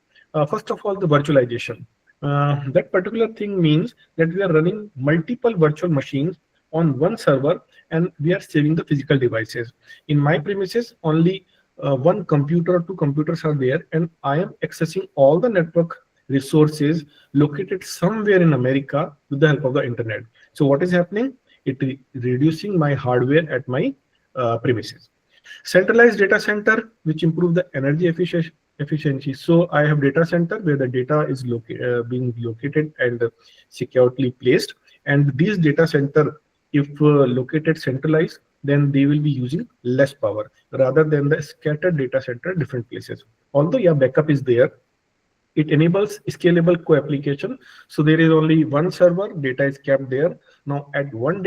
First of all, the virtualization. That particular thing means that we are running multiple virtual machines on one server, and we are saving the physical devices. In my premises, only one computer or 2 computers are there, and I am accessing all the network resources located somewhere in America with the help of the internet. So what is happening? It is reducing my hardware at my premises. Centralized data center, which improve the energy efficiency. So I have data center where the data is being located and securely placed, and these data center, if located centralized, then they will be using less power rather than the scattered data center at different places. Although yeah, backup is there, it enables scalable co-application. So there is only one server, data is kept there. Now at one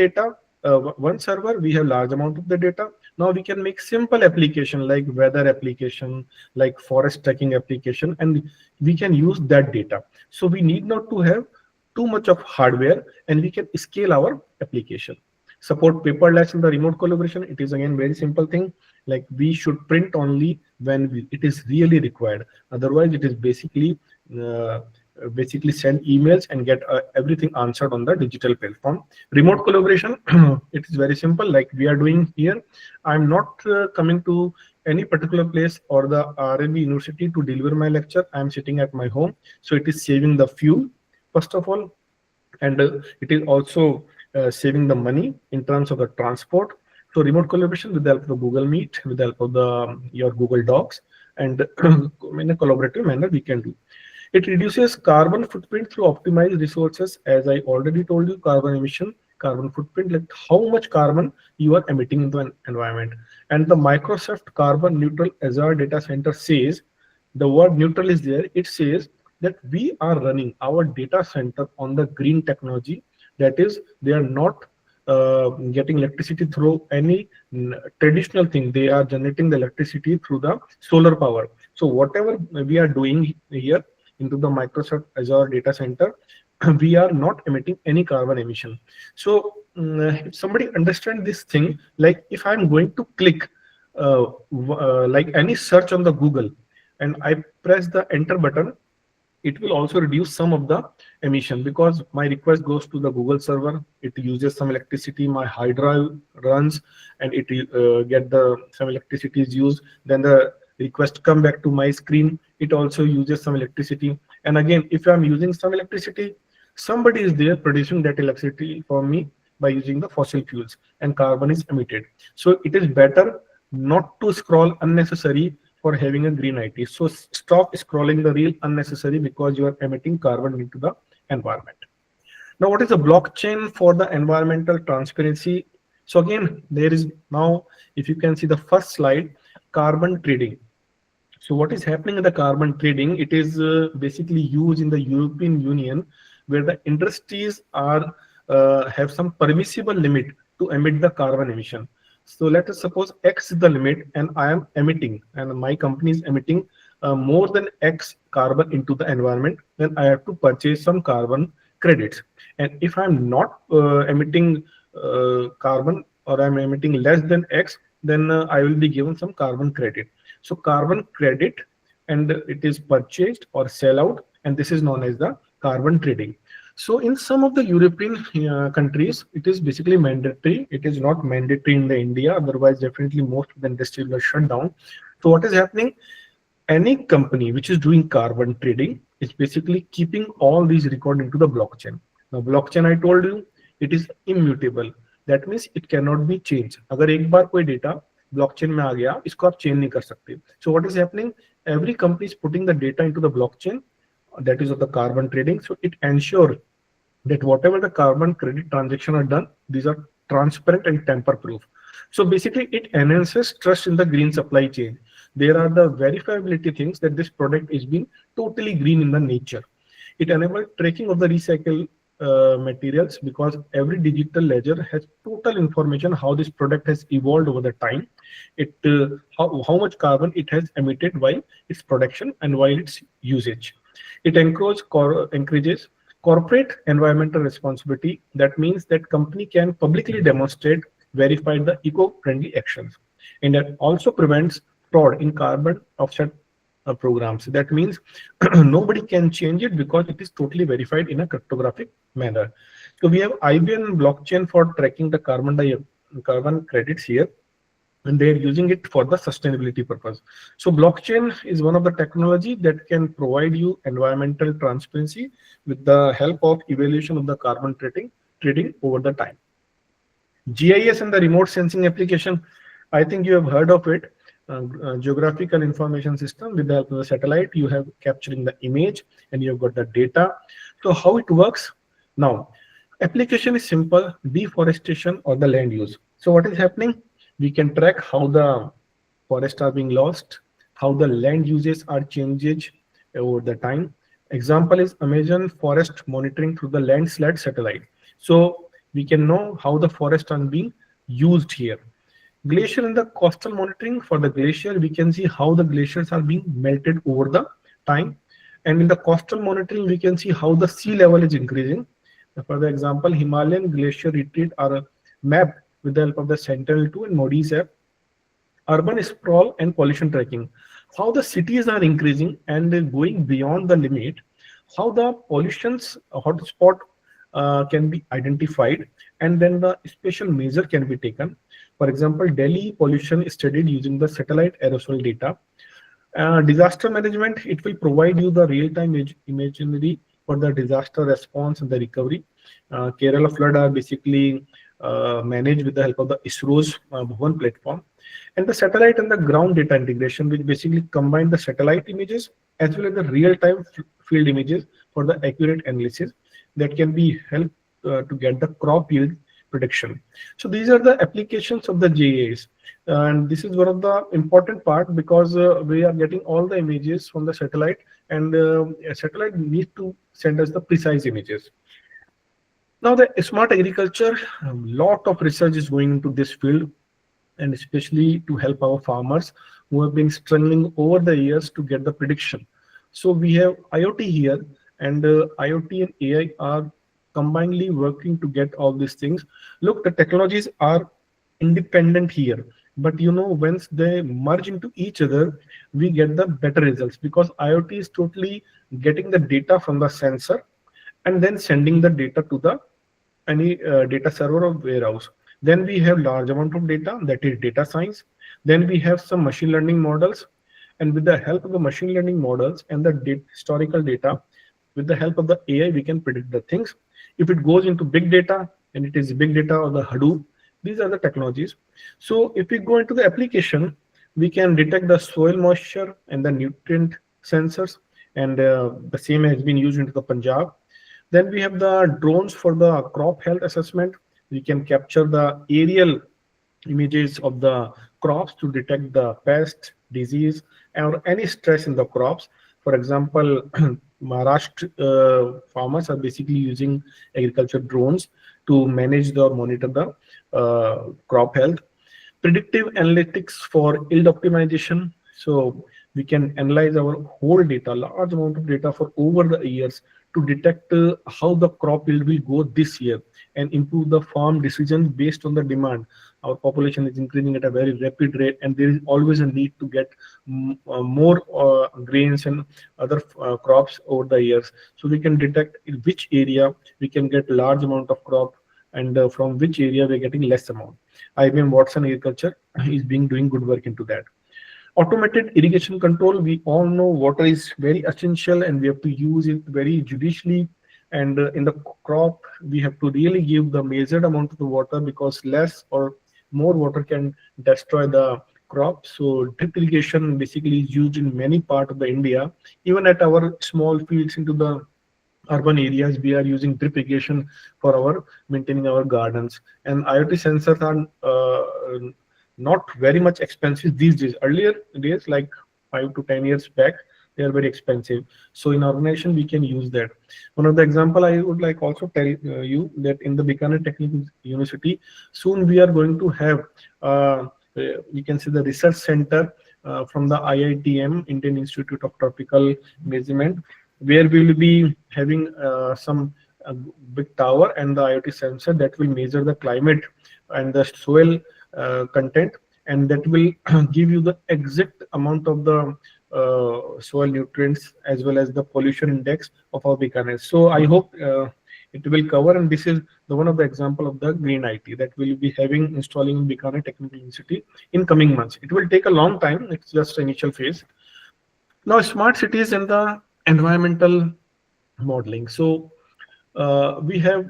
server, we have large amount of the data. Now we can make simple application like weather application, like forest tracking application, and we can use that data. So we need not to have too much of hardware, and we can scale our application. Support paperless in the remote collaboration. It is again very simple thing. Like we should print only when it is really required. Otherwise, it is basically send emails and get everything answered on the digital platform. Remote collaboration, it is very simple, like we are doing here. I'm not coming to any particular place or the R&D university to deliver my lecture. I'm sitting at my home, so it is saving the fuel first of all, and it is also saving the money in terms of the transport. So remote collaboration with the help of Google Meet, with the help of your Google Docs, and in a collaborative manner we can do. It reduces carbon footprint through optimized resources. As I already told you, carbon footprint, like how much carbon you are emitting into an environment. And the Microsoft Carbon Neutral Azure Data Center says, the word neutral is there, it says that we are running our data center on the green technology. That is, they are not getting electricity through any traditional thing. They are generating the electricity through the solar power. So whatever we are doing here into the Microsoft Azure data center, we are not emitting any carbon emission. So if somebody understands this thing, like if I'm going to click like any search on the Google, and I press the enter button, it will also reduce some of the emission, because my request goes to the Google server. It uses some electricity, my hard drive runs, and it get some electricity is used. Then the request come back to my screen. It also uses some electricity, And again, if I'm using some electricity, somebody is there producing that electricity for me by using the fossil fuels, and carbon is emitted. So it is better not to scroll unnecessary for having a green IT. So stop scrolling the reel unnecessary because you are emitting carbon into the environment. Now, what is a blockchain for the environmental transparency? So again, there is now, if you can see the first slide, carbon trading. So what is happening in the carbon trading? It is basically used in the European Union, where the industries are have some permissible limit to emit the carbon emission. So let us suppose X is the limit, and I am emitting, and my company is emitting more than X carbon into the environment. Then I have to purchase some carbon credits. And if I'm not emitting carbon, or I'm emitting less than X, then I will be given some carbon credit. So carbon credit, and it is purchased or sell out, and this is known as the carbon trading. So in some of the European countries, it is basically mandatory. It is not mandatory in the India. Otherwise, definitely most of the industry will shut down. So what is happening? Any company which is doing carbon trading is basically keeping all these record into the blockchain. Now, blockchain, I told you, it is immutable. That means it cannot be changed. अगर एक बार कोई data blockchain में आ गया, इसको आप change नहीं कर सकते. So what is happening? Every company is putting the data into the blockchain, that is of the carbon trading. So it ensures that whatever the carbon credit transaction are done, these are transparent and tamper proof. So basically it enhances trust in the green supply chain. There are the verifiability things that this product is being totally green in the nature. It enables tracking of the recycled materials, because every digital ledger has total information how this product has evolved over the time. It how much carbon it has emitted while its production and while its usage. It encourages corporate environmental responsibility. That means that company can publicly demonstrate, verify the eco-friendly actions, and that also prevents fraud in carbon offset programs. That means nobody can change it because it is totally verified in a cryptographic manner. So we have IBM blockchain for tracking the carbon credits here, and they're using it for the sustainability purpose. So blockchain is one of the technology that can provide you environmental transparency with the help of evaluation of the carbon trading over the time. GIS and the remote sensing application, I think you have heard of it. Geographical information system. With the help of the satellite, you have capturing the image and you've got the data. So how it works now? Application is simple: deforestation or the land use. So what is happening? We can track how the forests are being lost, how the land uses are changed over the time. Example is Amazon forest monitoring through the landslide satellite. So we can know how the forests are being used here. Glacier and the coastal monitoring. For the glacier, we can see how the glaciers are being melted over the time. And in the coastal monitoring, we can see how the sea level is increasing. For the example, Himalayan glacier retreat are mapped with the help of the Sentinel-2 and Moody's app. Urban sprawl and pollution tracking. How the cities are increasing and going beyond the limit. How the pollution's hotspot can be identified, and then the special measure can be taken. For example, Delhi pollution is studied using the satellite aerosol data. Disaster management, it will provide you the real-time imagery for the disaster response and the recovery. Kerala flood are basically managed with the help of the ISRO's Bhuvan platform. And the satellite and the ground data integration, which basically combine the satellite images as well as the real-time field images for the accurate analysis that can be helped to get the crop yield prediction. So these are the applications of the GIS, and this is one of the important part, because we are getting all the images from the satellite, and a satellite needs to send us the precise images. Now the smart agriculture, a lot of research is going into this field, and especially to help our farmers who have been struggling over the years to get the prediction. So we have IoT here, and IoT and AI are combinedly working to get all these things. Look, the technologies are independent here, but once they merge into each other, we get the better results, because IoT is totally getting the data from the sensor and then sending the data to the any data server or warehouse. Then we have large amount of data, that is data science. Then we have some machine learning models, and with the help of the machine learning models and the historical data, with the help of the AI, we can predict the things. If it goes into big data, and it is big data or the Hadoop, these are the technologies. So if we go into the application, we can detect the soil moisture and the nutrient sensors, and the same has been used into the Punjab. Then we have the drones for the crop health assessment. We can capture the aerial images of the crops to detect the pest, disease, or any stress in the crops. For example, Maharashtra farmers are basically using agriculture drones to manage or monitor the crop health. Predictive analytics for yield optimization. So we can analyze our whole data, large amount of data for over the years, to detect how the crop yield will go this year and improve the farm decisions based on the demand. Our population is increasing at a very rapid rate, and there is always a need to get more grains and other crops over the years. So we can detect in which area we can get large amount of crop, and from which area we're getting less amount. IBM Watson Agriculture is being doing good work into that. Automated irrigation control. We all know water is very essential, and we have to use it very judiciously. And in the crop, we have to really give the measured amount of the water, because less or more water can destroy the crop. So drip irrigation basically is used in many parts of the India. Even at our small fields into the urban areas, we are using drip irrigation for our maintaining our gardens. And IoT sensors are not very much expensive these days. Earlier days, like 5 to 10 years back, they are very expensive. So in organization, we can use that. One of the example I would like also tell you that in the Bikaner Technical University, soon we are going to have we can see the research center from the IITM, Indian Institute of Tropical Measurement, where we will be having some big tower and the IoT sensor that will measure the climate and the soil content, and that will give you the exact amount of the soil nutrients as well as the pollution index of our Bikaner. So I hope it will cover, and this is the one of the example of the green IT that we'll be having installing in Bikaner Technical University in coming months. It will take a long time. It's just initial phase. Now, smart cities and the environmental modeling. So we have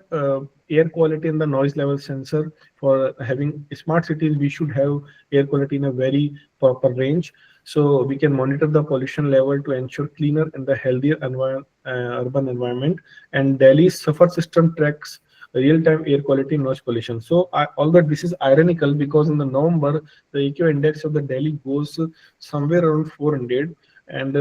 air quality and the noise level sensor. For having smart cities, we should have air quality in a very proper range. So we can monitor the pollution level to ensure cleaner and the healthier urban environment. And Delhi's SAFAR system tracks real-time air quality and noise pollution. So although this is ironical, because in the November, the EQ index of the Delhi goes somewhere around 400. And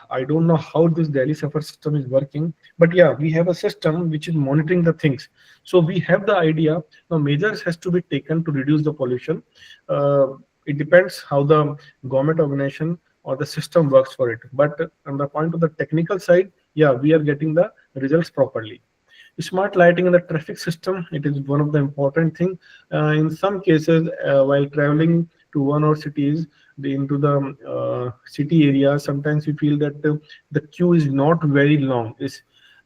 I don't know how this Delhi SAFAR system is working, but yeah, we have a system which is monitoring the things. So we have the idea. Now measures has to be taken to reduce the pollution. It depends how the government organization or the system works for it. But on the point of the technical side, yeah, we are getting the results properly. Smart lighting in the traffic system, it is one of the important thing. In some cases, while traveling to one or cities, into the city area, sometimes we feel that the queue is not very long.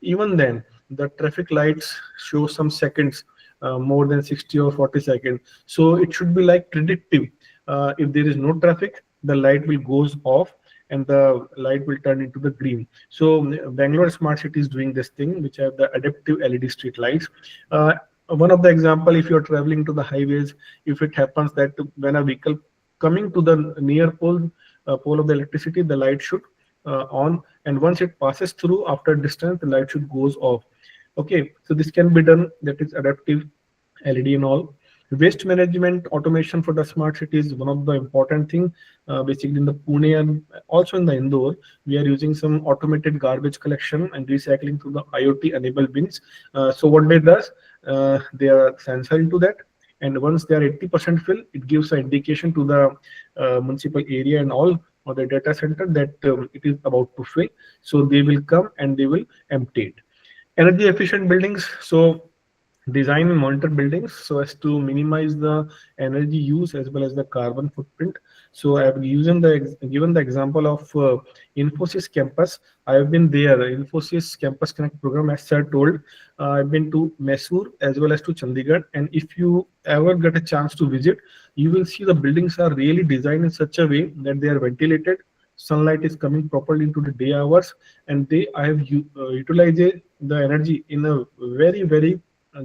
Even then, the traffic lights show some seconds, more than 60 or 40 seconds. So it should be like predictive. If there is no traffic, the light will goes off and the light will turn into the green. So Bangalore Smart City is doing this thing, which have the adaptive LED street lights. One of the example, if you're traveling to the highways, if it happens that when a vehicle coming to the near pole of the electricity, the light should on, and once it passes through after distance, the light should goes off. Okay, so this can be done, that is adaptive LED and all. Waste management automation for the smart city is one of the important thing. Basically in the Pune and also in the Indore, we are using some automated garbage collection and recycling through the IoT enabled bins. So what they does, they are sensor into that, and once they are 80% fill, it gives an indication to the municipal area and all, or the data center, that it is about to fill. So they will come and they will empty it. Energy efficient buildings. So design and monitor buildings so as to minimize the energy use as well as the carbon footprint. So I have given the example of Infosys campus. I have been there, Infosys Campus Connect program, as sir told. I've been to Mysore as well as to Chandigarh, and if you ever get a chance to visit, you will see the buildings are really designed in such a way that they are ventilated, sunlight is coming properly into the day hours, and I have utilized the energy in a very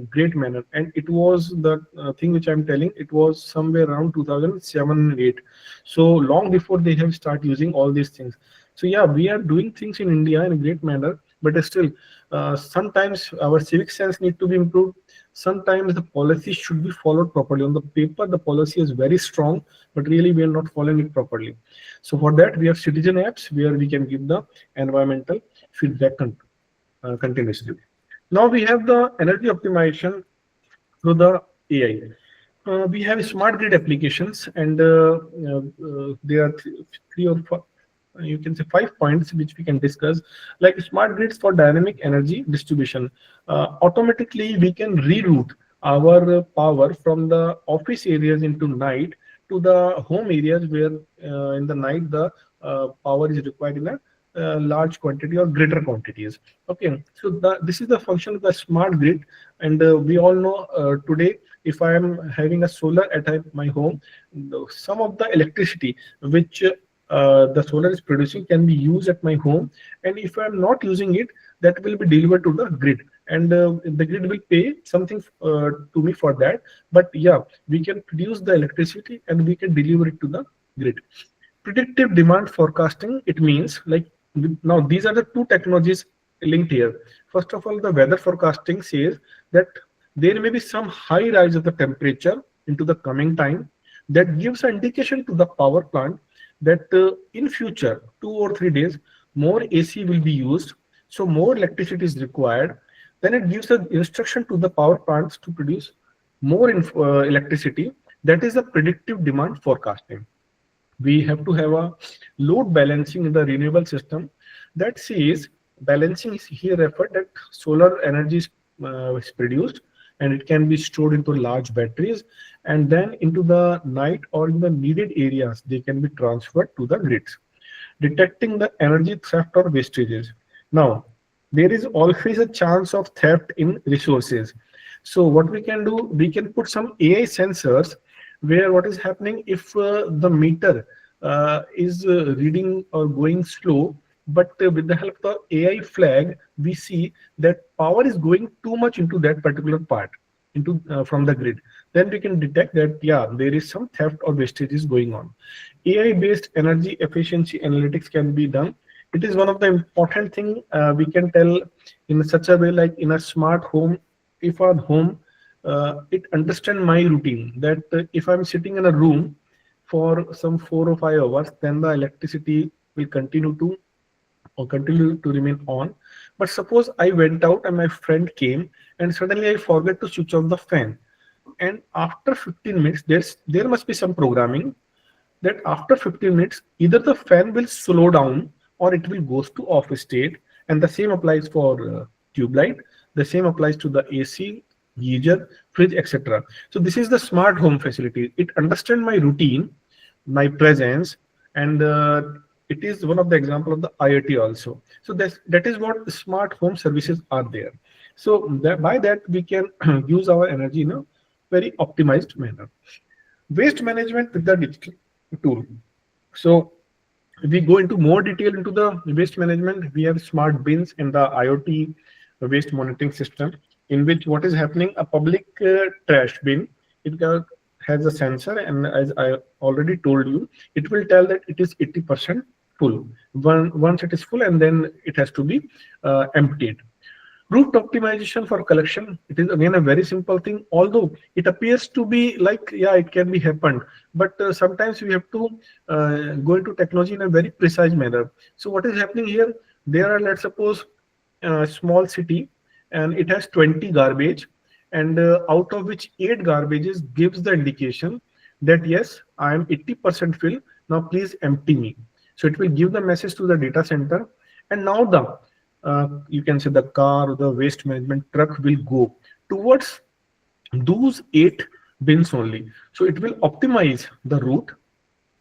great manner. And it was the thing which I'm telling, it was somewhere around 2007 and 8, so long before they have started using all these things. So yeah, we are doing things in India in a great manner, but still sometimes our civic sense need to be improved. Sometimes the policy should be followed properly. On the paper the policy is very strong, but really we are not following it properly. So for that we have citizen apps where we can give the environmental feedback continuously. Now we have the energy optimization through the AI. We have smart grid applications, and there are three or four, you can say 5 points which we can discuss, like smart grids for dynamic energy distribution. Automatically we can reroute our power from the office areas into night to the home areas where in the night the power is required in a large quantity or greater quantities. Okay, so this is the function of the smart grid. And we all know today, if I am having a solar at my home, some of the electricity which the solar is producing can be used at my home, and if I am not using it, that will be delivered to the grid, and the grid will pay something to me for that. But yeah, we can produce the electricity and we can deliver it to the grid. Predictive demand forecasting, it means like, now these are the two technologies linked here. First of all, the weather forecasting says that there may be some high rise of the temperature into the coming time, that gives an indication to the power plant that in future 2 or 3 days more AC will be used, so more electricity is required. Then it gives an instruction to the power plants to produce more electricity. That is the predictive demand forecasting. We have to have a load balancing in the renewable system. That says, balancing is here referred that solar energy is produced, and it can be stored into large batteries, and then into the night or in the needed areas they can be transferred to the grids. Detecting the energy theft or wastages. Now there is always a chance of theft in resources. So what we can do, we can put some AI sensors where what is happening, if the meter is reading or going slow, but with the help of the AI flag we see that power is going too much into that particular part, into from the grid, then we can detect that yeah, there is some theft or wastage is going on. AI based energy efficiency analytics can be done. It is one of the important thing we can tell in such a way, like in a smart home, if our home it understand my routine, that if I'm sitting in a room for some 4 or 5 hours, then the electricity will continue to remain on. But suppose I went out and my friend came and suddenly I forget to switch on the fan, and after 15 minutes there must be some programming that after 15 minutes either the fan will slow down or it will goes to off state. And the same applies for tube light, the same applies to the AC, geyser, fridge, etc. So this is the smart home facility. It understands my routine, my presence, and it is one of the example of the IoT also. So that is what smart home services are there. So by that we can use our energy in a very optimized manner. Waste management with the digital tool. So we go into more detail into the waste management. We have smart bins and the IoT waste monitoring system, in which what is happening, a public trash bin, it has a sensor, and as I already told you, it will tell that it is 80% full. Once it is full, and then it has to be emptied. Route optimization for collection, it is again a very simple thing, although it appears to be like, yeah, it can be happened, but sometimes we have to go into technology in a very precise manner. So what is happening here, there are, let's suppose, a small city, and it has 20 garbage, and out of which 8 garbages gives the indication that yes, I am 80% full, now please empty me. So it will give the message to the data center, and now the you can say the car or the waste management truck will go towards those 8 bins only. So it will optimize the route,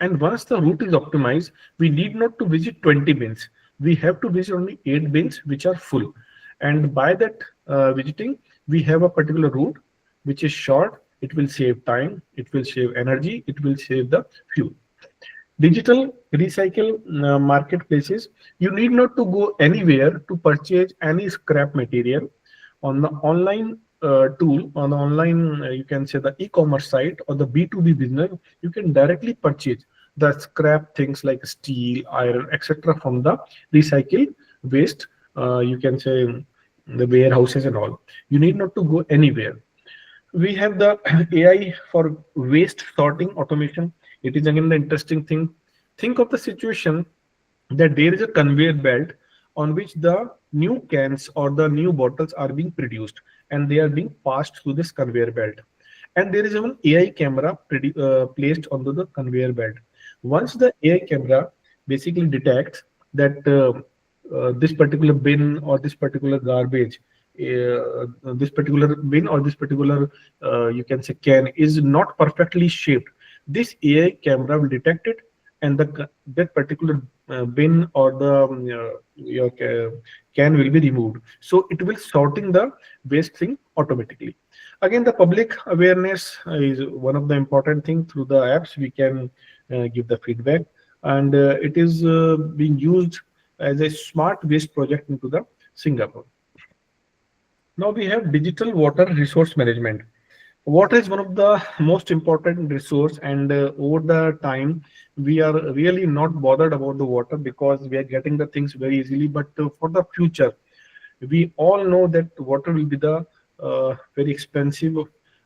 and once the route is optimized, we need not to visit 20 bins. We have to visit only 8 bins which are full, and by that visiting, we have a particular route which is short. It will save time, it will save energy, it will save the fuel. Digital recycle marketplaces, you need not to go anywhere to purchase any scrap material. On the online tool, on the online, you can say the e-commerce site or the B2B business, you can directly purchase the scrap things like steel, iron, etc. from the recycled waste. You can say the warehouses and all. You need not to go anywhere. We have the AI for waste sorting automation. It is again the interesting thing. Think of the situation that there is a conveyor belt on which the new cans or the new bottles are being produced, and they are being passed through this conveyor belt. And there is even AI camera placed onto the conveyor belt. Once the AI camera basically detects that this particular bin or this particular garbage, this particular bin or this particular you can say can is not perfectly shaped, this AI camera will detect it, and that particular bin or the your can will be removed. So it will sorting the waste thing automatically. Again, the public awareness is one of the important thing. Through the apps we can give the feedback, and it is being used as a smart waste project into the Singapore. Now we have digital water resource management. Water is one of the most important resource, and over the time we are really not bothered about the water because we are getting the things very easily. But for the future, we all know that water will be the very expensive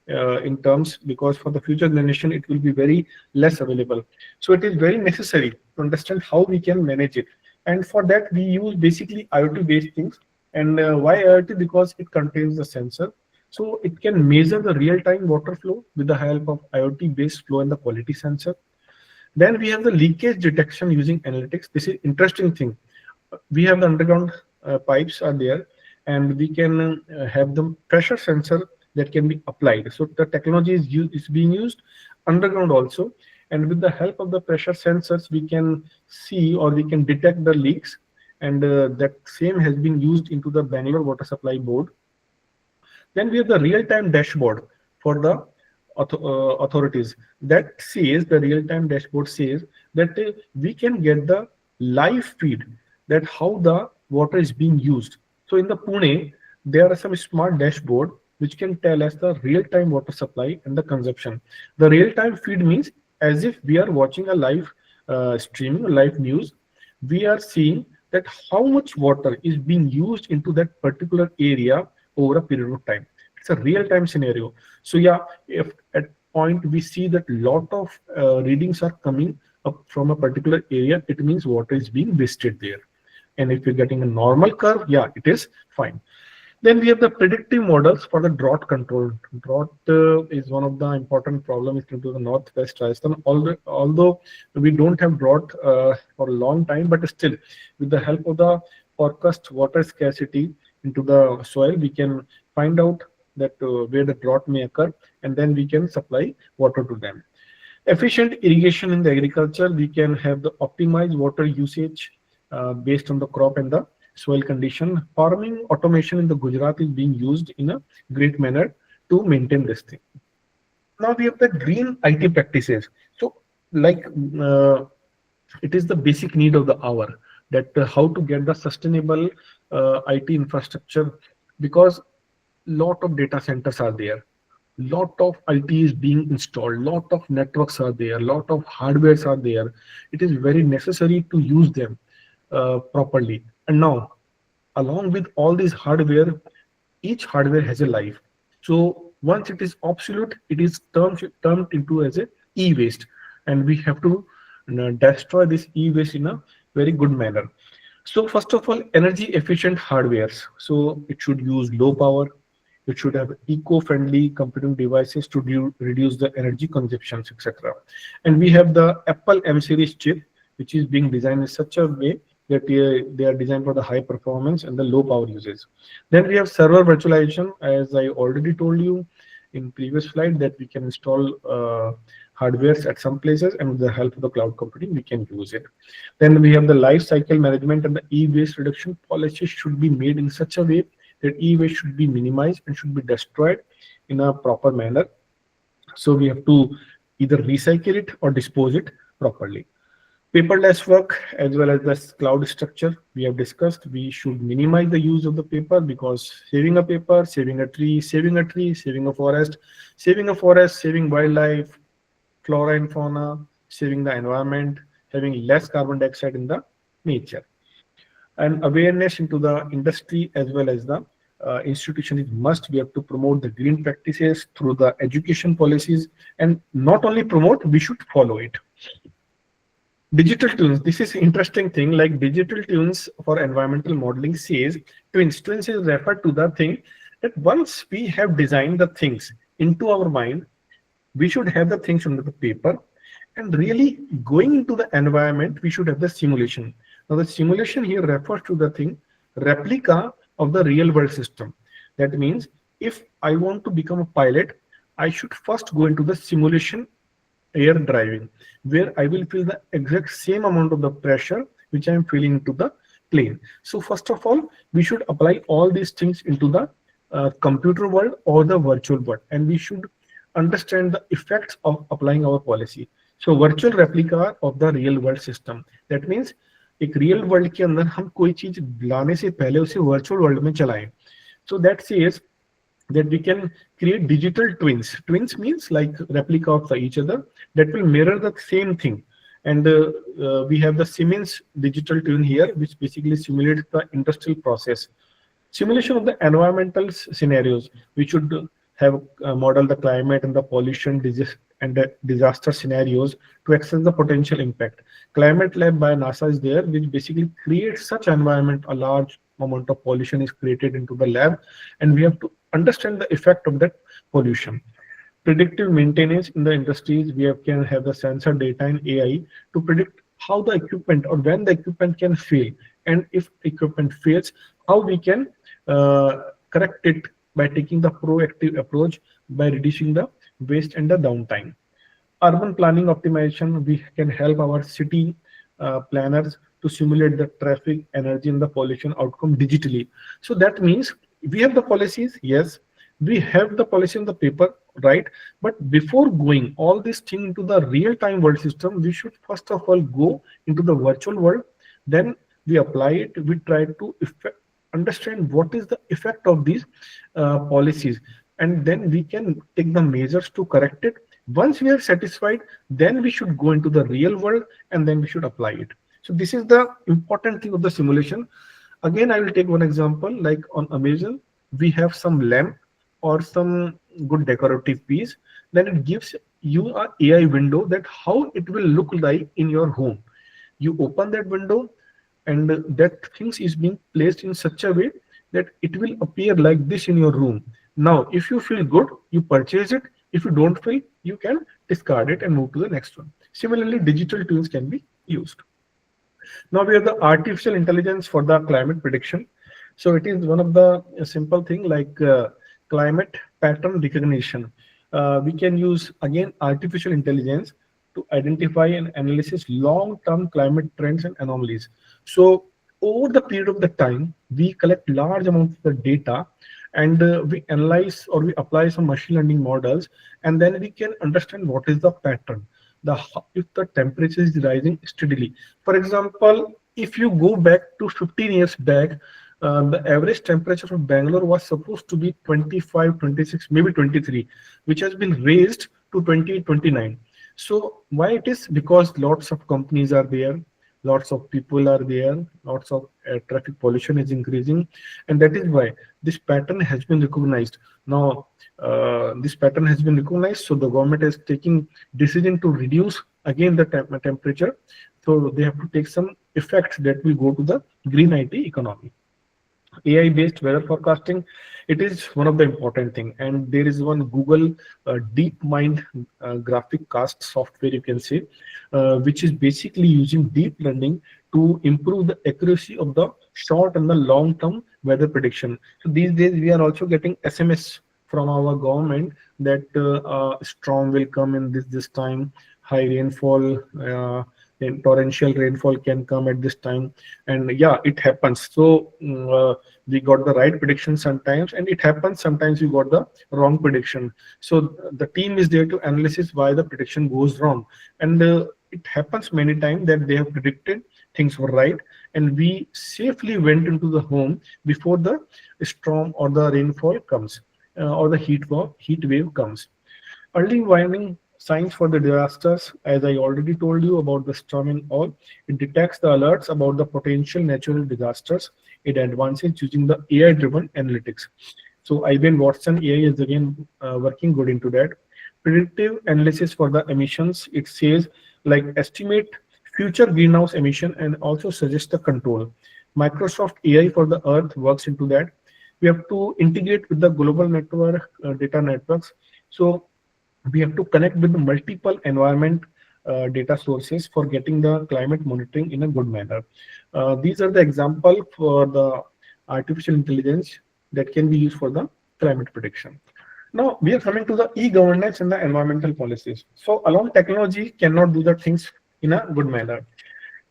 in terms, because for the future generation it will be very less available. So it is very necessary to understand how we can manage it, and for that we use basically IoT based things. And why IoT? Because it contains the sensor, so it can measure the real-time water flow with the help of IoT based flow and the quality sensor. Then we have the leakage detection using analytics. This is interesting thing. We have the underground pipes are there, and we can have the pressure sensor that can be applied. So the technology is being used underground also, and with the help of the pressure sensors we can see or we can detect the leaks, and that same has been used into the Bangalore water supply board. Then we have the real-time dashboard for the authorities. That says, the real-time dashboard says that we can get the live feed, that how the water is being used. So in the Pune, there are some smart dashboard which can tell us the real-time water supply and the consumption. The real-time feed means as if we are watching a live streaming, live news. We are seeing that how much water is being used into that particular area over a period of time. It's a real-time scenario. So yeah, if at point we see that lot of readings are coming up from a particular area, it means water is being wasted there. And if you're getting a normal curve, yeah, it is fine. Then we have the predictive models for the drought control. Drought is one of the important problems into the northwest Rajasthan. Although we don't have drought for a long time, but still, with the help of the forecast water scarcity into the soil, we can find out that where the drought may occur, and then we can supply water to them. Efficient irrigation in the agriculture, we can have the optimized water usage based on the crop and the soil condition. Farming automation in the Gujarat is being used in a great manner to maintain this thing. Now we have the green IT practices. So like it is the basic need of the hour, that how to get the sustainable IT infrastructure, because lot of data centers are there, lot of IT is being installed, lot of networks are there, lot of hardwares are there. It is very necessary to use them properly. And now, along with all these hardware, each hardware has a life. So once it is obsolete, it is termed into as a e-waste, and we have to destroy this e-waste in a very good manner. So first of all, energy efficient hardwares. So it should use low power. It should have eco-friendly computing devices to reduce the energy consumptions, etc. And we have the Apple M series chip, which is being designed in such a way that they are designed for the high performance and the low power usage. Then we have server virtualization, as I already told you in previous slide, that we can install hardwares at some places, and with the help of the cloud computing we can use it. Then we have the life cycle management, and the e-waste reduction policies should be made in such a way that e-waste should be minimized and should be destroyed in a proper manner. So we have to either recycle it or dispose it properly. Paperless work as well as the cloud structure we have discussed. We should minimize the use of the paper, because saving a paper, saving a tree, saving a tree, saving a forest, saving wildlife, flora and fauna, saving the environment, having less carbon dioxide in the nature. And awareness into the industry as well as the institution is must. We have to promote the green practices through the education policies, and not only promote, we should follow it. Digital twins. This is interesting thing. Like digital twins for environmental modeling says, twins is referred to the thing that once we have designed the things into our mind, we should have the things on the paper, and really going into the environment, we should have the simulation. Now the simulation here refers to the thing replica of the real world system. That means if I want to become a pilot, I should first go into the simulation air driving, where I will feel the exact same amount of the pressure which I am feeling into the plane. So first of all, we should apply all these things into the computer world or the virtual world, and we should understand the effects of applying our policy. So virtual replica of the real world system. That means एक real world के अंदर हम कोई चीज लाने से पहले उसे वर्चुअल वर्ल्ड में चलाएं. So that says that we can create digital twins. Twins means like replica of each other that will mirror the same thing. And we have the Siemens digital twin here, which basically simulates the industrial process. Simulation of the environmental scenarios. We should have model the climate and the pollution and the disaster scenarios to assess the potential impact. Climate Lab by NASA is there, which basically creates such environment. A large amount of pollution is created into the lab, and we have to understand the effect of that pollution. Predictive maintenance in the industries, can have the sensor data and AI to predict how the equipment or when the equipment can fail, and if equipment fails, how we can correct it by taking the proactive approach by reducing the waste and the downtime. Urban planning optimization, we can help our city planners to simulate the traffic, energy, and the pollution outcome digitally. So that means we have the policies, yes, we have the policy on the paper, right? But before going all this thing into the real-time world system, we should first of all go into the virtual world. Then we apply it. We try to understand what is the effect of these policies, and then we can take the measures to correct it. Once we are satisfied, then we should go into the real world, and then we should apply it. So this is the important thing of the simulation. Again, I will take one example, like on Amazon, we have some lamp or some good decorative piece. Then it gives you an AI window that how it will look like in your home. You open that window, and that things is being placed in such a way that it will appear like this in your room. Now, if you feel good, you purchase it. If you don't feel, you can discard it and move to the next one. Similarly, digital tools can be used. Now we have the artificial intelligence for the climate prediction. So it is one of the simple thing like climate pattern recognition. We can use again artificial intelligence to identify and analyze long-term climate trends and anomalies. So over the period of the time, we collect large amounts of the data, and we analyze or we apply some machine learning models, and then we can understand what is the pattern. If the temperature is rising steadily. For example, if you go back to 15 years back, the average temperature of Bangalore was supposed to be 25, 26, maybe 23, which has been raised to 20, 29. So why it is? Because lots of companies are there, lots of people are there, lots of traffic pollution is increasing, and that is why this pattern has been recognized. Now this pattern has been recognized, so the government is taking decision to reduce again the temperature. So they have to take some effects that will go to the green IT economy. AI based weather forecasting, it is one of the important thing, and there is one Google DeepMind graphic cast software, you can say, which is basically using deep learning to improve the accuracy of the short and the long term weather prediction. So these days we are also getting SMS from our government that storm will come in this time, high rainfall, then torrential rainfall can come at this time, and yeah, it happens. So we got the right prediction sometimes, and it happens sometimes we got the wrong prediction. So the team is there to analyze why the prediction goes wrong, and it happens many times that they have predicted things were right, and we safely went into the home before the storm or the rainfall comes, or the heat wave comes. Early warning signs for the disasters, as I already told you about the storm and all, it detects the alerts about the potential natural disasters. It advances using the AI-driven analytics. So IBM Watson AI is again working good into that. Predictive analysis for the emissions, it says like estimate future greenhouse emission and also suggest the control. Microsoft AI for the Earth works into that. We have to integrate with the global network, data networks. So we have to connect with multiple environment data sources for getting the climate monitoring in a good manner. These are the example for the artificial intelligence that can be used for the climate prediction. Now we are coming to the e-governance and the environmental policies. So alone technology cannot do the things in a good manner.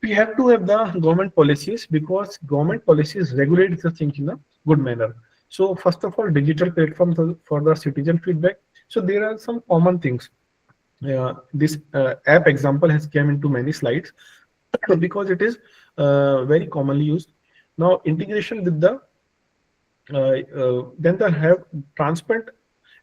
We have to have the government policies, because government policies regulate the things in a good manner. So first of all, digital platforms for the citizen feedback. So there are some common things. This app example has come into many slides because it is very commonly used. Now integration with the then they have transparent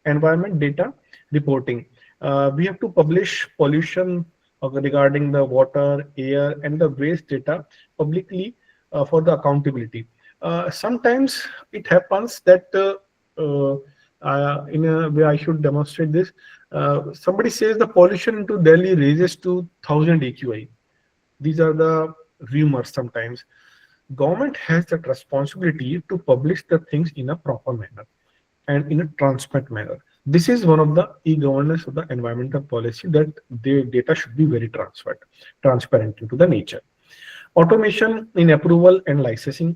environment data reporting. We have to publish pollution regarding the water, air, and the waste data publicly for the accountability. Sometimes it happens that in a way I should demonstrate this. Somebody says the pollution into Delhi raises to 1,000 AQI. These are the rumors sometimes. Government has that responsibility to publish the things in a proper manner and in a transparent manner. This is one of the e-governance of the environmental policy, that the data should be very transparent into the nature. Automation in approval and licensing,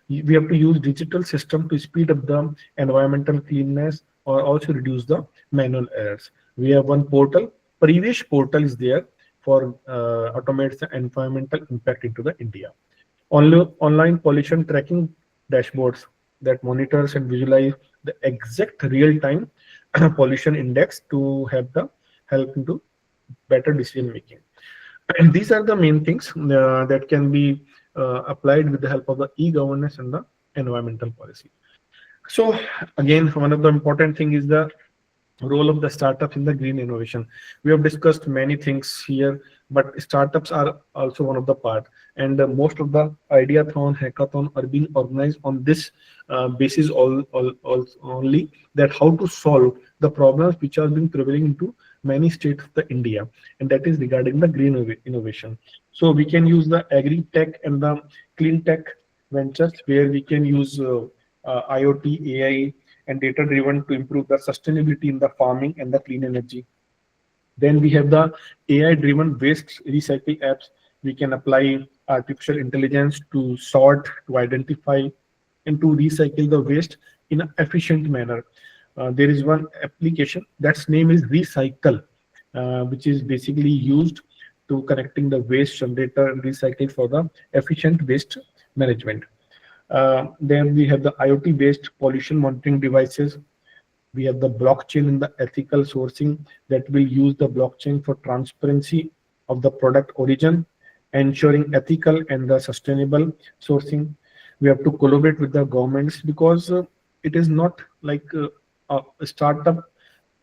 we have to use digital system to speed up the environmental cleanness or also reduce the manual errors. We have one portal, previous portal is there for automate the environmental impact into the India. Online pollution tracking dashboards that monitors and visualize the exact real-time pollution index to have the help into better decision making. And these are the main things that can be applied with the help of the e-governance and the environmental policy. So again, one of the important thing is the role of the startups in the green innovation. We have discussed many things here, but startups are also one of the part. And most of the ideathon, hackathon are being organized on this basis only, that how to solve the problems which are being prevailing into many states of the India, and that is regarding the green innovation. So we can use the agri-tech and the clean tech ventures, where we can use IoT, AI, and data driven to improve the sustainability in the farming and the clean energy. Then we have the AI driven waste recycle apps. We can apply artificial intelligence to sort, to identify, and to recycle the waste in an efficient manner. There is one application that's name is Recycle, which is basically used to connecting the waste generator and recycle for the efficient waste management. Then we have the IoT based pollution monitoring devices. We have the blockchain in the ethical sourcing, that will use the blockchain for transparency of the product origin, ensuring ethical and the sustainable sourcing. We have to collaborate with the governments, because it is not like a startup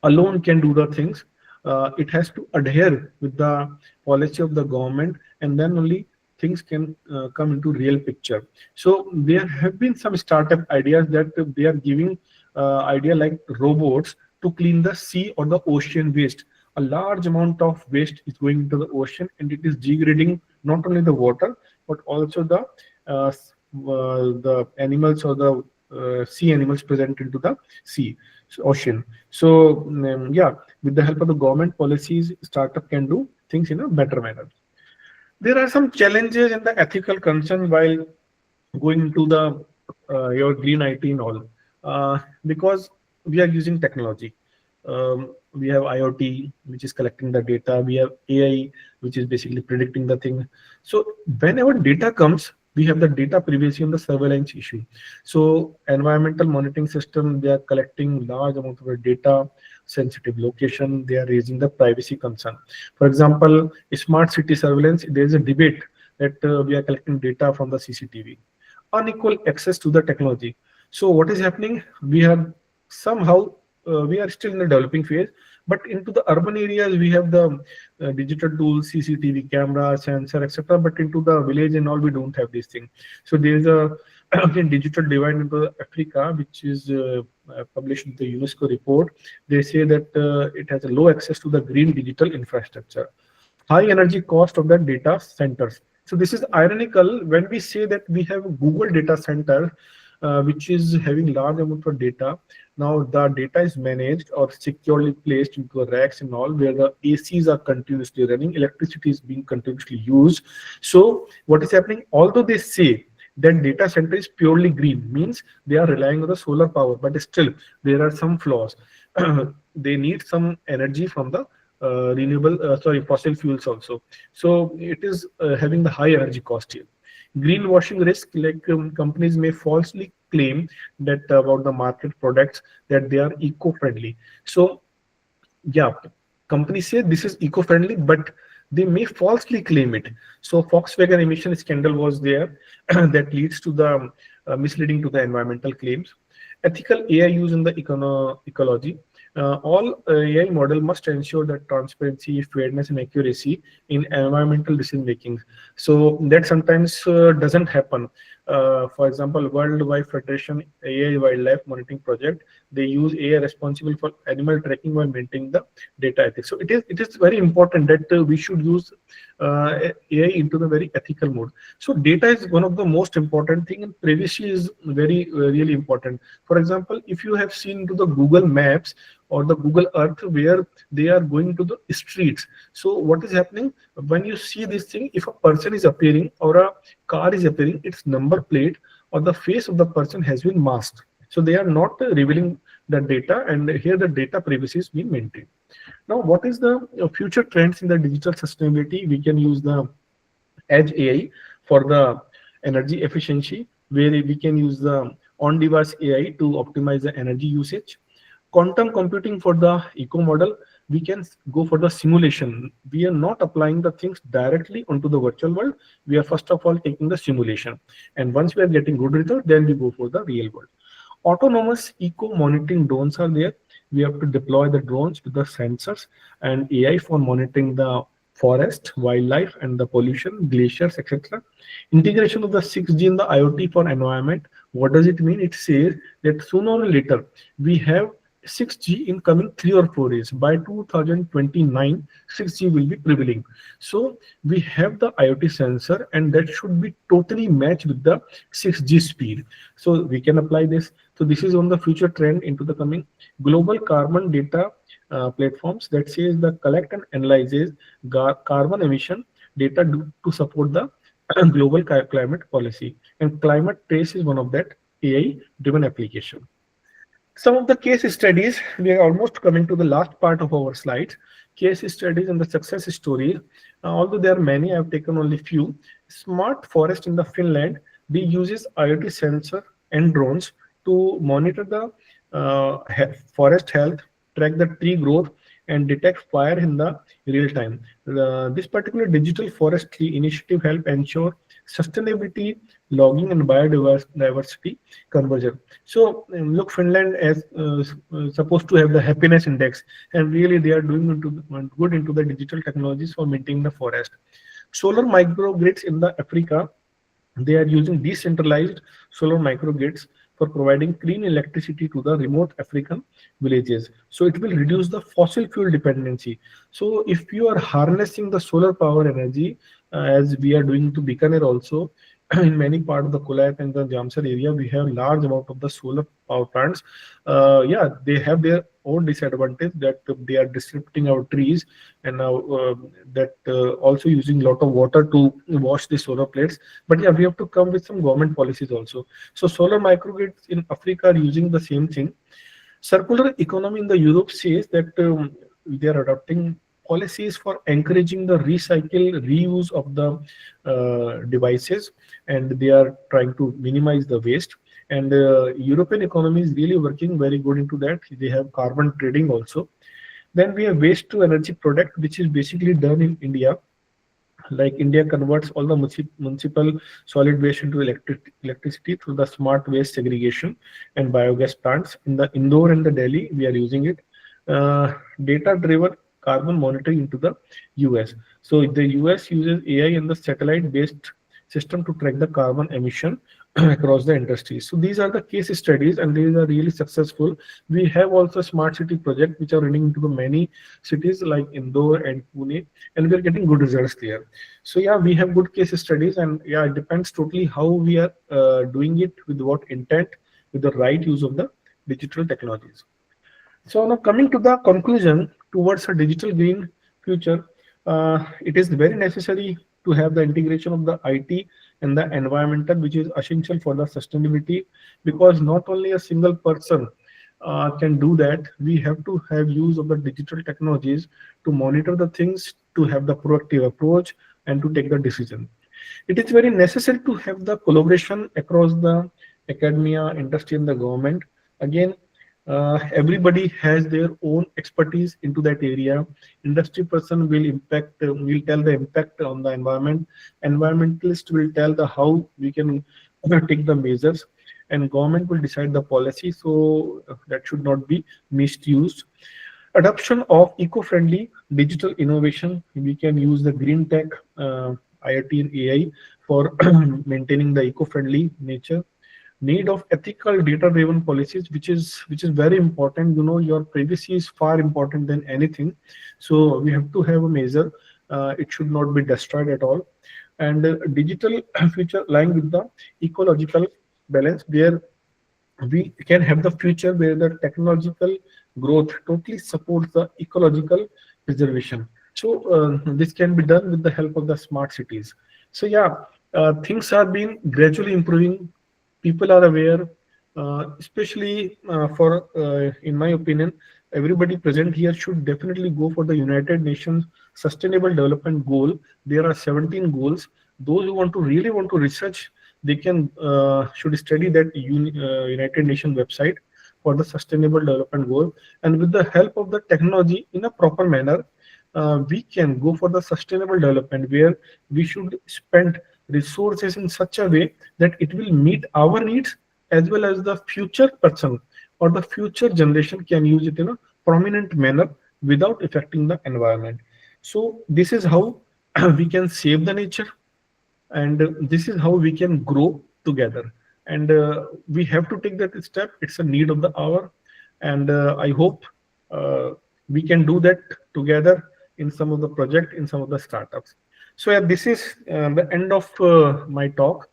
alone can do the things. It has to adhere with the policy of the government, and then only things can come into real picture. So there have been some startup ideas that they are giving idea like robots to clean the sea or the ocean waste. A large amount of waste is going into the ocean, and it is degrading not only the water but also the animals or the sea animals present into the ocean. So yeah, with the help of the government policies, startup can do things in a better manner. There are some challenges and the ethical concerns while going into the your green IT and all, because we are using technology. We have IoT, which is collecting the data. We have AI, which is basically predicting the thing. So whenever data comes, we have the data privacy and the surveillance issue. So environmental monitoring system, they are collecting large amount of data, sensitive location, they are raising the privacy concern. For example, smart city surveillance, there is a debate that we are collecting data from the CCTV. Unequal access to the technology. So what is happening? We have somehow we are still in the developing phase, but into the urban areas we have the digital tools, CCTV camera, sensor, etc. But into the village and all, we don't have these things. So there is a again digital divide into Africa, which is published in the UNESCO report. They say that it has a low access to the green digital infrastructure, high energy cost of the data centers. So this is ironical when we say that we have Google data center, which is having large amount of data. Now the data is managed or securely placed into the racks and all, where the ACs are continuously running, electricity is being continuously used. So what is happening? Although they say that data center is purely green, means they are relying on the solar power, but still there are some flaws. They need some energy from the fossil fuels also. So it is having the high energy cost here. Greenwashing risk, like companies may falsely claim that about the market products that they are eco-friendly. So yeah, companies say this is eco-friendly, but they may falsely claim it. So Volkswagen emission scandal was there that leads to the misleading to the environmental claims. Ethical AI use in the ecology. All AI model must ensure that transparency, fairness, and accuracy in environmental decision making. So that sometimes doesn't happen. For example, World Wildlife Federation AI Wildlife Monitoring Project, they use AI responsible for animal tracking while maintaining the data ethics. So it is very important that we should use AI into the very ethical mode. So data is one of the most important thing, and privacy is very really important. For example, if you have seen into the Google Maps or the Google Earth, where they are going to the streets. So what is happening when you see this thing? If a person is appearing or a car is appearing, its number plate or the face of the person has been masked. So they are not revealing the data, and here the data privacy is being maintained. Now, what is the future trends in the digital sustainability? We can use the edge AI for the energy efficiency, where we can use the on-device AI to optimize the energy usage. Quantum computing for the eco model, we can go for the simulation. We are not applying the things directly onto the virtual world. We are first of all taking the simulation. And once we are getting good result, then we go for the real world. Autonomous eco monitoring drones are there. We have to deploy the drones with the sensors and AI for monitoring the forest, wildlife, and the pollution, glaciers, etc. Integration of the 6G in the IoT for environment. What does it mean? It says that sooner or later we have 6G in coming 3 or 4 years. By 2029, 6G will be prevailing. So we have the IoT sensor, and that should be totally matched with the 6G speed. So we can apply this. So this is on the future trend into the coming global carbon data platforms that says the collect and analyzes carbon emission data to support the global climate policy. And climate trace is one of that AI driven application. Some of the case studies, we are almost coming to the last part of our slides. Case studies and the success stories. Although there are many, I have taken only few. Smart forest in the Finland, they uses IoT sensor and drones to monitor the forest health, track the tree growth, and detect fire in the real time. This particular digital forestry initiative help ensure sustainability, logging, and biodiversity conversion. So look, Finland is supposed to have the happiness index, and really they are doing good into the digital technologies for maintaining the forest. Solar microgrids in the Africa, they are using decentralized solar microgrids for providing clean electricity to the remote African villages. So it will reduce the fossil fuel dependency. So if you are harnessing the solar power energy, as we are doing to Bikaner also, in many parts of the Kolat and the Jamsar area, we have large amount of the solar power plants. Yeah, they have their own disadvantage that they are disrupting our trees, and now that also using a lot of water to wash the solar plates. But yeah, we have to come with some government policies also. So solar microgrids in Africa are using the same thing. Circular economy in the Europe says that they are adopting policies for encouraging the recycle, reuse of the devices, and they are trying to minimize the waste. And European economy is really working very good into that. They have carbon trading also. Then we have waste to energy product, which is basically done in India. Like India converts all the municipal solid waste into electricity through the smart waste segregation and biogas plants. In the Indore and the Delhi, we are using it. Data-driven carbon monitoring into the US. So the US uses AI and the satellite-based system to track the carbon emission across the industry. So these are the case studies, and these are really successful. We have also smart city project which are running into the many cities like Indore and Pune, and we are getting good results there. So yeah, we have good case studies, and yeah, it depends totally how we are doing it, with what intent, with the right use of the digital technologies. So now coming to the conclusion towards a digital green future, it is very necessary to have the integration of the IT and the environmental, which is essential for the sustainability, because not only a single person can do that. We have to have use of the digital technologies to monitor the things, to have the proactive approach, and to take the decision. It is very necessary to have the collaboration across the academia, industry, and the government. Again, everybody has their own expertise into that area. Industry person will tell the impact on the environment. Environmentalist will tell the how we can take the measures, and government will decide the policy. So that should not be misused. Adoption of eco-friendly digital innovation. We can use the green tech, IoT and AI for maintaining the eco-friendly nature. Need of ethical data-driven policies, which is very important. You know, your privacy is far important than anything. So we have to have a measure. It should not be destroyed at all. And digital future lying with the ecological balance, where we can have the future where the technological growth totally supports the ecological preservation. So this can be done with the help of the smart cities. So yeah, things are being gradually improving. People are aware, especially in my opinion, everybody present here should definitely go for the United Nations Sustainable Development Goal. There are 17 goals. Those who really want to research, they can should study that United Nations website for the Sustainable Development Goal. And with the help of the technology in a proper manner, we can go for the sustainable development, where we should spend resources in such a way that it will meet our needs, as well as the future person or the future generation can use it in a prominent manner without affecting the environment. So this is how we can save the nature, and this is how we can grow together. And we have to take that step. It's a need of the hour, and I hope we can do that together in some of the project, in some of the startups. So yeah, this is the end of my talk.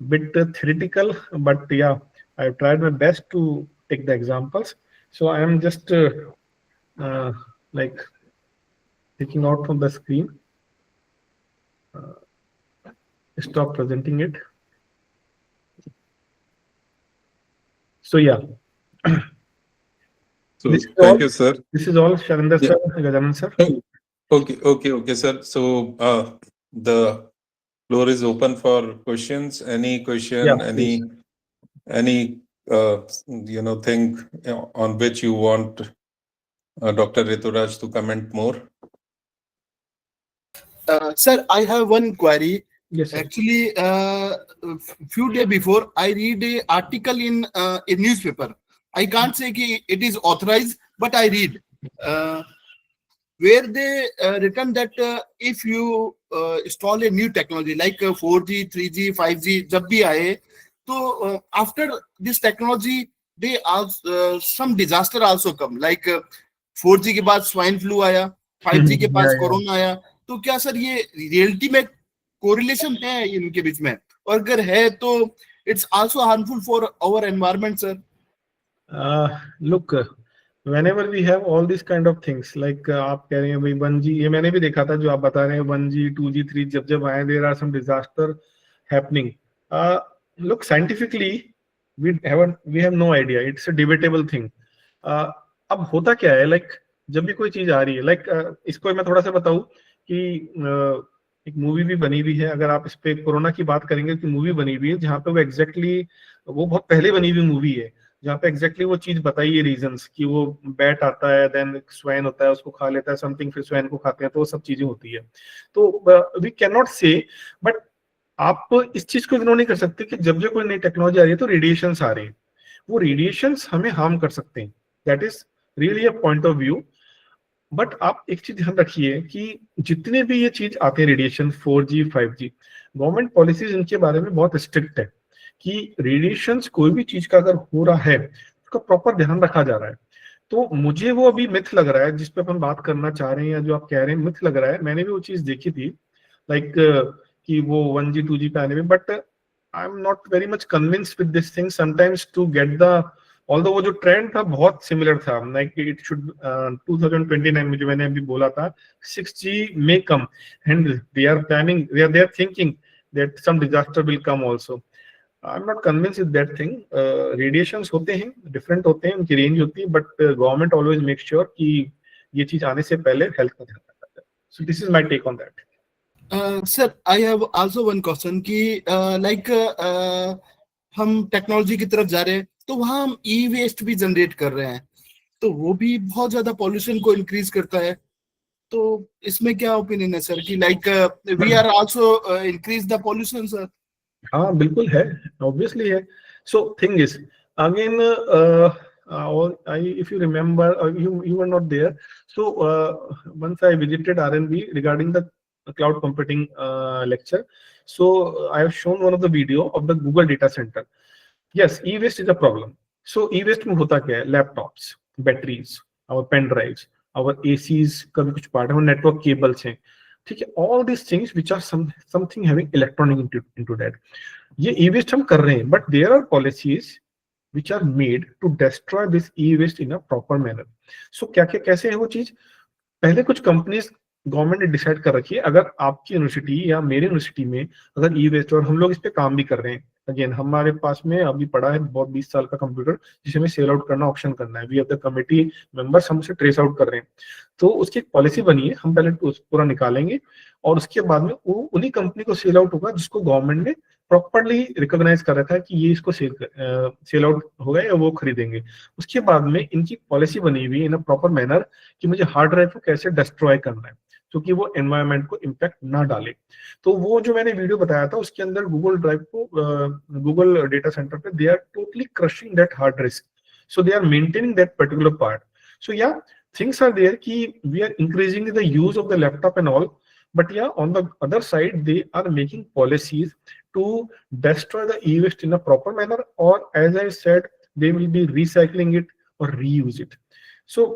Bit theoretical, but yeah, I've tried my best to take the examples. So I am just like taking out from the screen. Stop presenting it. So yeah. So This is thank all. you, sir. This is all, Sharindar Yeah. sir, Gajanan sir. Okay, sir. So the floor is open for questions. Any question, Yeah, please. any thing on which you want Dr. Rituraj to comment more? Sir, I have one query. Yes, sir. Actually, few days before, I read a article in a newspaper. I can't say ki it is authorized, but I read where they written that if you install a new technology like 4G, 3G, 5G, जब भी आए, तो after this technology, they also some disaster also come. Like 4G के बाद swine flu आया, 5G के पास corona आया. तो क्या सर ये रियलिटी में कोरिलेशन है इनके बीच में, और अगर है तो it's also harmful for our environment sir? Look, whenever we have all these kind of things, like आप कह रहे हैं भाई 1G, ये मैंने भी देखा था जो आप बता रहे हैं 1G, 2G, 3G जब आए, there are some disaster happening. Look, scientifically we have no idea. It's a debatable thing. अब होता क्या है, like जब भी कोई चीज आ रही है, लाइक इसको मैं थोड़ा सा बताऊं कि एक मूवी भी बनी हुई है, अगर आप इस पे कोरोना की बात करेंगे कि मूवी बनी हुई है जहाँ पे वो एग्जैक्टली वो बहुत पहले बनी हुई मूवी है, जहाँ पे एग्जैक्टली वो चीज बताई है, रीजंस कि वो बैट आता है, देन स्वैन होता है, उसको खा लेता है समथिंग, फिर स्वैन को खाते हैं, तो वो सब चीजें होती है। तो वी कैन नॉट से, बट आप इस चीज को इग्नोर नहीं कर सकते कि जब जो कोई नई टेक्नोलॉजी आ रही है तो रेडिएशन आ रहे हैं, वो रेडिएशंस हमें हार्म कर सकते हैं, that is really a point of view. But आप एक चीज ध्यान रखिए कि जितने भी ये चीज आते हैं radiation, 4G 5G, government policies इनके बारे में बहुत स्ट्रिक्ट है कि रेडिएशंस कोई भी चीज का अगर हो रहा है उसका प्रॉपर ध्यान रखा जा रहा है। तो मुझे वो अभी मिथ लग रहा है जिस पे अपन बात करना चाह रहे हैं, या जो आप कह रहे हैं मिथ लग रहा है, मैंने भी वो चीज देखी थी, लाइक कि वो 1G 2G पे आने में, but I am not very much convinced with this thing sometimes to get the, although वो जो ट्रेंड था बहुत सिमिलर था, लाइक इट शुड 2029 में जो मैंने अभी बोला था 6G may come, and they are planning, they are thinking that some disaster will come also. I'm not convinced with that thing. Radiations होते हैं, different होते हैं, उनकी रेंज होती है, but government always make sure कि ये चीज आने से पहले हेल्थ का ध्यान रखा जाए. So this is my take on that. Sir I have also one question कि लाइक हम टेक्नोलॉजी की तरफ जा रहे हैं तो वहां हम ई वेस्ट भी जनरेट कर रहे हैं, तो वो भी बहुत ज्यादा पॉल्यूशन को इंक्रीज करता है। तो इसमें क्या ओपिनियन है सर कि like we are also increase the pollution sir? हाँ बिल्कुल है, ऑब्वियसली है। So thing is again, if you remember, you were not there. So once I visited R&B regarding the cloud computing lecture. So I have shown one of the video of the Google data center. Yes, e-waste is a problem. So e-waste में होता क्या है? Laptops, batteries, our pen drives, our ACs का भी कुछ part है, और network cables हैं, ठीक है? All these things which are something having electronic into that. ये e-waste हम कर रहे हैं, but there are policies which are made to destroy this e-waste in a proper manner. So क्या क्या कैसे है वो चीज? पहले कुछ कंपनीज गवर्नमेंट ने डिसाइड कर रखी है, अगर आपकी यूनिवर्सिटी या मेरी यूनिवर्सिटी में अगर ई वेस्ट, और हम लोग इस पे काम भी कर रहे हैं, अगेन हमारे पास में अभी पड़ा है बहुत 20 साल का कंप्यूटर जिसे हमें सेल आउट करना, ऑप्शन करना है, we have the committee members, हम उसे ट्रेस आउट कर रहे हैं। तो उसकी एक पॉलिसी बनी है, हम पहले पूरा निकालेंगे और उसके बाद में वो उन्हीं कंपनी को सेल आउट होगा जिसको गवर्नमेंट ने प्रॉपरली रिकॉग्नाइज कर रखा है कि ये इसको सेल आउट होगा या वो खरीदेंगे। उसके बाद में इनकी पॉलिसी बनी हुई इन अ प्रॉपर मैनर कि मुझे हार्ड ड्राइव को कैसे डिस्ट्रॉय करना है क्योंकि वो एनवायरनमेंट को इम्पैक्ट ना डाले। तो वो जो मैंने वीडियो बताया था उसके अंदर गूगल ड्राइव को, गूगल डेटा सेंटर पे, they are totally crushing that hard disk, so they are maintaining that particular part. So yeah things are there ki we are increasing the use of the laptop and all, but yeah, on the other side they are making policies to destroy the e-waste in a proper manner, or as I said, they will be recycling it or reuse it. So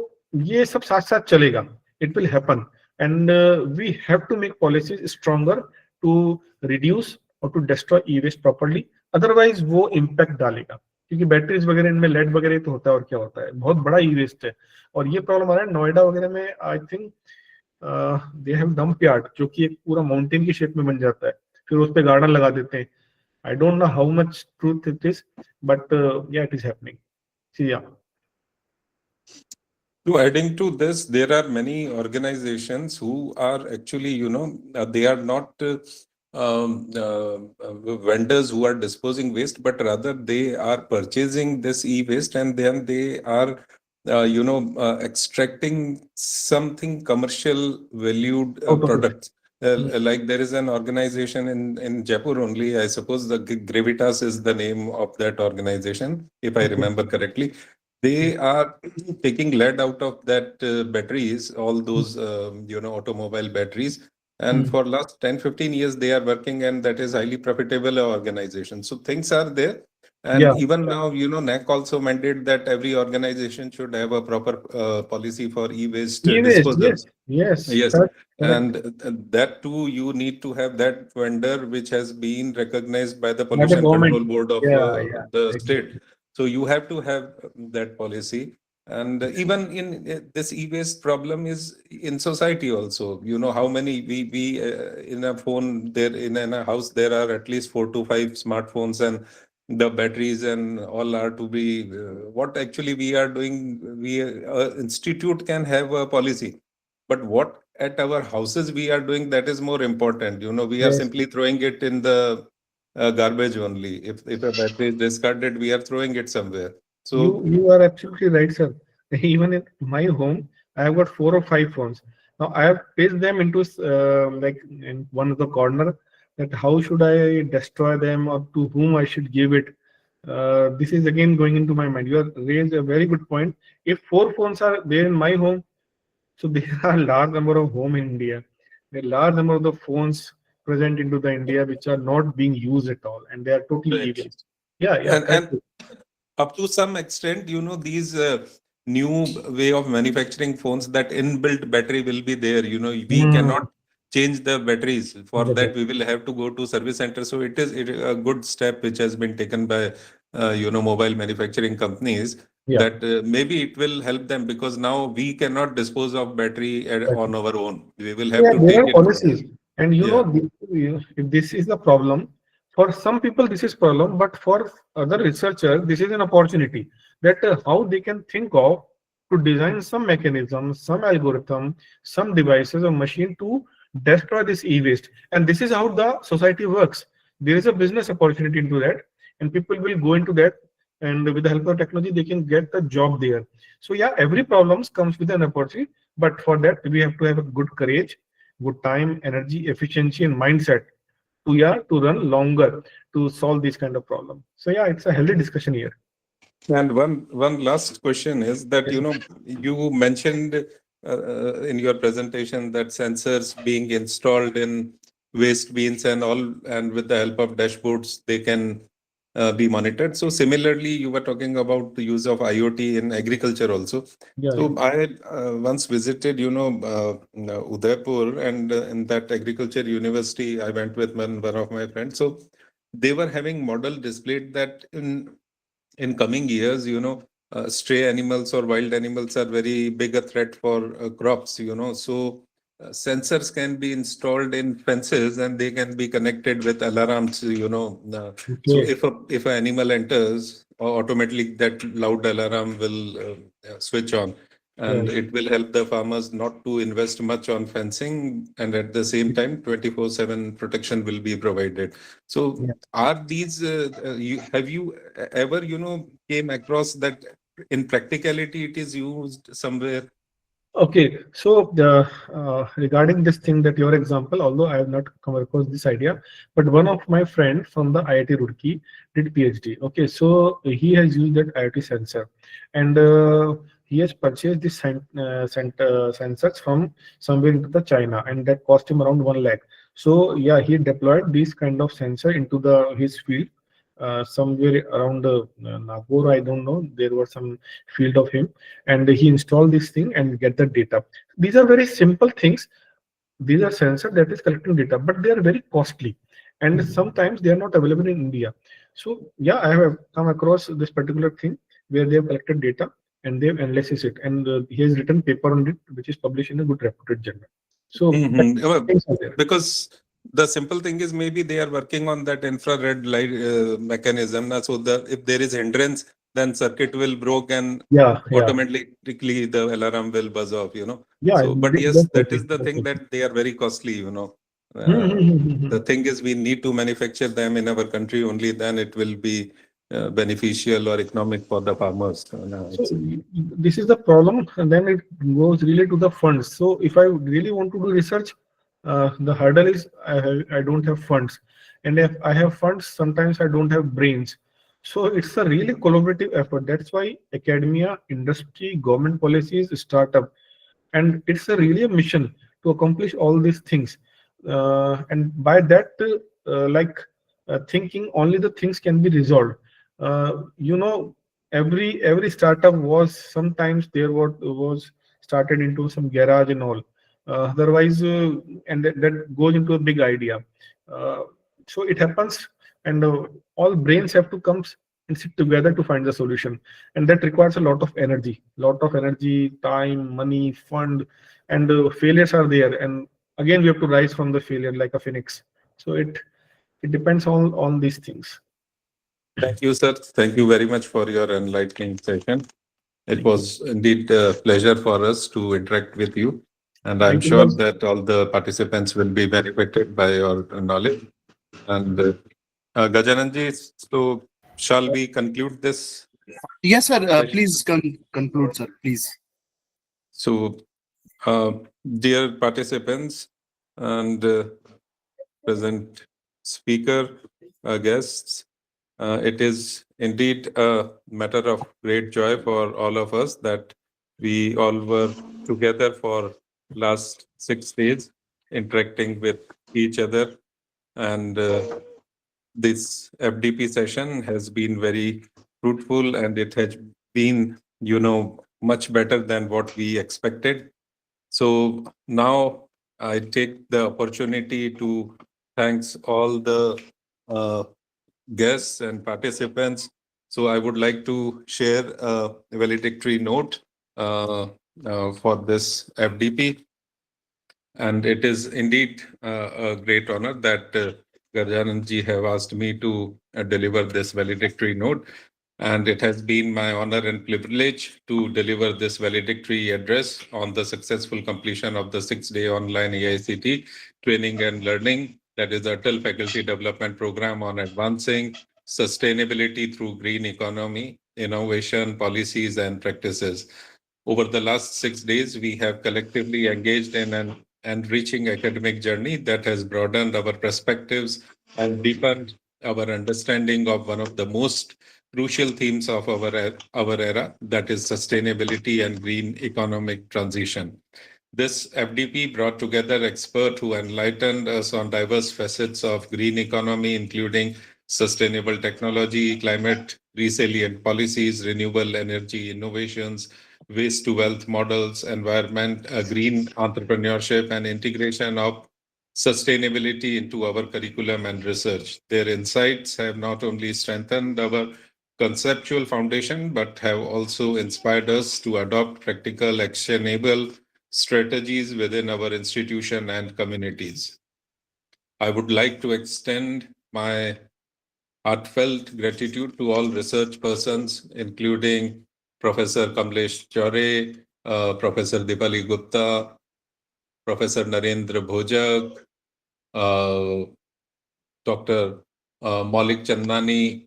ये सब साथ साथ चलेगा, it will happen, and we have to make policies stronger to reduce or to destroy e-waste properly, otherwise वो impact डालेगा, क्योंकि batteries वगैरह इनमें लेड वगैरह तो होता है, और क्या होता है, बहुत बड़ा ई वेस्ट है। और ये प्रॉब्लम आ रहा है नोएडा वगैरह में, I think they have dump yard जो कि एक पूरा माउंटेन की शेप में बन जाता है, फिर उस पे गार्डन लगा देते हैं। I don't know how much truth it is, but या इट इज हैपनिंग। सी या To adding to this, there are many organizations who are actually, they are not vendors who are disposing waste, but rather they are purchasing this e-waste and then they are, extracting something commercial valued out of it. products. Like there is an organization in Jaipur only, I suppose the Gravitas is the name of that organization, if I remember correctly. They are taking lead out of that batteries, all those, automobile batteries. And for last 10, 15 years, they are working, and that is highly profitable organization. So things are there. And Yeah. even now, NAC also mandate that every organization should have a proper policy for e-waste E-waste, disposal. yes, yes, Yes. correct, correct. And that too, you need to have that vendor which has been recognized by the By the Pollution government. Control Board of Yeah, yeah, the exactly. state. So you have to have that policy. And even in this e-waste problem is in society also. You know how many we in a phone there, in a house there are at least 4 to 5 smartphones, and the batteries and all are to be what actually we are doing. We institute can have a policy, but what at our houses we are doing, that is more important. We are Yes. simply throwing it in the garbage only. If a battery is discarded, we are throwing it somewhere. So You are absolutely right, sir. Even in my home, I have got 4 or 5 phones. Now I have placed them into like in one of the corner, that how should I destroy them or to whom I should give it. This is again going into my mind. You have raised a very good point. If 4 phones are there in my home, so there are a large number of home in India. There are large number of the phones present into the India which are not being used at all, and they are totally right. evil. Yeah, yeah, And correct. up to some extent, these new way of manufacturing phones, that inbuilt battery will be there. We Hmm. cannot change the batteries. For Yeah, that, we will have to go to service center. So it is a good step which has been taken by mobile manufacturing companies, yeah. that maybe it will help them, because now we cannot dispose of battery on our own. We will have Yeah, to there take are it from policies, and yeah. this is the problem. For some people, this is problem, but for other researchers, this is an opportunity that how they can think of to design some mechanism, some algorithm, some devices or machine to destroy this e-waste. And this is how the society works. There is a business opportunity into that, and people will go into that, and with the help of technology, they can get the job there. So yeah, every problems comes with an opportunity, but for that we have to have a good courage, good time, energy, efficiency, and mindset to to run longer to solve this kind of problem. So yeah, it's a healthy discussion here. And one last question is that, Yes. you mentioned in your presentation that sensors being installed in waste bins and all, and with the help of dashboards, they can be monitored. So similarly, you were talking about the use of IoT in agriculture also. Yeah, yeah. So I once visited, Udaipur, and in that agriculture university, I went with one of my friends. So they were having model displayed that in coming years, stray animals or wild animals are very big a threat for crops. So sensors can be installed in fences, and they can be connected with alarms. So Okay. if an animal enters, automatically that loud alarm will switch on, and Right. it will help the farmers not to invest much on fencing, and at the same time 24/7 protection will be provided. So Yeah. are these have you ever came across that in practicality it is used somewhere? Okay, so the regarding this thing, that your example, although I have not come across this idea, but one of my friend from the IIT Roorkee did PhD. Okay, so he has used that IoT sensor, and he has purchased this sensors from somewhere into the China, and that cost him around 1 lakh. So yeah, he deployed this kind of sensor into the his field. Somewhere around Nagpur, I don't know. There was some field of him, and he install this thing and get the data. These are very simple things. These are sensor that is collecting data, but they are very costly, and sometimes they are not available in India. So yeah, I have come across this particular thing where they have collected data and they have analyzed it, and he has written paper on it, which is published in a good reputed journal. So things are there. Because the simple thing is, maybe they are working on that infrared light mechanism. So if there is hindrance, then circuit will broke, and Yeah, yeah, automatically the alarm will buzz off. yeah. So, but yes, That's that okay. is the That's thing, okay. that they are very costly. Uh, Hmm. the thing is, we need to manufacture them in our country, only then it will be beneficial or economic for the farmers. So this is the problem, and then it goes really to the funds. So if I really want to do research, the hurdle is I don't have funds, and if I have funds, sometimes I don't have brains. So it's a really collaborative effort. That's why academia, industry, government policies, startup, and it's a really a mission to accomplish all these things. And by that, thinking, only the things can be resolved. You know, every startup was sometimes there was started into some garage and all, otherwise and that goes into a big idea. uh, so it happens, and all brains have to come and sit together to find the solution, and that requires a lot of energy, time, money, fund, and failures are there, and again we have to rise from the failure like a phoenix. So it depends on these things. Thank you, sir. Thank you very much for your enlightening session. It was indeed a pleasure for us to interact with you. And I'm Thank you, sure sir. that all the participants will be benefited by your knowledge. And Gajananji, so shall we conclude this? Yes, sir. Session. Please conclude, sir. Please. So, dear participants and present speaker, guests, it is indeed a matter of great joy for all of us that we all were together for last 6 days, interacting with each other. And this FDP session has been very fruitful, and it has been, much better than what we expected. So now I take the opportunity to thanks all the uh, guests and participants. So I would like to share a valedictory note for this FDP. And it is indeed a great honor that Garjanand ji have asked me to deliver this valedictory note. And it has been my honor and privilege to deliver this valedictory address on the successful completion of the 6-day online AICT training and learning, that is the Atal Faculty Development Program on advancing sustainability through green economy, innovation, policies, and practices. Over the last 6 days, we have collectively engaged in an enriching academic journey that has broadened our perspectives and deepened our understanding of one of the most crucial themes of our era, that is sustainability and green economic transition. This FDP brought together experts who enlightened us on diverse facets of green economy, including sustainable technology, climate resilient policies, renewable energy innovations, waste to wealth models, environment, green entrepreneurship, and integration of sustainability into our curriculum and research. Their insights have not only strengthened our conceptual foundation, but have also inspired us to adopt practical, actionable strategies within our institution and communities. I would like to extend my heartfelt gratitude to all research persons, including Professor Kamlesh Chaure, Professor Dipali Gupta, Professor Narendra Bhojak, Dr. Maulik Chandani,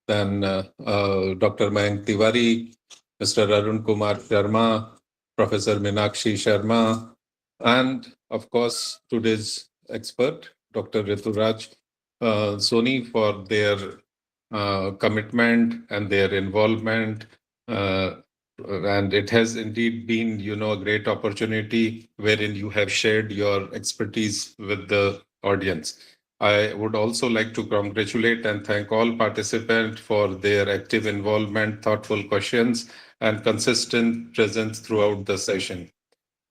then Dr. Mayank Tiwari, Mr. Arun Kumar Sharma, Professor Meenakshi Sharma, and of course, today's expert, Dr. Rituraj Soni, for their commitment and their involvement. And it has indeed been, a great opportunity wherein you have shared your expertise with the audience. I would also like to congratulate and thank all participants for their active involvement, thoughtful questions, and consistent presence throughout the session.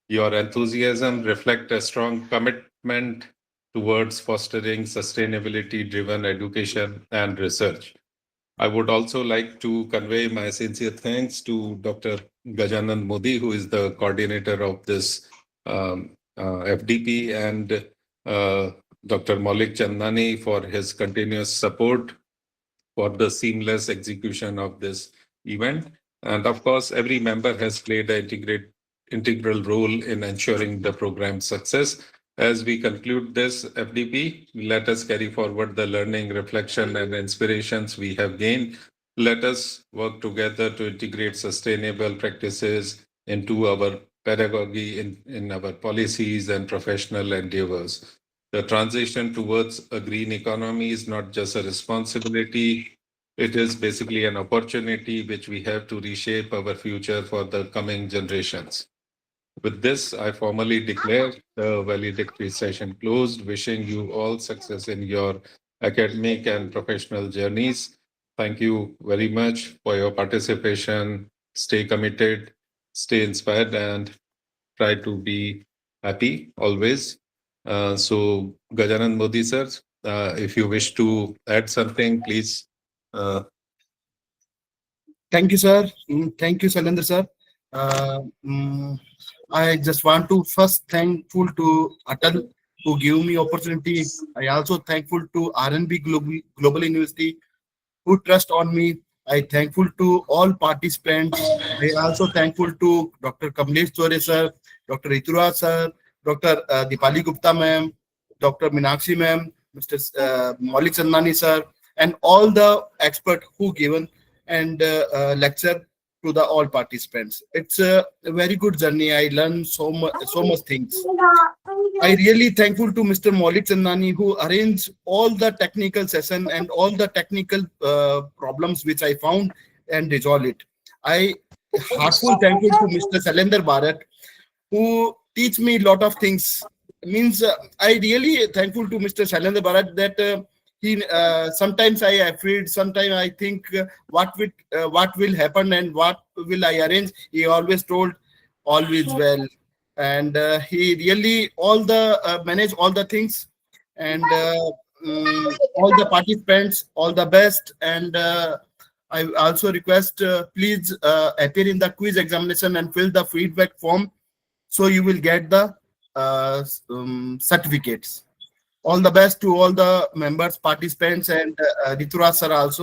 Your enthusiasm reflects a strong commitment towards fostering sustainability-driven education and research. I would also like to convey my sincere thanks to Dr. Gajanand Modi, who is the coordinator of this FDP, and Dr. Maulik Chandani for his continuous support for the seamless execution of this event. And of course, every member has played an integral role in ensuring the program's success. As we conclude this FDP, let us carry forward the learning, reflection, and inspirations we have gained. Let us work together to integrate sustainable practices into our pedagogy, in our policies and professional endeavors. The transition towards a green economy is not just a responsibility, it is basically an opportunity which we have to reshape our future for the coming generations. With this, I formally declare the valedictory session closed, wishing you all success in your academic and professional journeys. Thank you very much for your participation. Stay committed, stay inspired, and try to be happy always. So, Gajanand Modi sir, if you wish to add something, please. Thank you, sir. Thank you, Shailendra sir. Uh, mm, I just want to first thankful to Atal who give me opportunity. I also thankful to RNB Global University who trust on me. I thankful to all participants. I also thankful to Dr. Kamlesh Chore sir, Dr. Rituraj sir, Dr. Dipali Gupta ma'am, Dr. Minakshi ma'am, Mr. Maulik Chandani sir, and all the expert who given and lecture to the all participants. It's a very good journey. I learned so much things. I really thankful to Mr. Maulik Chandani who arranged all the technical session and all the technical problems which I found and resolve it. I heartful thankful to Mr. Salender Bharat who teach me lot of things. Means I really thankful to Mr. Salender Bharat that he sometimes I afraid, sometimes I think what will happen and what will I arrange. He always told always well, and he really all the manage all the things, and all the participants all the best, and I also request please appear in the quiz examination and fill the feedback form so you will get the certificates. All the best to all the members, participants, and Rituraj sir also.